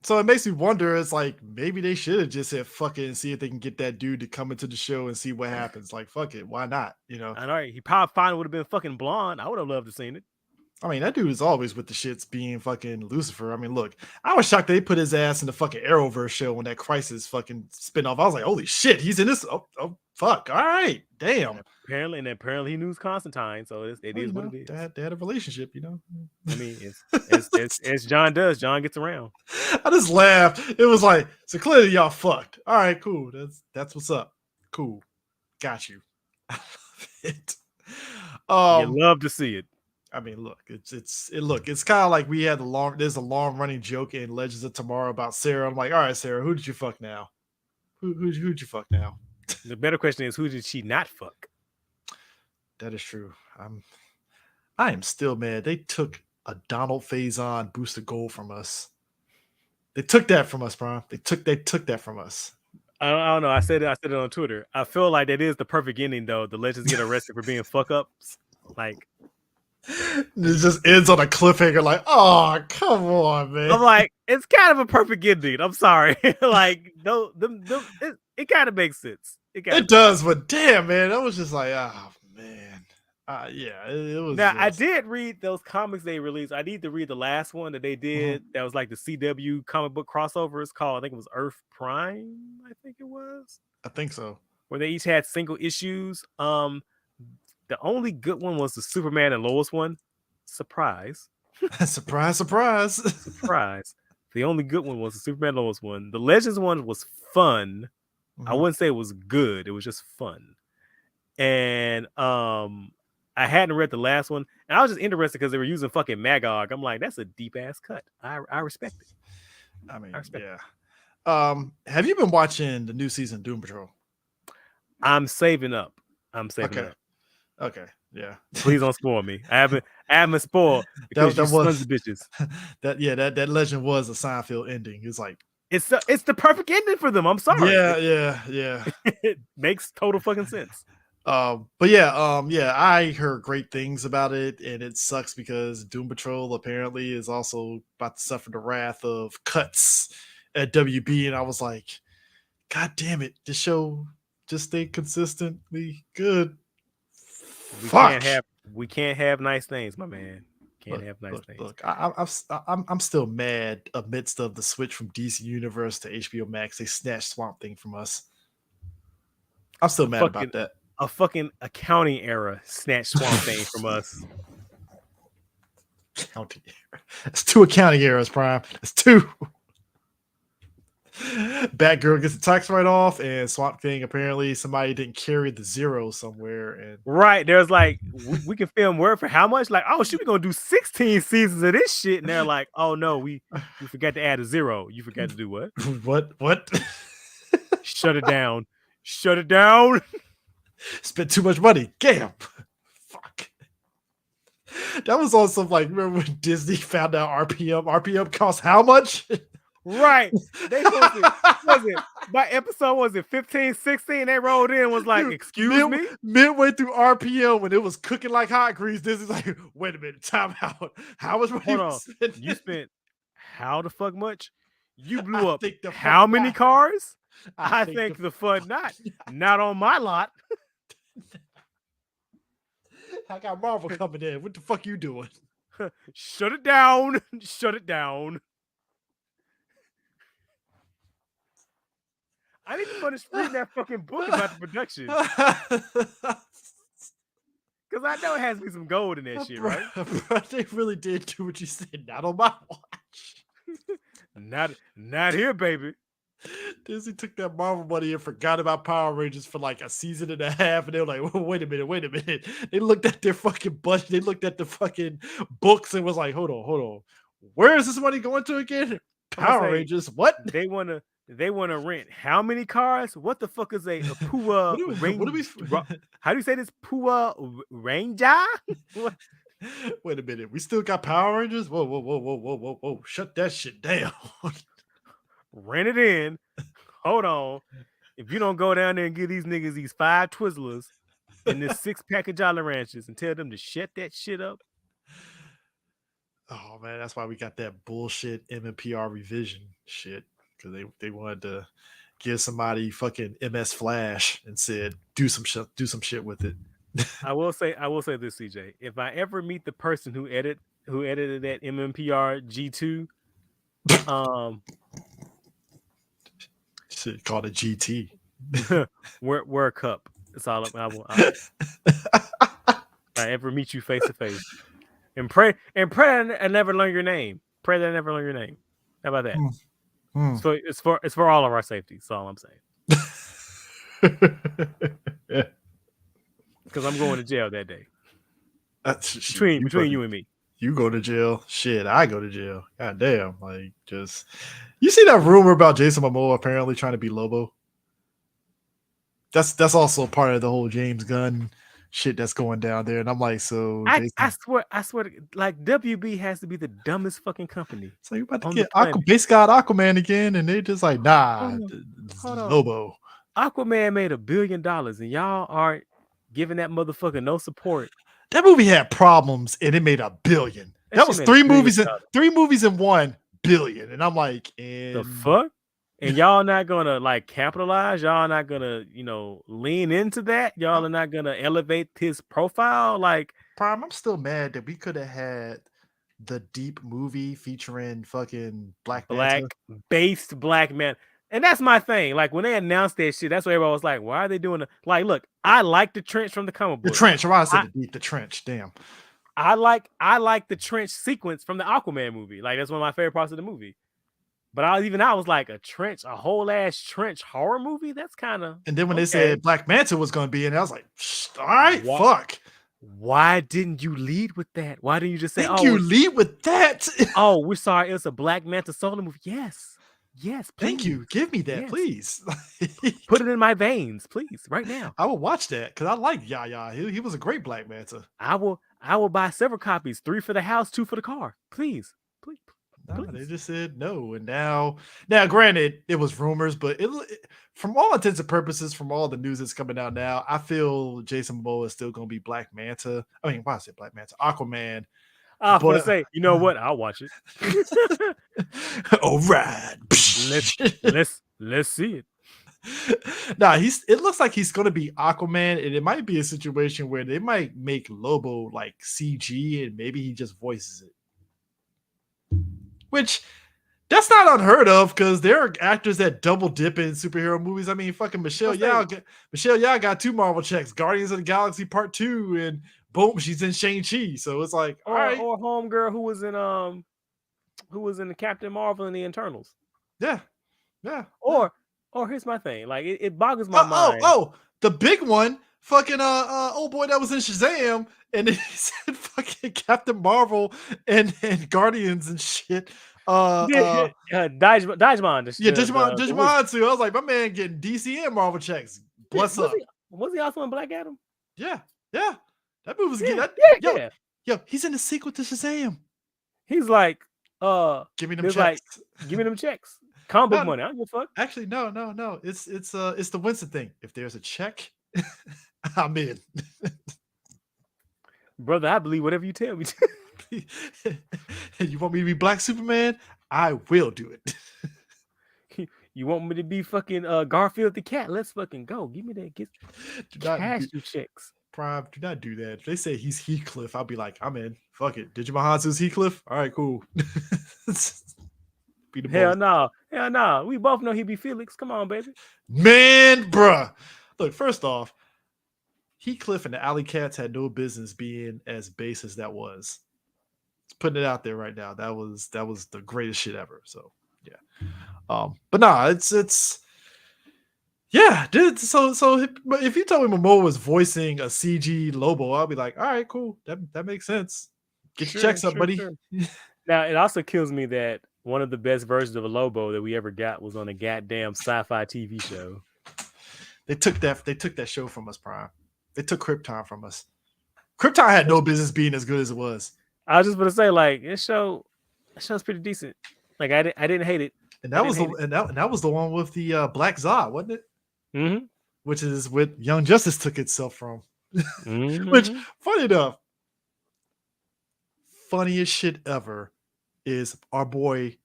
So it makes me wonder, it's like maybe they should have just said fuck it and see if they can get that dude to come into the show and see what happens. Like, fuck it, why not? You know, I know he probably finally would have been fucking blonde. I would have loved to seen it. I mean, that dude is always with the shits being fucking Lucifer. I mean, look, I was shocked they put his ass in the fucking Arrowverse show when that Crisis fucking spinoff. I was like, holy shit, he's in this. Oh fuck. All right. Damn. Apparently he knew Constantine, so it Well, is you what know, it is. They had a relationship, you know. I mean, it's John does. John gets around. I just laughed. It was like, so clearly y'all fucked. All right, cool. That's what's up. Cool. Got you. I love it. You love to see it. I mean, look, it's kind of like we had there's a long running joke in Legends of Tomorrow about Sarah. I'm like, all right, Sarah, who did you fuck now? Who'd you fuck now? The better question is, who did she not fuck? That is true. I am still mad. They took a Donald Faison booster gold from us. They took that from us, bro. They took that from us. I don't know. I said it on Twitter. I feel like that is the perfect ending, though. The Legends get arrested for being fuck ups. Like, It just ends on a cliffhanger, like, oh, come on, man. I'm like, it's kind of a perfect ending. I'm sorry. Like, no, it kind of makes sense. It does, but damn, man, that was just like, oh man. Yeah, it was. Now, I did read those comics they released. I need to read the last one that they did. That was like the CW comic book crossover. It's called, I think it was Earth Prime. I think it was. I think so. Where they each had single issues. The only good one was the Superman and Lois one. Surprise. Surprise, surprise. Surprise. The only good one was the Superman and Lois one. The Legends one was fun. I wouldn't say it was good. It was just fun. And I hadn't read the last one. And I was just interested because they were using fucking Magog. I'm like, that's a deep ass cut. I respect it. I mean, respect yeah. Have you been watching the new season of Doom Patrol? I'm saving up. Okay. Okay. Yeah. Please don't spoil me. I haven't spoiled because That you was- sons of bitches. that legend was a Seinfeld ending. It's like, It's the perfect ending for them. I'm sorry. yeah. It makes total fucking sense. But yeah, I heard great things about it, and it sucks because Doom Patrol apparently is also about to suffer the wrath of cuts at WB, and I was like, God damn it, this show just stay consistently good. We can't have nice things, my man. Can't have nice things. Look, I'm still mad amidst of the switch from DC Universe to HBO Max. They snatched Swamp Thing from us. I'm still mad about that. A fucking accounting era snatched Swamp Thing from us. Accounting error. It's 2 accounting errors, Prime. It's 2. Batgirl gets the tax write-off, and Swamp Thing apparently somebody didn't carry the 0 somewhere. And Right, there's like we can film Word for how much? Like, oh shit, we're gonna do 16 seasons of this shit, and they're like, oh no, we forgot to add a 0. You forgot to do what? what? Shut it down. Shut it down. Spent too much money. Damn. Fuck. That was also like, remember when Disney found out RPM? RPM costs how much? Right. They was it by episode, was it 15, 16? They rolled in, was like, Dude, excuse me? Midway through RPM, when it was cooking like hot grease, Disney's like, wait a minute, time out. How much money Hold on. spending? You spent how the fuck much? You blew up think the how fuck many not. cars? I think the fuck not. Not on my lot. I got Marvel coming in. What the fuck you doing? Shut it down. Shut it down. I need to finish reading that fucking book about the production. Because I know it has to be some gold in that shit, right? Bruh, they really did do what you said. Not on my watch. Not here, baby. Disney took that Marvel money and forgot about Power Rangers for like a season and a half, and they were like, well, wait a minute. They looked at their fucking budget, they looked at the fucking books and was like, hold on. Where is this money going to again? I'm gonna Power say, Rangers. What? They wanna rent how many cars? What the fuck is a Pua What do we? How do you say this? Pua Ranger? What? Wait a minute. We still got Power Rangers? Whoa, whoa, whoa, whoa, whoa, whoa, whoa. Shut that shit down. Rent it in. Hold on. If you don't go down there and give these niggas these 5 Twizzlers and this 6-pack of Jolly Ranchers and tell them to shut that shit up. Oh man, that's why we got that bullshit MMPR revision shit. Because they wanted to give somebody fucking MS Flash and said do some shit with it. I will say this, CJ. If I ever meet the person who edited that MMPR G2, shit called a GT. wear a cup. That's all if I ever meet you face to face. And pray I never learn your name. Pray that I never learn your name. How about that? So it's for all of our safety. That's all I'm saying. Because I'm going to jail that day. Between you and me. You go to jail. Shit, I go to jail. God damn. Like, just you see that rumor about Jason Momoa apparently trying to be Lobo? That's also part of the whole James Gunn shit that's going down there. And I'm like, so I swear, like WB has to be the dumbest fucking company. So you about to get Base God Aquaman again, and they just like, nah, Hold on. Lobo. Aquaman made $1 billion, and y'all aren't giving that motherfucker no support. That movie had problems, and it made $1 billion. That was 3 movies in $1 billion, and I'm like, the fuck? And y'all not gonna like capitalize? Y'all not gonna, lean into that? Y'all are not gonna elevate his profile? Like, Prime, I'm still mad that we could have had the Deep movie featuring fucking based black man. And that's my thing. Like when they announced that shit, that's why everybody was like, why are they doing it? Like, look, I like the trench from the comic book. The trench, I said the trench, damn. I like the trench sequence from the Aquaman movie. Like, that's one of my favorite parts of the movie. But I was like, a whole ass trench horror movie? That's kind of. And then when they said Black Manta was going to be in, I was like, all right, fuck. Why didn't you lead with that? Why didn't you just say, you lead with that? Oh, we're sorry, it's a Black Manta solo movie. Yes, please. Thank you. Give me that, please. Put it in my veins, please, right now. I will watch that because I like Yaya. He was a great Black Manta. I will buy several copies, 3 for the house, 2 for the car. Please. No, they just said no, and now, granted, it was rumors, but it from all intents and purposes, from all the news that's coming out now, I feel Jason Momoa is still going to be Black Manta. I mean, why is it Black Manta? Aquaman. I was going to say, you know what? I'll watch it. All right, let's see it. Nah, it looks like he's going to be Aquaman, and it might be a situation where they might make Lobo like CG, and maybe he just voices it. Which that's not unheard of because there are actors that double dip in superhero movies. I mean, fucking Michelle Yeoh got 2 Marvel checks, Guardians of the Galaxy Part 2, and boom, she's in Shang-Chi. So it's like, all right. Or homegirl who was in the Captain Marvel and the Internals. Yeah. Or here's my thing. Like it boggles my mind. Oh, the big one, fucking old boy that was in Shazam. And then he said fucking Captain Marvel and Guardians and shit. Digimon. Digimon too. I was like, my man getting DC and Marvel checks. Bless up. Was he also in Black Adam? Yeah. That movie was good. Yo, he's in the sequel to Shazam. He's like, give me them checks. Give me them checks. Comic book money. I don't give a fuck. Actually, no. It's the Winston thing. If there's a check, I'm in. Brother, I believe whatever you tell me. You want me to be Black Superman? I will do it. You want me to be fucking Garfield the cat? Let's fucking go. Give me that. Cash you checks. Prime, do not do that. If they say he's Heathcliff, I'll be like, I'm in. Fuck it. Digimon Hansu's Heathcliff? All right, cool. Hell no. We both know he'd be Felix. Come on, baby. Man, bruh. Look, first off, Heathcliff and the Alley Cats had no business being as base as that was. Just putting it out there right now. That was the greatest shit ever. So yeah. But nah, it's yeah, dude. So if you told me Momoa was voicing a CG Lobo, I'll be like, all right, cool. That makes sense. Get your checks up, buddy. Sure. Now it also kills me that one of the best versions of a Lobo that we ever got was on a goddamn sci-fi TV show. They took that show from us, Prime. They took Krypton from us. Krypton had no business being as good as it was. I was just gonna say, like, that show's pretty decent. Like, I didn't hate it. And that was that was the one with the Black Zod, wasn't it? Mm-hmm. Which is what Young Justice took itself from. Mm-hmm. Which, funny enough, funniest shit ever is our boy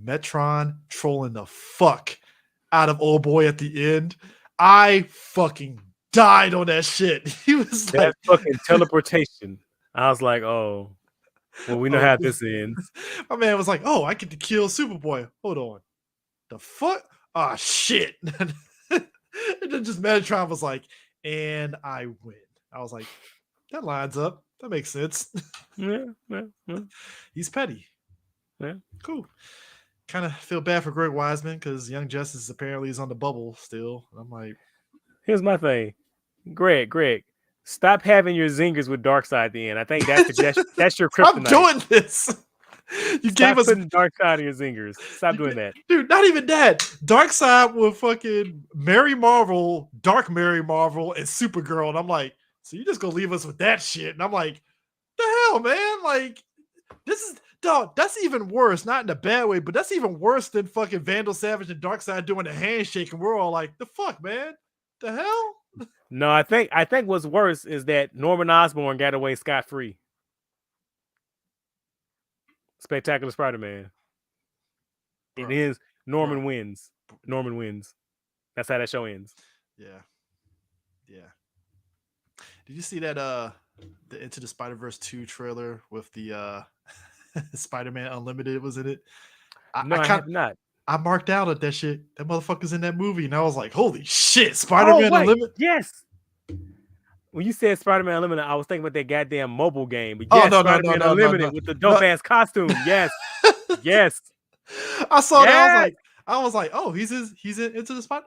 Metron trolling the fuck out of old boy at the end. I fucking died on that shit. He was that like fucking teleportation. I was like, oh, well, we know how this ends. My man was like, oh, I get to kill Superboy. Hold on. The fuck? Ah, shit. And then just Metatron was like, and I win. I was like, that lines up. That makes sense. Yeah. He's petty. Yeah. Cool. Kind of feel bad for Greg Wiseman because Young Justice apparently is on the bubble still. I'm like, here's my thing. Greg, stop having your zingers with Darkseid at the end. I think that's your kryptonite. I'm doing this. You Stop gave us putting Darkseid in your zingers. Stop doing that. Dude, not even that. Darkseid with fucking Mary Marvel, Dark Mary Marvel, and Supergirl. And I'm like, so you just gonna leave us with that shit? And I'm like, the hell, man? Like, this is dog, that's even worse. Not in a bad way, but that's even worse than fucking Vandal Savage and Darkseid doing a handshake, and we're all like, the fuck, man? The hell? No, I think what's worse is that Norman Osborn got away scot-free. Spectacular Spider-Man. It is Norman wins. Norman wins. That's how that show ends. Yeah. Did you see that the Into the Spider-Verse 2 trailer with the Spider-Man Unlimited was in it? I have not. I marked out at that shit. That motherfucker's in that movie, and I was like, holy shit, Spider-Man Unlimited. Yes. When you said Spider-Man Unlimited, I was thinking about that goddamn mobile game. But yes, Spider-Man Unlimited with the dope ass costume. Yes. Yes. I saw that. I was like, oh, he's Into the Spider.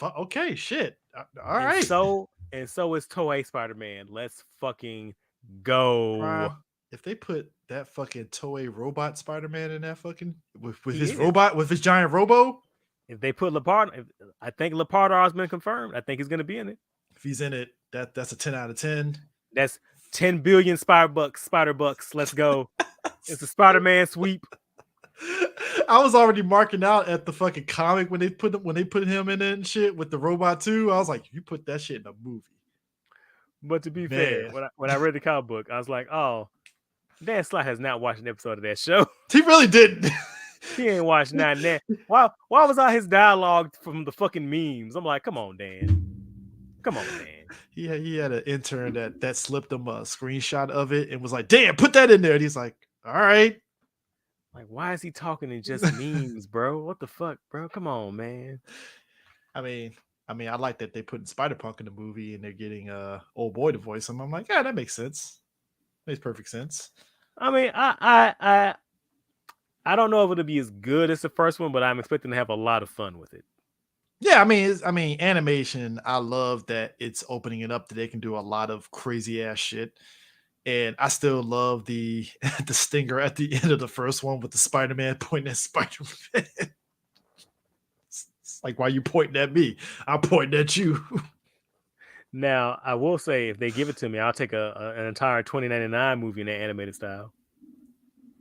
Okay, shit. All right. So is Toei Spider-Man. Let's fucking go. If they put that fucking Toei robot Spider-Man in that fucking with his robot, with his giant robo. If they put Leopard, I think Leopardar has been confirmed. I think he's gonna be in it. If he's in it, that's a 10 out of 10. That's 10 billion spider bucks. Let's go. It's a Spider-Man sweep. I was already marking out at the fucking comic when they put him in it and shit with the robot too. I was like, you put that shit in a movie. But to be fair, when I read the comic book, I was like, oh, Dan Slott has not watched an episode of that show. He really didn't. He ain't watched none of that. Why was all his dialogue from the fucking memes? I'm like, come on, Dan. Come on, Dan. He had an intern that slipped him a screenshot of it and was like, damn, put that in there. And he's like, all right. Like, why is he talking in just memes, bro? What the fuck, bro? Come on, man. I mean, I like that they put Spider-Punk in the movie and they're getting old boy to voice him. I'm like, yeah, that makes sense. Makes perfect sense. I mean, I don't know if it'll be as good as the first one, but I'm expecting to have a lot of fun with it. Yeah, I mean, animation. I love that it's opening it up that they can do a lot of crazy ass shit. And I still love the stinger at the end of the first one with the Spider-Man pointing at Spider-Man. It's like, why are you pointing at me? I'm pointing at you. Now, I will say, if they give it to me, I'll take an entire 2099 movie in that animated style.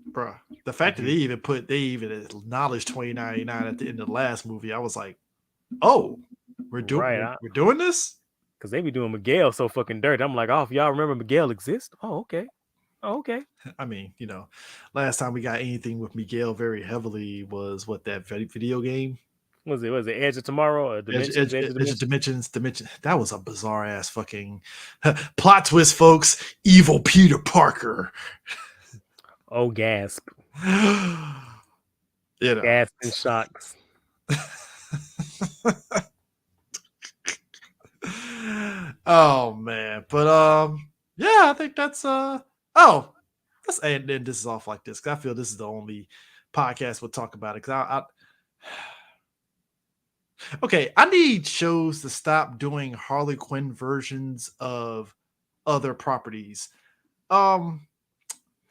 Bro, the fact that they even acknowledged 2099 at the end of the last movie, I was like, oh, we're doing this? Because they be doing Miguel so fucking dirty. I'm like, oh, if y'all remember Miguel exists? Oh, okay. I mean, last time we got anything with Miguel very heavily was that video game? Was it Edge of Tomorrow or Dimensions? Edge of Dimensions. That was a bizarre ass fucking plot twist, folks. Evil Peter Parker. Oh, gasp. Gasp and shocks. Oh man, but yeah, I think that's let's end this off like this because I feel this is the only podcast we'll talk about it. Because okay, I need shows to stop doing Harley Quinn versions of other properties. The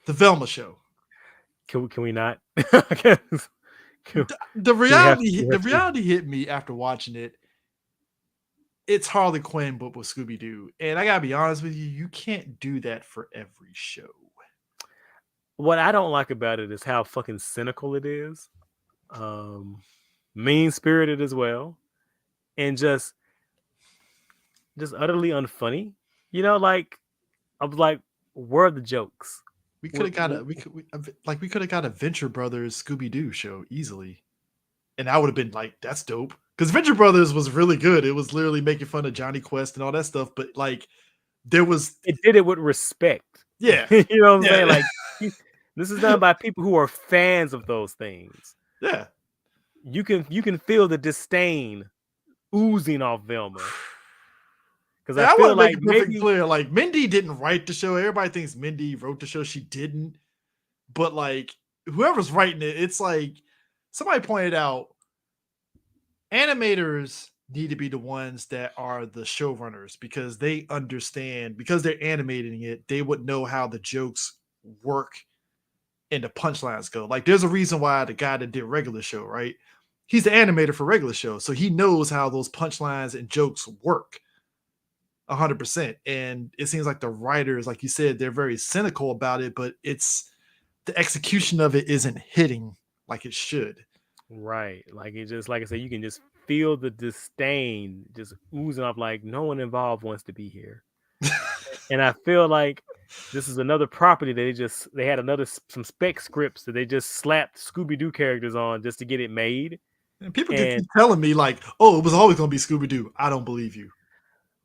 Velma show. Can we not? Can- The we have reality hit me after watching it. It's Harley Quinn, but with Scooby Doo, and I gotta be honest with you, you can't do that for every show. What I don't like about it is how fucking cynical it is, mean spirited as well, and just utterly unfunny. You know, like I was like, where are the jokes? We could have got What- a we could have got a Venture Brothers Scooby Doo show easily, and I would have been like, that's dope. Because Venture Brothers was really good. It was literally making fun of Johnny Quest and all that stuff, but like there was It did it with respect. yeah You know what I'm Yeah. saying? Like this is done by people who are fans of those things. yeah. You can feel the disdain oozing off Velma. Because And I I want feel to like make it perfect maybe clear, like Mindy didn't write the show. Everybody thinks Mindy wrote the show. She didn't. But like whoever's writing it, it's like somebody pointed out, animators need to be the ones that are the showrunners because they understand, because they're animating it, they would know how the jokes work and the punchlines go. Like there's a reason why the guy that did regular show, right? He's the animator for regular show. So he knows how those punchlines and jokes work 100%. And it seems like the writers, like you said, they're very cynical about it, but it's the execution of it isn't hitting like it should. right, like it just like I said, you can just feel the disdain just oozing off. Like no one involved wants to be here, and I feel like this is another property that they had some spec scripts that they just slapped Scooby Doo characters on just to get it made. And people can And keep telling me like, oh, it was always going to be Scooby Doo. I don't believe you.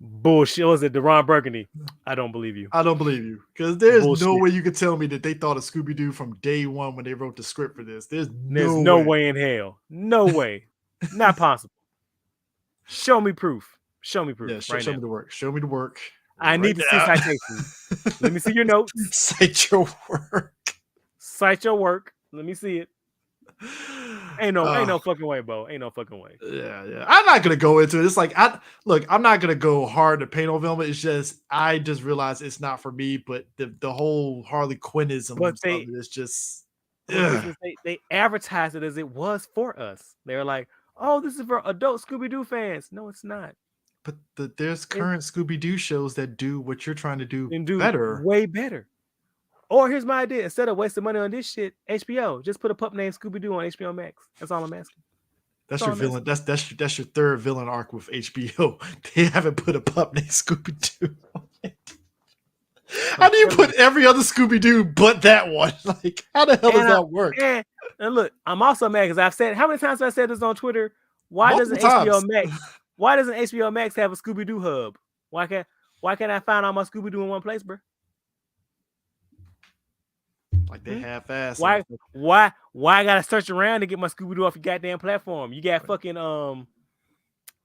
bullshit. Was it Deron Burgundy? I don't believe you. I don't believe you because there's Bullshit. no way you could tell me that they thought of Scooby Doo from day one when they wrote the script for this. There's no way in hell. No way. Not possible. Show me proof. Show me proof. Yeah, show, right show now. me the work. Show me the work. I need to see citations. Let me see your notes. Cite your work. Cite your work. Let me see it. Ain't no fucking way, Bo. Ain't no fucking way. Yeah. I'm not gonna go into it. It's like I'm not gonna go hard to paint on Velma. It's just I just realized it's not for me. But the whole Harley Quinnism But of it is just they advertised it as it was for us. They were like, "Oh, this is for adult Scooby Doo fans." No, it's not. But there's current Scooby Doo shows that do what you're trying to do And do better. way better. Or here's my idea: instead of wasting money on this shit, HBO just put a pup named Scooby Doo on HBO Max. That's all I'm asking. That's your villain. That's your third villain arc with HBO. They haven't put a pup named Scooby Doo on it. How do you put every other Scooby Doo but that one? Like, how the hell does that work? And look, I'm also mad because I've said how many times have I said this on Twitter? Why doesn't HBO Max have a Scooby Doo hub? Why can't I find all my Scooby Doo in one place, bro? Like they half-ass. Why I gotta search around to get my Scooby Doo off your goddamn platform? You got fucking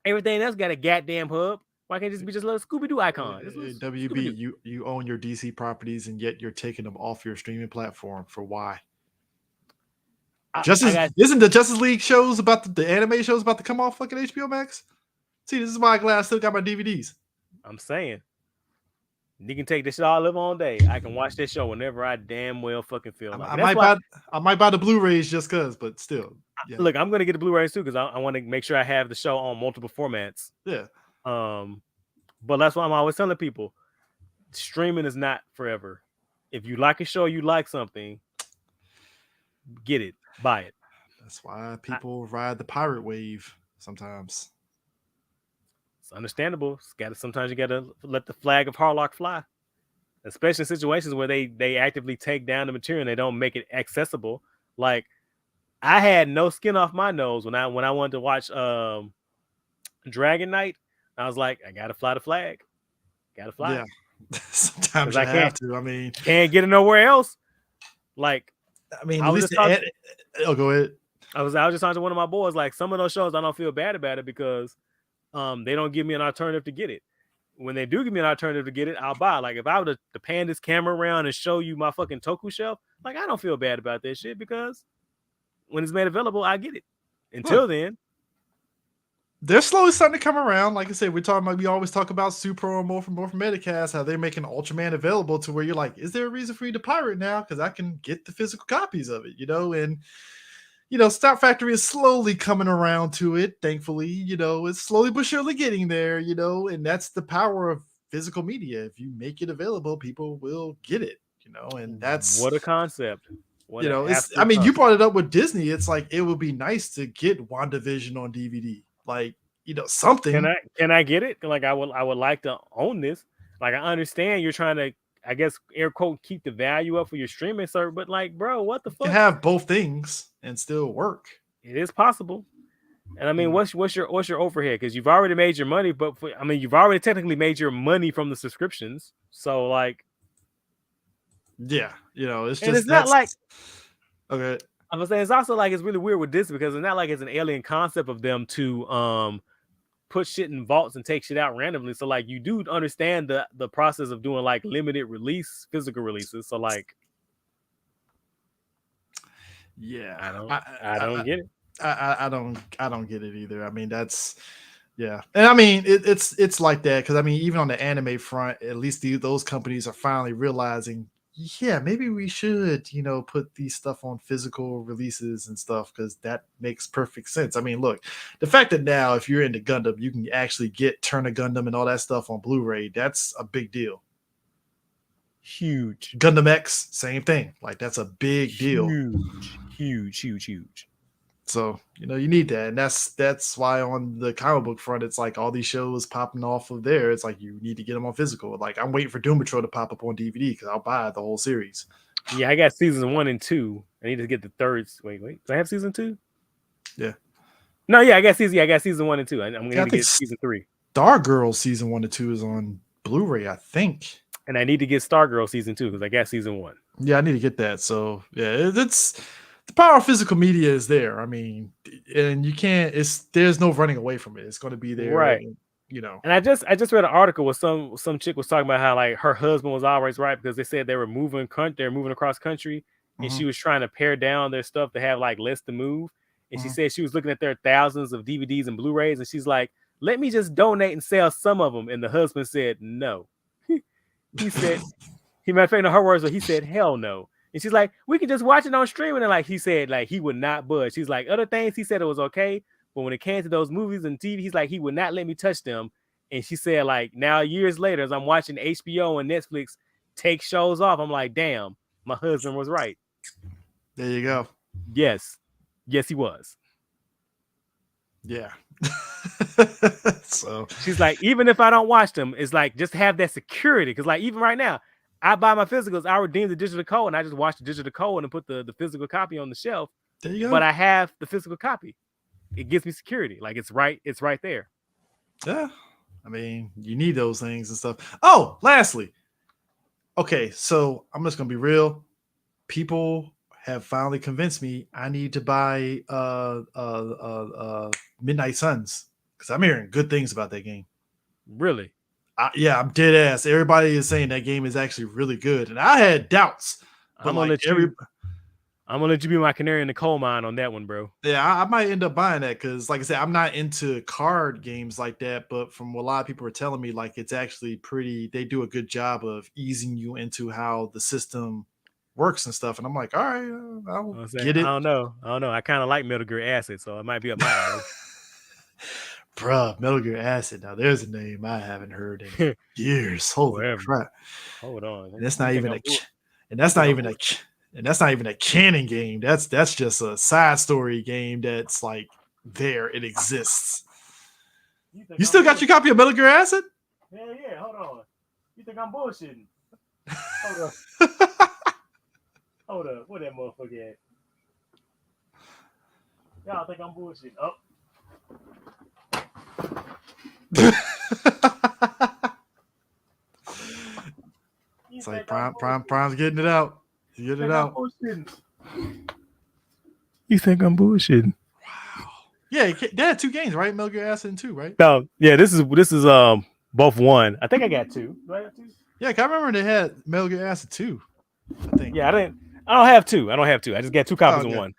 everything else got a goddamn hub. Why can't it just be a little Scooby Doo icon? WB, Scooby-Doo. you own your DC properties and yet you're taking them off your streaming platform for why? Isn't the Justice League shows about the anime shows about to come off fucking HBO Max? See, this is why I still got my DVDs. I'm saying you can take this shit all live on day. I can watch this show whenever I damn well fucking feel like. I might buy the Blu-rays just cause, but still. Yeah. Look, I'm gonna get the Blu-rays too because I want to make sure I have the show on multiple formats. Yeah. But that's why I'm always telling people, streaming is not forever. If you like a show, you like something, get it, buy it. That's why people ride the pirate wave sometimes. It's understandable. Sometimes you gotta let the flag of Harlock fly, especially in situations where they actively take down the material and they don't make it accessible. Like I had no skin off my nose when I wanted to watch Dragon Knight. I was like, I gotta fly the flag. Gotta fly. Yeah. Sometimes I have to. I mean, can't get it nowhere else. Like, I mean, go ahead. I was just talking to one of my boys. Like, some of those shows, I don't feel bad about it because they don't give me an alternative to get it. When they do give me an alternative to get it, I'll buy. Like, if I were to pan this camera around and show you my fucking Toku shelf, like, I don't feel bad about that shit because when it's made available, I get it. Until then, they're slowly starting to come around. Like I said, we always talk about Supro and Morphin Metacast, how they're making Ultraman available to where you're like, is there a reason for you to pirate now? Because I can get the physical copies of it, and Star Factory is slowly coming around to it. Thankfully, it's slowly but surely getting there, and that's the power of physical media. If you make it available, people will get it, and that's what a concept. What an it's. I absolute mean, you concept. brought it up with Disney. It's like it would be nice to get WandaVision on DVD, like something. Can I get it? Like I would like to own this. Like I understand you're trying to, I guess, air quote, keep the value up for your streaming service, but like, bro, what the You fuck? can have both things and still work. It is possible. And I mean, what's your overhead? Because you've already made your money, but you've already technically made your money from the subscriptions. So like, yeah, it's and just it's not like, okay. I'm saying it's also like it's really weird with this because it's not like it's an alien concept of them to put shit in vaults and take shit out randomly. So like you do understand the process of doing like limited release physical releases. So like, yeah, I don't get it. I don't get it either. I mean, that's yeah, and I mean it's like that because I mean even on the anime front, at least those companies are finally realizing, yeah, maybe we should put these stuff on physical releases and stuff because that makes perfect sense. I mean, look, the fact that now if you're into Gundam, you can actually get Turner Gundam and all that stuff on Blu-ray. That's a big deal. Huge. Gundam X, same thing. Like that's a big deal. Huge. So you need that, and that's why on the comic book front, it's like all these shows popping off of there. It's like you need to get them on physical. Like I'm waiting for Doom Patrol to pop up on DVD because I'll buy the whole series. Yeah, I got seasons 1 and 2. I need to get the third. Wait, do I have season 2? Yeah. No, yeah, I got season 1 and 2. I'm gonna get season 3. Stargirl season 1 and 2 is on Blu-ray, I think. And I need to get Stargirl season 2 because I got season 1. Yeah, I need to get that. So yeah, it's the power of physical media is there. I mean, and you can't. There's no running away from it. It's going to be there, right? And I just read an article where some chick was talking about how like her husband was always right because they said they're moving across country, and she was trying to pare down their stuff to have like less to move. And she said she was looking at their thousands of DVDs and Blu-rays, and she's like, "Let me just donate and sell some of them." And the husband said, "No." He said, he might have her words, but he said, "Hell no." And she's like, "We can just watch it on streaming." And like he said, like he would not budge. He's like, other things he said it was okay, but when it came to those movies and TV, he's like, he would not let me touch them. And she said, like, now years later, as I'm watching HBO and Netflix take shows off, I'm like, damn, my husband was right. There you go. Yes, he was. Yeah. So she's like, even if I don't watch them, it's like just have that security. Because like even right now, I buy my physicals, I redeem the digital code, and I just watch the digital code and put the physical copy on the shelf. There you go. But I have the physical copy. It gives me security. Like it's right there. Yeah. I mean, you need those things and stuff. Oh, lastly. Okay, so I'm just gonna be real. People have finally convinced me I need to buy Midnight Suns because I'm hearing good things about that game. Really? Yeah, I'm dead ass. Everybody is saying that game is actually really good, and I had doubts. But I'm gonna let you be my canary in the coal mine on that one, bro. Yeah, I might end up buying that because, like I said, I'm not into card games like that. But from what a lot of people are telling me, like it's actually pretty. They do a good job of easing you into how the system works and stuff. And I'm like, all right, I'll get it. I don't know. I kind of like Metal Gear Acid, so it might be up my alley. Bruh, Metal Gear Acid. Now there's a name I haven't heard in years. Holy crap! Hold on. And that's not even a. And that's not even a. And that's not even a canon game. That's just a side story game that's like there. It exists. You still got your copy of Metal Gear Acid? Yeah. Hold on. You think I'm bullshitting? Hold up. Where that motherfucker at? Y'all think I'm bullshitting? Oh. It's like Prime's getting it out. Get it out. You think I'm bullshitting? Wow. Yeah, they had 2 games, right? Metal Gear Acid and 2, right? No, yeah, this is both 1. I think I got 2. Do I have 2? Yeah, I remember they had Metal Gear Acid 2. I think. Yeah, I don't have 2. I just got 2 copies of 1.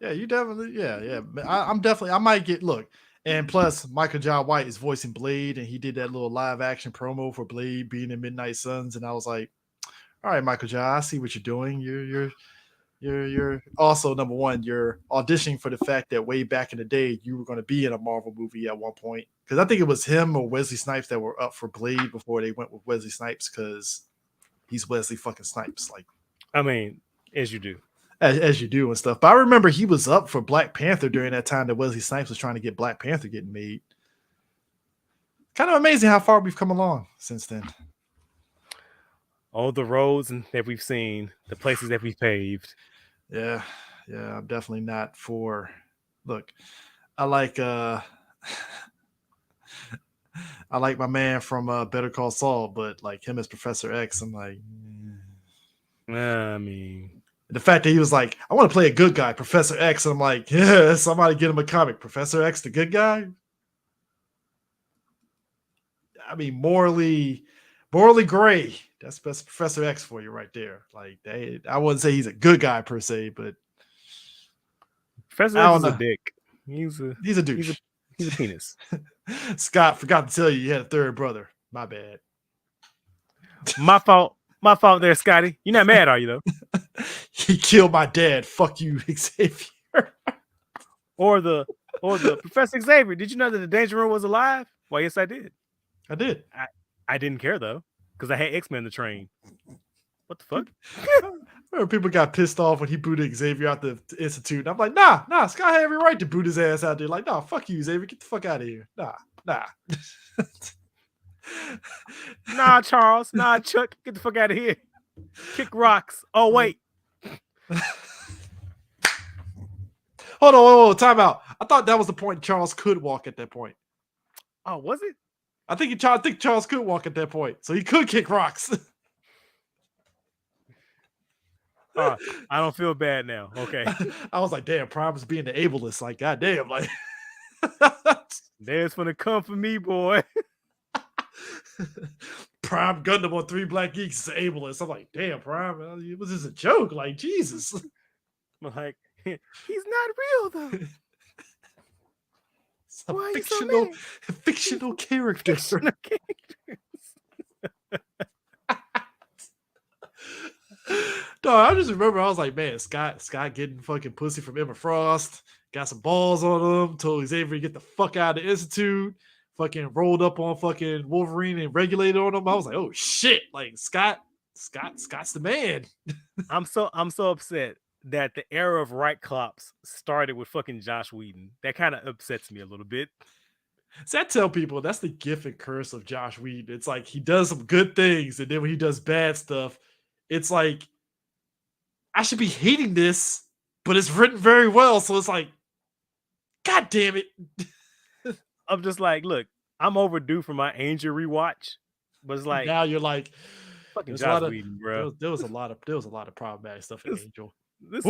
Yeah, you definitely. Yeah. I might get. Look, And plus, Michael Jai White is voicing Blade, and he did that little live action promo for Blade being in Midnight Suns, and I was like, all right, Michael Jai, I see what you're doing. You're also number one. You're auditioning for the fact that way back in the day you were going to be in a Marvel movie at one point. Because I think it was him or Wesley Snipes that were up for Blade before they went with Wesley Snipes because he's Wesley fucking Snipes. Like, I mean, as you do. as you do and stuff. But I remember he was up for Black Panther during that time that Wesley Snipes was trying to get Black Panther getting made. Kind of amazing how far we've come along since then. All the roads that we've seen, the places that we've paved. Yeah, I'm definitely not for. Look, I like my man from Better Call Saul, but like him as Professor X, I'm like, I mean, the fact that he was like, I want to play a good guy, Professor X, and I'm like, yeah, somebody get him a comic, Professor X, the good guy. I mean, morally gray. That's Professor X for you right there. Like, I wouldn't say he's a good guy per se, but Professor X is a dick. He's a douche. He's a penis. Scott, forgot to tell you had a third brother. My bad. My fault. My fault there, Scotty. You're not mad, are you, though? He killed my dad. Fuck you, Xavier. or the Professor Xavier. Did you know that the Danger Room was alive? Well, yes, I did. I did. I didn't care though, because I had X-Men to train. What the fuck? People got pissed off when he booted Xavier out the institute. And I'm like, nah, Scott had every right to boot his ass out there. Like, nah, fuck you, Xavier. Get the fuck out of here. Nah. Nah, Charles. Nah, Chuck. Get the fuck out of here. Kick rocks. Oh, wait. Hold on, time out. I thought that was the point Charles could walk at that point. Oh, was it? I think Charles could walk at that point, so he could kick rocks. I don't feel bad now. Okay. I was like, damn, Prime is being the ableist. Like, goddamn, like There's gonna come for me, boy. Prime Gundam on 3 Black Geeks is ableist. I'm like, damn, Prime, it was just a joke. Like, Jesus. I'm like, he's not real though. Why fictional character. No, I just remember I was like, man, Scott getting fucking pussy from Emma Frost, got some balls on him, told Xavier to get the fuck out of the institute, fucking rolled up on fucking Wolverine and regulated on him. I was like, oh shit, like Scott's the man. I'm so upset that the era of Cyclops started with fucking Josh Whedon. That kind of upsets me a little bit. So I tell people that's the gift and curse of Josh Whedon. It's like he does some good things, and then when he does bad stuff, it's like I should be hating this, but it's written very well. So it's like, God damn it. I'm just like, look, I'm overdue for my Angel rewatch, but it's like now you're like, fucking Josh Whedon, bro. There was a lot of problematic stuff in Angel. And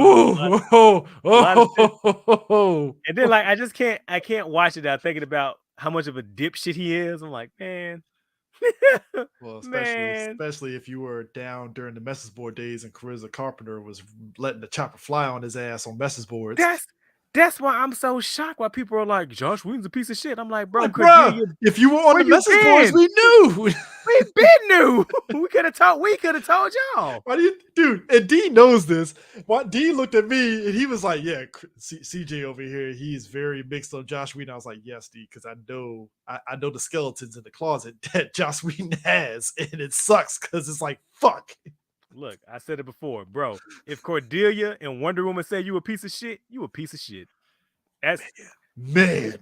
then like I can't watch it without thinking about how much of a dipshit he is. I'm like, man. Well, especially if you were down during the message board days and Carissa Carpenter was letting the chopper fly on his ass on message boards. That's why I'm so shocked why people are like, Josh Whedon's a piece of shit. I'm like, bro, if you were on the message boards, we knew. We been knew. We could have told y'all. Why do you, dude? And D knows this. D looked at me and he was like, yeah, CJ over here, he's very mixed on Josh Whedon. I was like, yes, D, because I know the skeletons in the closet that Josh Whedon has, and it sucks because it's like, fuck. Look, I said it before, bro. If Cordelia and Wonder Woman say you a piece of shit, you a piece of shit. That's man.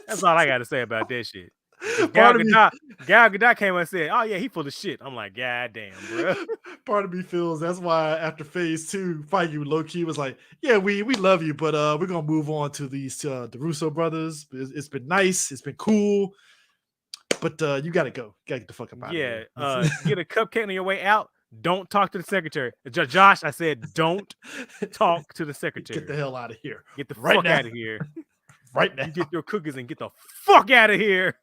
That's all I got to say about that shit. Gal Gadot came and said, "Oh yeah, he full of shit." I'm like, God damn, bro. Part of me feels that's why after Phase 2, Feige low key was like, "Yeah, we love you, but we're gonna move on to these the Russo brothers. It's been nice, it's been cool, but you gotta go. You gotta get the fuck up out of here." Get a cupcake on your way out. Don't talk to the secretary. Josh, I said, don't talk to the secretary. Get the hell out of here. Get the fuck out of here. Right now. You get your cookies and get the fuck out of here.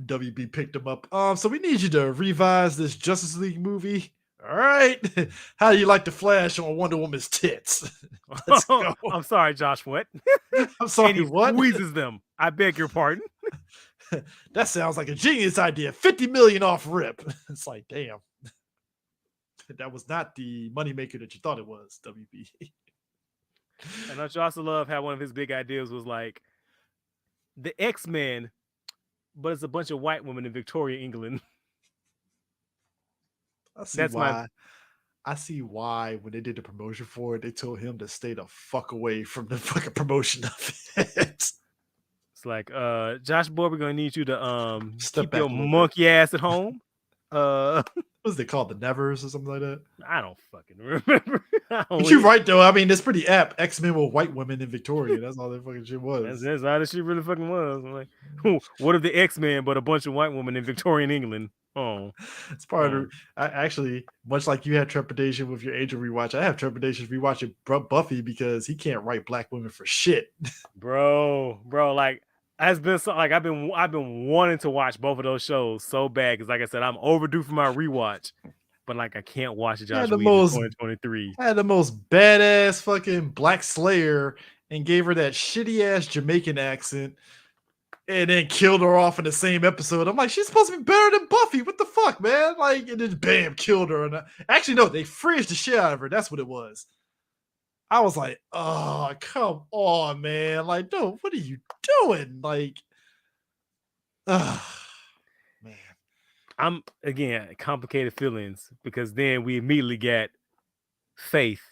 WB picked him up. So we need you to revise this Justice League movie. All right. How do you like the flash on Wonder Woman's tits? Let's go. I'm sorry, Josh. What? I'm sorry, And he what? squeezes them. I beg your pardon. That sounds like a genius idea. 50 million off rip. It's like, damn. That was not the moneymaker that you thought it was, WB. And don't you also love how one of his big ideas was like the X-Men, but it's a bunch of white women in Victoria, England. I see That's why. my I see why when they did the promotion for it, they told him to stay the fuck away from the fucking promotion of it. It's like, Josh Boy, we're gonna need you to Step keep back your a little bit. monkey ass at home. What was they called? The Nevers or something like that? I don't fucking remember. But you're right though. I mean, it's pretty apt. X-Men were white women in Victoria. That's all that fucking shit was. That's how this shit really fucking was. I'm like, what if the X-Men, but a bunch of white women in Victorian England? Oh, It's part of I actually, much like you had trepidation with your Angel rewatch, I have trepidation rewatching Buffy because he can't write black women for shit. bro, like has been so, like I've been wanting to watch both of those shows so bad because, like I said, I'm overdue for my rewatch, but like I can't watch Josh the Whedon most- 2023. I had the most badass fucking Black Slayer and gave her that shitty ass Jamaican accent and then killed her off in the same episode. I'm like, she's supposed to be better than Buffy. What the fuck, man? Like, and then bam, killed her. And actually, no, they fridged the shit out of her. That's what it was. I was like, oh, come on, man. Like, no, what are you doing? Like, man. I'm again complicated feelings because then we immediately get Faith,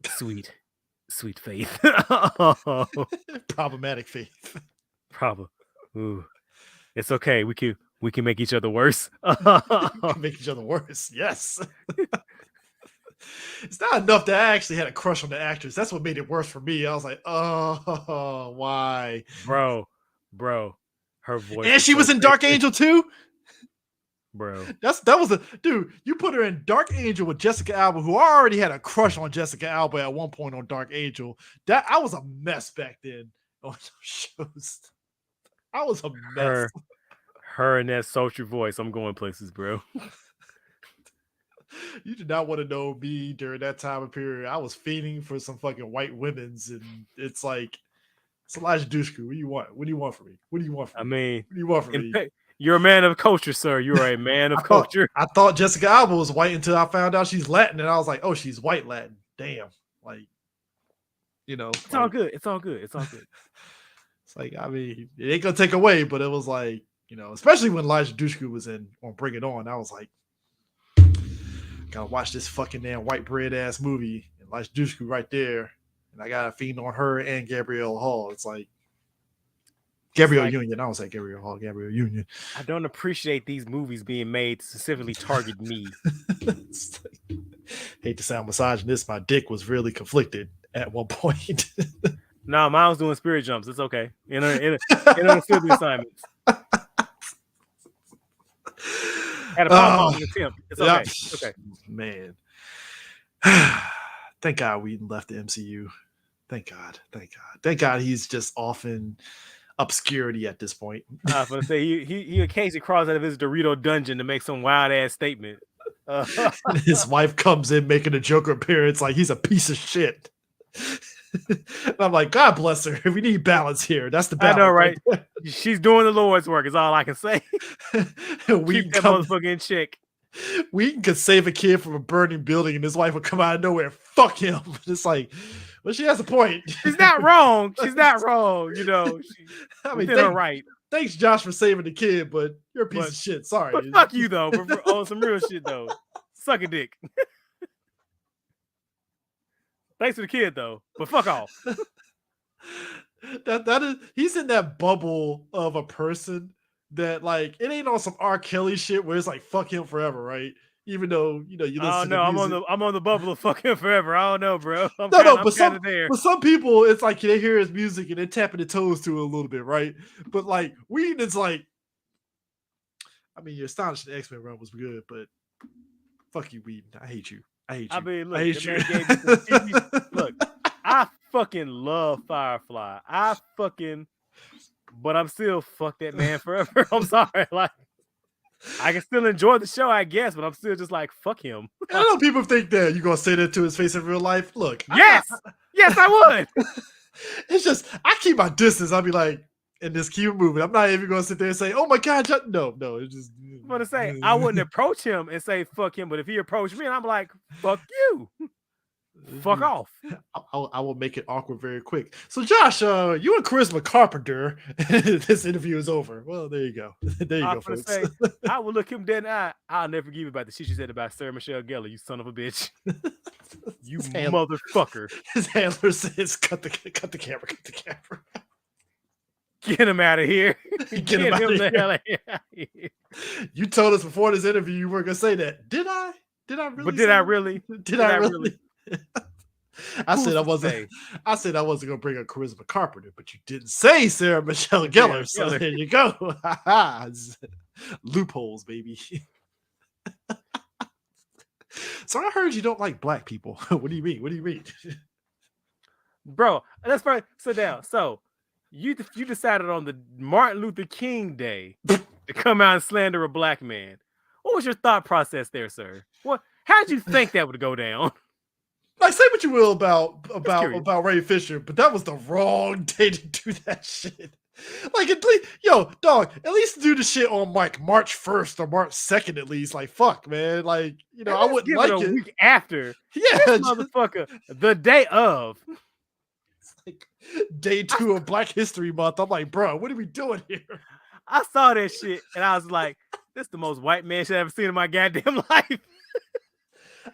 sweet Faith. Problematic faith. Probably. Ooh, it's okay. We can make each other worse. Make each other worse. Yes. It's not enough that I actually had a crush on the actress. That's what made it worse for me. I was like, oh, why? bro, her voice. And she was in Dark Angel too. bro. That was a dude. You put her in Dark Angel with Jessica Alba, who already had a crush on Jessica Alba at one point on Dark Angel. That I was a mess back then on those shows. I was a mess. Her and that sultry voice. I'm going places, bro. You did not want to know me during that time of period. I was fiending for some fucking white women's, and it's like, it's Elijah Dushku. What do you want? What do you want from me? What do you want from I me? mean, What do you want from me? you're a man of culture, sir. You are a man of culture. I thought Jessica Alba was white until I found out she's Latin, and I was like, oh, she's white Latin. Damn. Like, you know. It's all good. It's all good. It's all good. It's like, I mean, it ain't gonna take away, but it was like, you know, especially when Elijah Dushku was in on Bring It On, I was like, gotta watch this fucking damn white bread ass movie. And Elijah Dushku right there, and I got a fiend on her and Gabrielle Hall. It's like Gabrielle Union. I don't say Gabrielle Hall, Gabrielle Union. I don't appreciate these movies being made to specifically target me. Hate to sound misogynist, my dick was really conflicted at one point. No, mine was doing spirit jumps. It's okay. In understood the assignments. Had a pop attempt. It's okay. It's okay. Man. Thank God Whedon left the MCU. Thank God. Thank God. Thank God he's just off in obscurity at this point. I was gonna say he occasionally crawls out of his Dorito dungeon to make some wild ass statement. His wife comes in making a Joker appearance like he's a piece of shit. And I'm like, God bless her. We need balance here. That's the balance. I know, right? She's doing the Lord's work. Is all I can say. We Keep that motherfucker in check. We could save a kid from a burning building, and his wife would come out of nowhere. Fuck him. It's like, well, she has a point. She's not wrong. She's not wrong. You know, I mean, right. Thanks, Josh, for saving the kid, but you're a piece of shit. Sorry. But fuck you though. But on some real shit though, suck a dick. Thanks for the kid though, but fuck off. that is, he's in that bubble of a person that, like, it ain't on some R. Kelly shit where it's like fuck him forever, right? Even though you listen. Oh no, I'm on the bubble of fuck him forever. I don't know, bro. But some people, it's like they hear his music and they're tapping their toes to it a little bit, right? But like Whedon is like, I mean, your Astonishing X-Men run was good, but fuck you, Whedon. I hate you. I hate you. I mean, look, I hate you. Look, I fucking love Firefly. But I'm still fuck that man forever. I'm sorry. Like, I can still enjoy the show, I guess, but I'm still just like, fuck him. I know people think that you're gonna say that to his face in real life. Look, Yes, yes, I would. it's just I keep my distance. I'll be like, and just keep it moving. I'm not even gonna sit there and say, "Oh my god, no." It's just. I'm gonna say I wouldn't approach him and say fuck him, but if he approached me, and I'm like, fuck you, fuck off. I will make it awkward very quick. So, Josh, you and Charisma Carpenter, this interview is over. Well, there you go. There you I go, was gonna folks. say I will look him dead in the eye. I'll never forgive you about the shit you said about Sarah Michelle Gellar, you son of a bitch. You motherfucker. His handler says, "Cut the camera, cut the camera." Get him out of here. Get him outta the here. hell out of here. You told us before this interview you weren't gonna say that. Did I? Did I really? But did I really? Did I really? I Who's said I to wasn't. say? I said I wasn't gonna bring up Charisma Carpenter, but you didn't say Sarah Michelle Gellar. So Gellar. there you go. Loopholes, baby. So I heard you don't like black people. What do you mean? What do you mean? Bro, let's first sit down. So you decided on the Martin Luther King Day to come out and slander a black man. What was your thought process there, sir? How did you think that would go down? Like, say what you will about curious. Ray Fisher, but that was the wrong day to do that shit. Like, at least, yo, dog, at least do the shit on like March 1st or March 2nd, at least. Like, fuck, man. Like, you know, I Let's wouldn't give like it a it. week after. Yeah, This just motherfucker, the day of. like day 2 of Black History Month. I'm like, bro, what are we doing here? I saw that shit and I was like, this is the most white man shit I've ever seen in my goddamn life.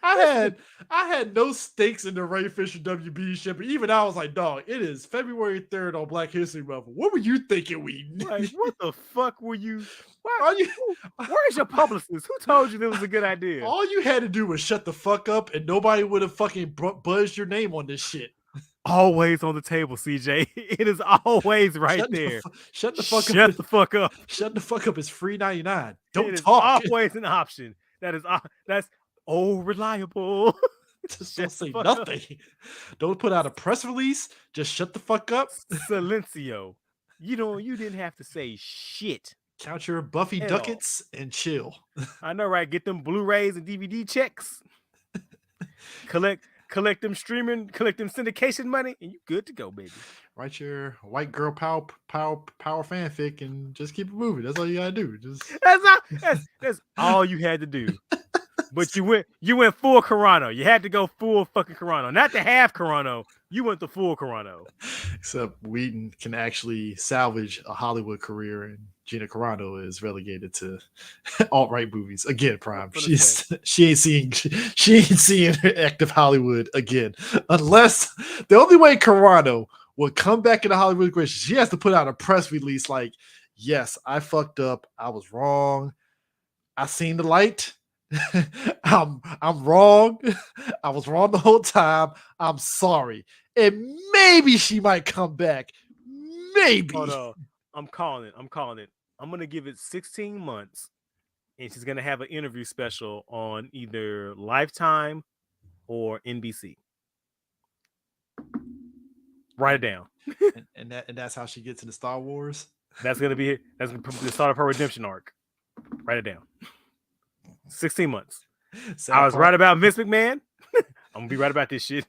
I had no stakes in the Ray Fisher WB shit, but even I was like, dog, it is February 3rd on Black History Month. What were you thinking we Like, what the fuck were you? All you, Where's your publicist? Who told you this was a good idea? all you had to do was shut the fuck up, and nobody would have fucking buzzed your name on this shit. Always on the table, CJ. It is always right there. Shut the fuck up. Shut the fuck up. Shut the fuck up. It's free 99. Don't It is talk. always an option. That's reliable. Just Shut don't the say fuck up. nothing. Don't put out a press release. Just shut the fuck up. Silencio. You didn't have to say shit. Count your Buffy At all. ducats and chill. I know, right? Get them Blu-rays and DVD checks. Collect them streaming, collect them syndication money, and you good to go, baby. Write your white girl power fanfic and just keep it moving. That's all you gotta do. Just That's all you had to do. But you went full Carano. You had to go full fucking Carano. Not the half Carano. You went the full Carano. except Whedon can actually salvage a Hollywood career, and Gina Carano is relegated to alt-right movies again. Prime. She ain't seeing active Hollywood again, unless the only way Carano would come back into Hollywood gracious, she has to put out a press release like, "Yes, I fucked up. I was wrong. I seen the light." I'm wrong. I was wrong the whole time. I'm sorry. And maybe she might come back. Maybe. Hold on. I'm calling it. I'm gonna give it 16 months, and she's gonna have an interview special on either Lifetime or NBC. Write it down. and that's how she gets into Star Wars. That's gonna be the start of her redemption arc. Write it down. 16 months. I was right about Vince McMahon. I'm gonna be right about this shit.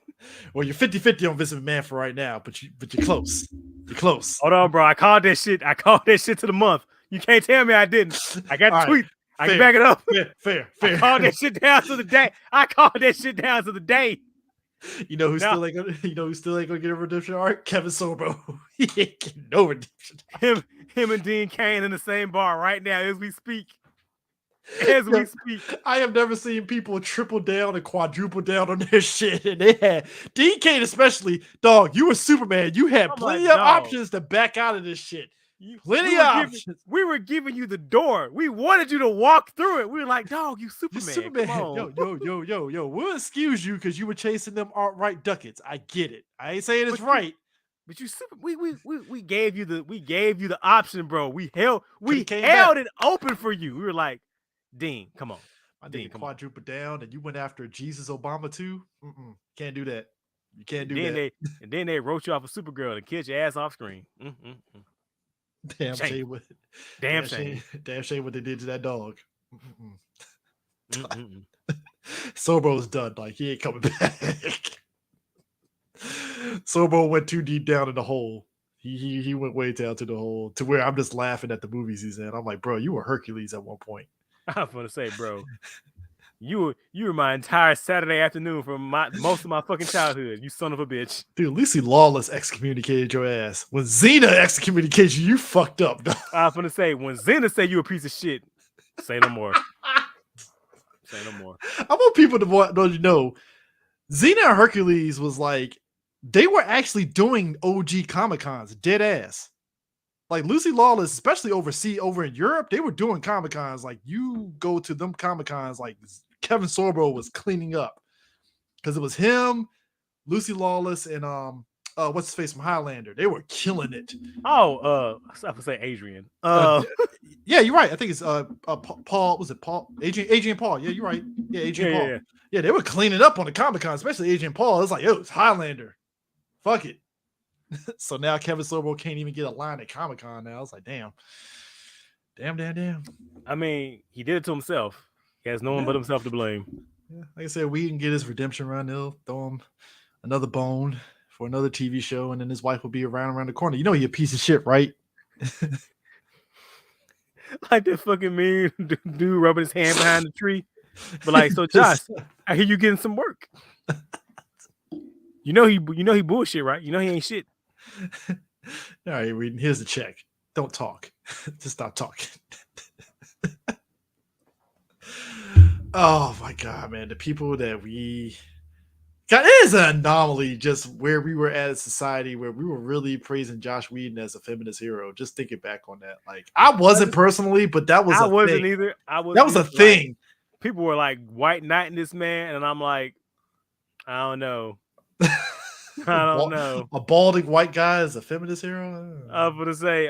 Well, you're 50-50 on Vince McMahon for right now, but you're close. You're close. Hold on, bro. I called that shit to the month. You can't tell me I didn't. I got the All tweet. right, I can back it up. Fair. I called that shit down to the day. You know who's Now- still ain't gonna get a redemption arc? Kevin Sorbo. He ain't getting no redemption. Him and Dean Cain in the same bar right now as we speak. As we speak. I have never seen people triple down and quadruple down on their shit. And they had Dean Cain, especially, dog. You were Superman. You had I'm plenty like, of dog. options to back out of this shit. Plenty We of were giving- options. We were giving you the door. We wanted you to walk through it. We were like, dog, you You Superman. Superman. Come on. Yo. We'll excuse you because you were chasing them alt-right ducats. I get it. I ain't saying it's But right. But you super we gave you the option, bro. We held came it open for you. We were like, Dean, come on. I Dean, think come on. quadruple down, and you went after Jesus Obama too. Can't do that. You can't do Then that. then they wrote you off a Supergirl and killed your ass off screen. Damn, Shame. Jay Wood. Damn shame. Damn shame what they did to that dog. Mm-mm. Sorbo's done. Like he ain't coming back. Sorbo went too deep down in the hole. He went way down to the hole to where I'm just laughing at the movies he's in. I'm like, bro, you were Hercules at one point. I'm gonna say, bro, you were my entire Saturday afternoon from most of my fucking childhood. You son of a bitch. Dude, Lucy Lawless excommunicated your ass. When Xena excommunicated you, you fucked up. Dog. I'm gonna say, when Xena say you a piece of shit, say no more. Say no more. I want people to know Xena and Hercules was like, they were actually doing OG Comic Cons, dead ass. Like Lucy Lawless, especially over in Europe, they were doing Comic Cons. Like you go to them Comic Cons, like Kevin Sorbo was cleaning up because it was him, Lucy Lawless, and what's his face from Highlander. They were killing it. Oh, I would say Adrian. Yeah, you're right. I think it's Paul. Was it Paul? Adrian Paul. Yeah, you're right. Yeah, Adrian Paul. Yeah, they were cleaning up on the Comic Con, especially Adrian Paul. It's like, yo, it's Highlander. Fuck it. So now Kevin Sorbo can't even get a line at Comic Con now. It's like, damn. I mean, he did it to himself. He has no one but himself to blame. Yeah, like I said, we can get his redemption run. They'll throw him another bone for another TV show, and then his wife will be around the corner. You know, he a piece of shit, right? Like that fucking mean dude rubbing his hand behind the tree. But like, so Josh, I hear you getting some work. You know he bullshit, right? You know he ain't shit. All right, Reedon, here's the check. Don't talk. Just stop talking. Oh my god, man. The people that we got, it is an anomaly just where we were at a society where we were really praising Josh Whedon as a feminist hero. Just thinking back on that. Like I wasn't personally, but that was I wasn't thing. either. That was a thing. Like, people were like white knighting this man, and I'm like, I don't know. I don't know. A balding white guy is a feminist hero? I'm gonna say,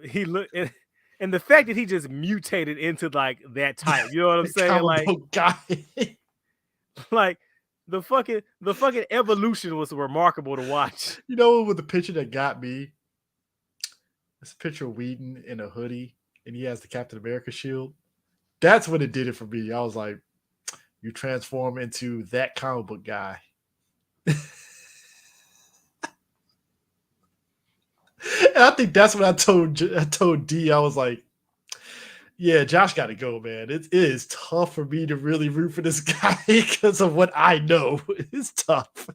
he looked, and the fact that he just mutated into like that type, you know what I'm saying? Like, guy. like the fucking evolution was remarkable to watch. You know what? The picture that got me? It's a picture of Whedon in a hoodie, and he has the Captain America shield. That's what it did it for me. I was like, you transform into that comic book guy. And I think that's what I told D. I was like, yeah, Josh got to go, man. It is tough for me to really root for this guy because of what I know. It's tough.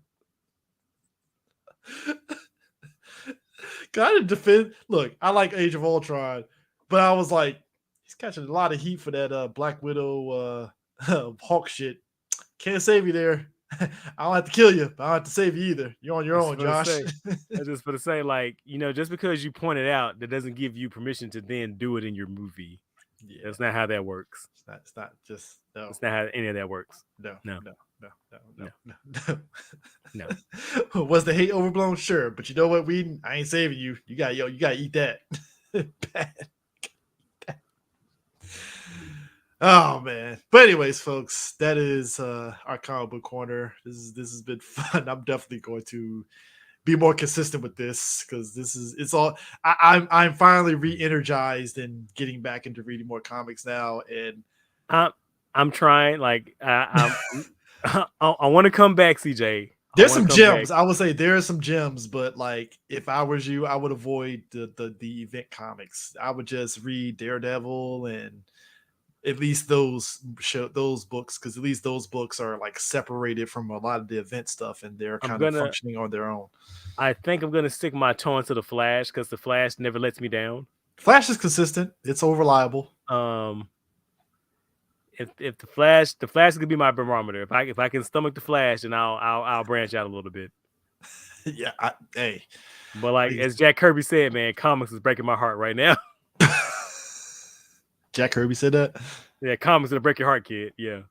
Got to defend. Look, I like Age of Ultron, but I was like, he's catching a lot of heat for that Black Widow Hulk shit. Can't save you there. I don't have to kill you, but I don't have to save you either. You're on your own, Josh. I just for to say, like, you know, just because you point it out, that doesn't give you permission to then do it in your movie. Yeah. That's not how that works. It's not just no. It's not how any of that works. No. Was the hate overblown? Sure, but you know what, Whedon? I ain't saving you. You gotta eat that. Bad. Oh man. But anyways, folks, that is our comic book corner. This has been fun. I'm definitely going to be more consistent with this because it's all I'm finally re-energized and getting back into reading more comics now. And I'm trying, like I want to come back, CJ. There's some gems. I would say there are some gems, but like if I was you, I would avoid the event comics. I would just read Daredevil and at least those books, because at least those books are like separated from a lot of the event stuff and they're kind of functioning on their own. I think I'm gonna stick my toe into the Flash because the Flash never lets me down. Flash is consistent. It's so reliable. If the Flash is gonna be my barometer. If I can stomach the Flash, then I'll branch out a little bit. Yeah, but like as Jack Kirby said, man, comics is breaking my heart right now. Jack Kirby said that? Yeah, comics gonna break your heart, kid. Yeah.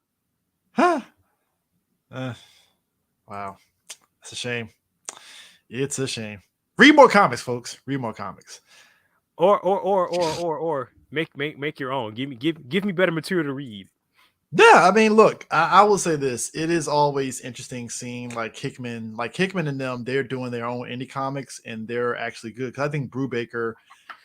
Huh. Wow. That's a shame. It's a shame. Read more comics, folks. Read more comics. Or make your own. Give me better material to read. Yeah, I mean, look, I will say this. It is always interesting seeing like Hickman and them, they're doing their own indie comics and they're actually good. Because I think Brubaker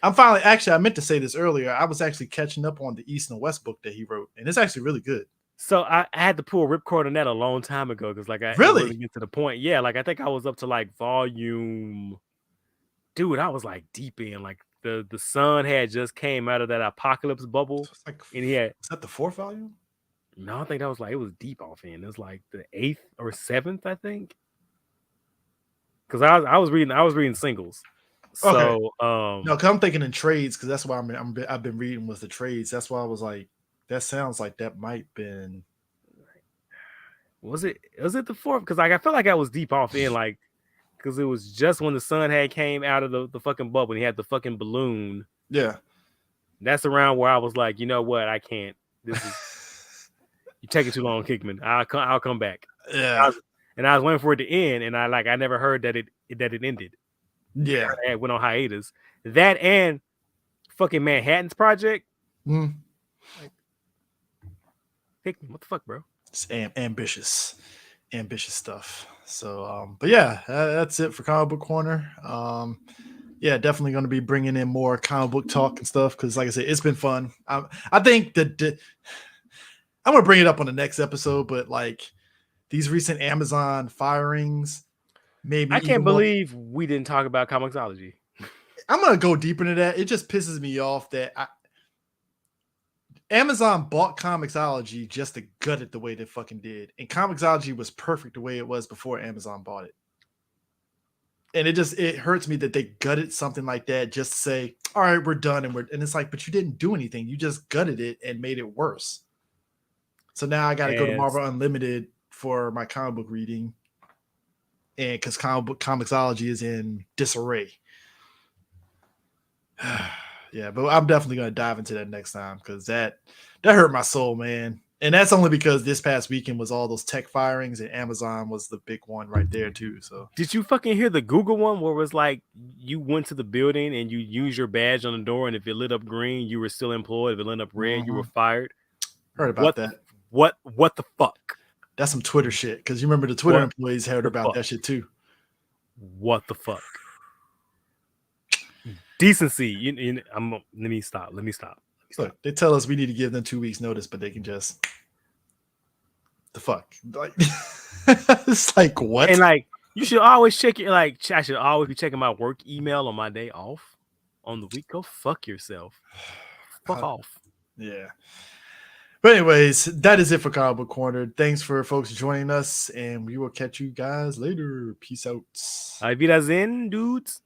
I'm finally actually I meant to say this earlier. I was actually catching up on the East and West book that he wrote, and it's actually really good. So I had to pull ripcord on that a long time ago because like I Really? really get to the point. Yeah, like I think I was up to like volume. Dude, I was like deep in like the sun had just came out of that apocalypse bubble, So it's like and he had is that the 4th volume? no, I think that was like it was deep off in. It was like the 8th or 7th, I think. Because I was reading singles. Okay. So No, because I'm thinking in trades because that's why I've been reading with the trades. That's why I was like, that sounds like that might been. was it the 4th? Because like I felt like I was deep off in like because it was just when the sun had came out of the fucking bubble and he had the fucking balloon. Yeah. That's around where I was like, you know what, I can't. This is you taking too long, Kickman. I'll come back. Yeah. I was waiting for it to end, and I never heard that it ended. Yeah. It went on hiatus. That and fucking Manhattan's Project. Mm. Hickman, what the fuck, bro? It's ambitious stuff. So, but yeah, that's it for Comic Book Corner. Yeah, definitely going to be bringing in more comic book talk and stuff because, like I said, it's been fun. I think that I'm going to bring it up on the next episode, but like these recent Amazon firings, maybe I can't believe we didn't talk about Comixology. I'm going to go deeper into that. It just pisses me off that Amazon bought Comixology just to gut it the way they fucking did. And Comixology was perfect the way it was before Amazon bought it. And it hurts me that they gutted something like that just to say, all right, we're done. And it's like, but you didn't do anything. You just gutted it and made it worse. So now I got to go to Marvel Unlimited for my comic book reading. And because Comixology is in disarray. Yeah, but I'm definitely going to dive into that next time because that hurt my soul, man. And that's only because this past weekend was all those tech firings and Amazon was the big one right there too. So did you fucking hear the Google one where it was like you went to the building and you used your badge on the door and if it lit up green, you were still employed. If it lit up red, you were fired? Heard about that. What the fuck? That's some Twitter shit because you remember the Twitter employees heard about that shit too. What the fuck? Decency. Let me stop. Look, they tell us we need to give them 2 weeks notice, but they can just the fuck. Like it's like what? And like you should always check it. Like I should always be checking my work email on my day off on the week. Go fuck yourself. Fuck off. Yeah. But anyways, that is it for Comic Book Corner. Thanks for folks joining us, and we will catch you guys later. Peace out. Auf Wiedersehen, dudes.